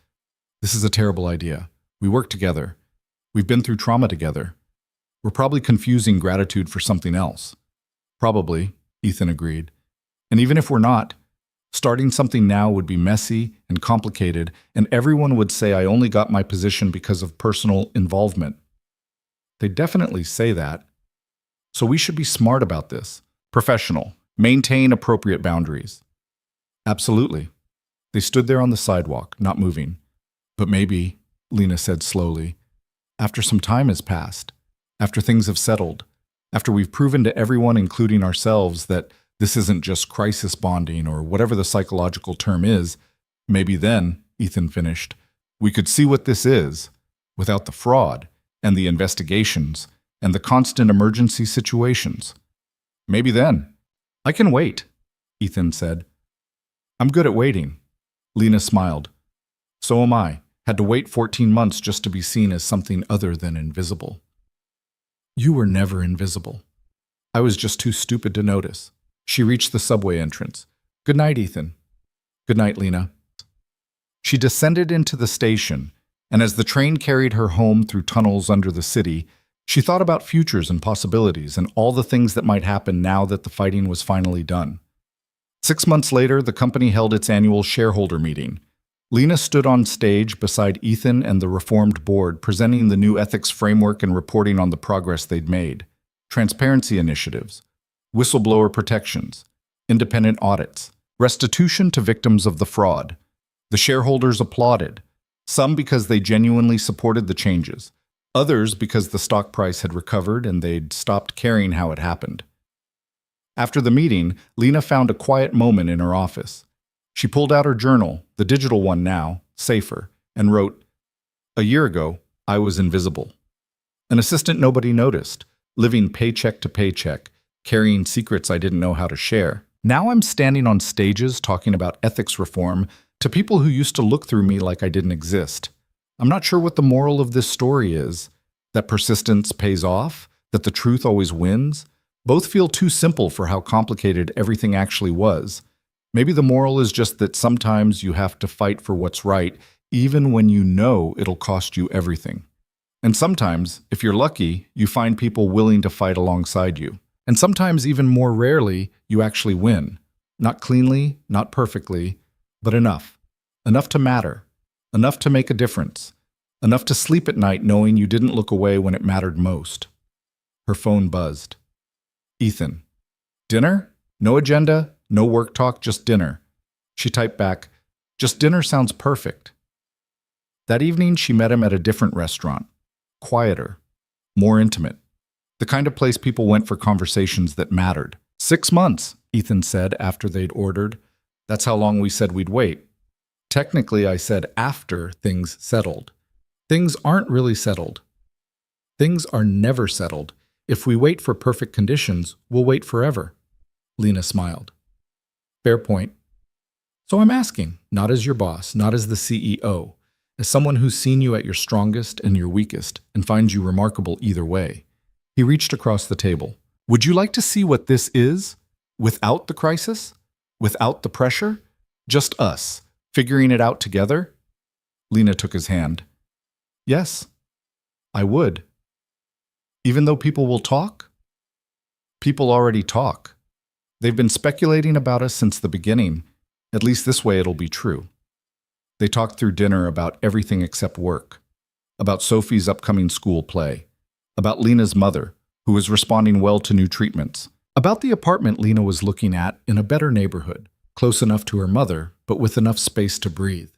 This is a terrible idea. We work together. We've been through trauma together. We're probably confusing gratitude for something else. Probably, Ethan agreed. And even if we're not, starting something now would be messy and complicated, and everyone would say I only got my position because of personal involvement. They definitely say that. So we should be smart about this. Professional. Maintain appropriate boundaries. Absolutely. They stood there on the sidewalk, not moving. But maybe, Lena said slowly, after some time has passed, after things have settled, after we've proven to everyone, including ourselves, that this isn't just crisis bonding or whatever the psychological term is, maybe then, Ethan finished, we could see what this is, without the fraud and the investigations and the constant emergency situations. Maybe then. I can wait, Ethan said. I'm good at waiting. Lena smiled. So am I. Had to wait 14 months just to be seen as something other than invisible. You were never invisible. I was just too stupid to notice. She reached the subway entrance. Good night, Ethan. Good night, Lena. She descended into the station, and as the train carried her home through tunnels under the city, she thought about futures and possibilities and all the things that might happen now that the fighting was finally done. 6 months later, the company held its annual shareholder meeting. Lena stood on stage beside Ethan and the reformed board, presenting the new ethics framework and reporting on the progress they'd made. Transparency initiatives, whistleblower protections, independent audits, restitution to victims of the fraud. The shareholders applauded, some because they genuinely supported the changes, others because the stock price had recovered and they'd stopped caring how it happened. After the meeting, Lena found a quiet moment in her office. She pulled out her journal, the digital one now, safer, and wrote, "A year ago, I was invisible. An assistant nobody noticed, living paycheck to paycheck, carrying secrets I didn't know how to share. Now I'm standing on stages talking about ethics reform to people who used to look through me like I didn't exist. I'm not sure what the moral of this story is, that persistence pays off, that the truth always wins. Both feel too simple for how complicated everything actually was. Maybe the moral is just that sometimes you have to fight for what's right, even when you know it'll cost you everything. And sometimes, if you're lucky, you find people willing to fight alongside you. And sometimes, even more rarely, you actually win. Not cleanly, not perfectly, but enough. Enough to matter. Enough to make a difference. Enough to sleep at night knowing you didn't look away when it mattered most." Her phone buzzed. Ethan. "Dinner? No agenda, no work talk, just dinner." She typed back, "Just dinner sounds perfect." That evening, she met him at a different restaurant. Quieter. More intimate. The kind of place people went for conversations that mattered. 6 months, Ethan said after they'd ordered. That's how long we said we'd wait. Technically, I said after things settled. Things aren't really settled. Things are never settled. If we wait for perfect conditions, we'll wait forever. Lena smiled. Fair point. So I'm asking, not as your boss, not as the CEO, as someone who's seen you at your strongest and your weakest and finds you remarkable either way. He reached across the table. Would you like to see what this is? Without the crisis? Without the pressure? Just us, figuring it out together? Lena took his hand. Yes, I would. Even though people will talk? People already talk. They've been speculating about us since the beginning. At least this way it'll be true. They talked through dinner about everything except work. About Sophie's upcoming school play. About Lena's mother, who was responding well to new treatments. About the apartment Lena was looking at in a better neighborhood, close enough to her mother, but with enough space to breathe.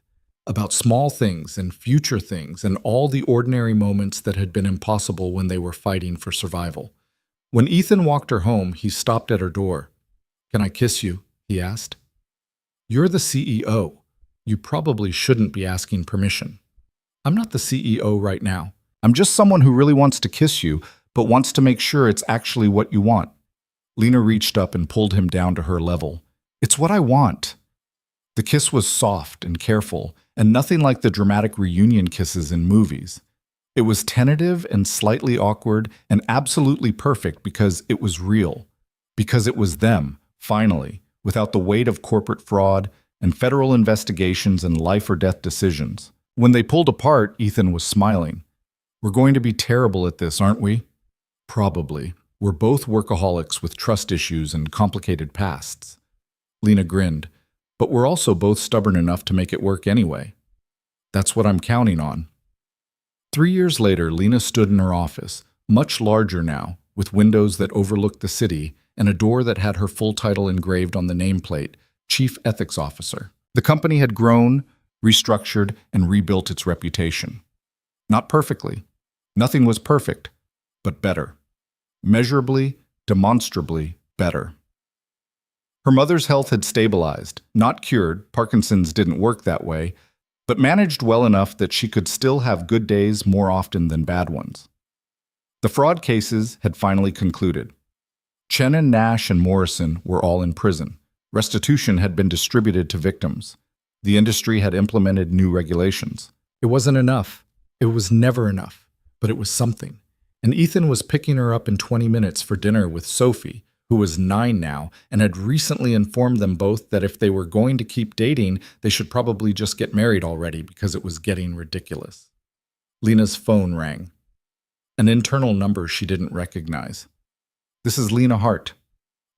about small things and future things and all the ordinary moments that had been impossible when they were fighting for survival. When Ethan walked her home, he stopped at her door. "Can I kiss you?" he asked. "You're the CEO. You probably shouldn't be asking permission." "I'm not the CEO right now. I'm just someone who really wants to kiss you, but wants to make sure it's actually what you want." Lena reached up and pulled him down to her level. "It's what I want." The kiss was soft and careful, and nothing like the dramatic reunion kisses in movies. It was tentative and slightly awkward and absolutely perfect because it was real. Because it was them, finally, without the weight of corporate fraud and federal investigations and life-or-death decisions. When they pulled apart, Ethan was smiling. "We're going to be terrible at this, aren't we?" "Probably. We're both workaholics with trust issues and complicated pasts." Lena grinned. "But we're also both stubborn enough to make it work anyway." "That's what I'm counting on." 3 years later, Lena stood in her office, much larger now, with windows that overlooked the city and a door that had her full title engraved on the nameplate, Chief Ethics Officer. The company had grown, restructured, and rebuilt its reputation. Not perfectly. Nothing was perfect, but better. Measurably, demonstrably better. Her mother's health had stabilized, not cured, Parkinson's didn't work that way, but managed well enough that she could still have good days more often than bad ones. The fraud cases had finally concluded. Chen and Nash and Morrison were all in prison. Restitution had been distributed to victims. The industry had implemented new regulations. It wasn't enough. It was never enough, but it was something. And Ethan was picking her up in 20 minutes for dinner with Sophie, who was 9 now, and had recently informed them both that if they were going to keep dating, they should probably just get married already because it was getting ridiculous. Lena's phone rang. An internal number she didn't recognize. "This is Lena Hart."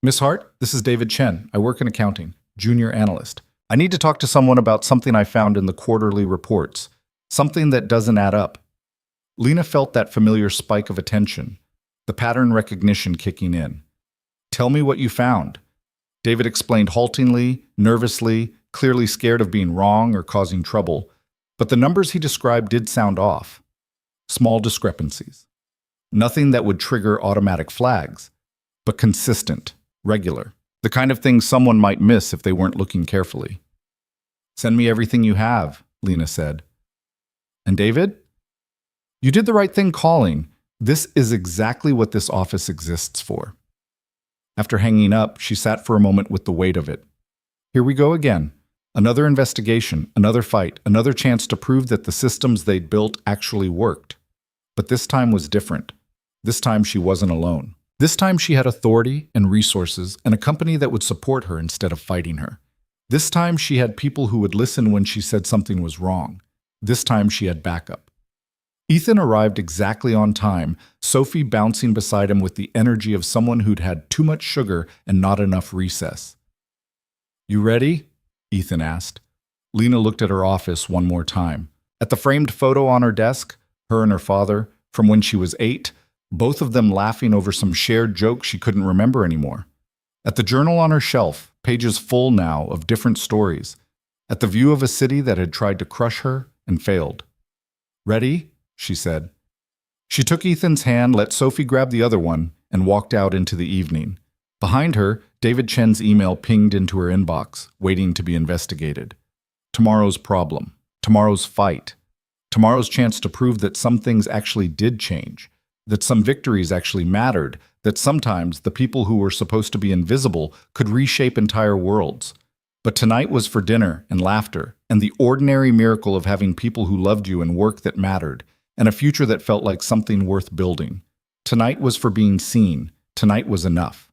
"Miss Hart, this is David Chen. I work in accounting, junior analyst. I need to talk to someone about something I found in the quarterly reports. Something that doesn't add up." Lena felt that familiar spike of attention, the pattern recognition kicking in. "Tell me what you found." David explained haltingly, nervously, clearly scared of being wrong or causing trouble, but the numbers he described did sound off. Small discrepancies. Nothing that would trigger automatic flags, but consistent, regular. The kind of thing someone might miss if they weren't looking carefully. "Send me everything you have," Lena said. "And David?" "You did the right thing calling. This is exactly what this office exists for." After hanging up, she sat for a moment with the weight of it. Here we go again. Another investigation, another fight, another chance to prove that the systems they'd built actually worked. But this time was different. This time she wasn't alone. This time she had authority and resources and a company that would support her instead of fighting her. This time she had people who would listen when she said something was wrong. This time she had backup. Ethan arrived exactly on time, Sophie bouncing beside him with the energy of someone who'd had too much sugar and not enough recess. "You ready?" Ethan asked. Lena looked at her office one more time. At the framed photo on her desk, her and her father, from when she was 8, both of them laughing over some shared joke she couldn't remember anymore. At the journal on her shelf, pages full now of different stories. At the view of a city that had tried to crush her and failed. "Ready?" she said. She took Ethan's hand, let Sophie grab the other one, and walked out into the evening. Behind her, David Chen's email pinged into her inbox, waiting to be investigated. Tomorrow's problem. Tomorrow's fight. Tomorrow's chance to prove that some things actually did change. That some victories actually mattered. That sometimes the people who were supposed to be invisible could reshape entire worlds. But tonight was for dinner and laughter, and the ordinary miracle of having people who loved you and work that mattered, and a future that felt like something worth building. Tonight was for being seen. Tonight was enough.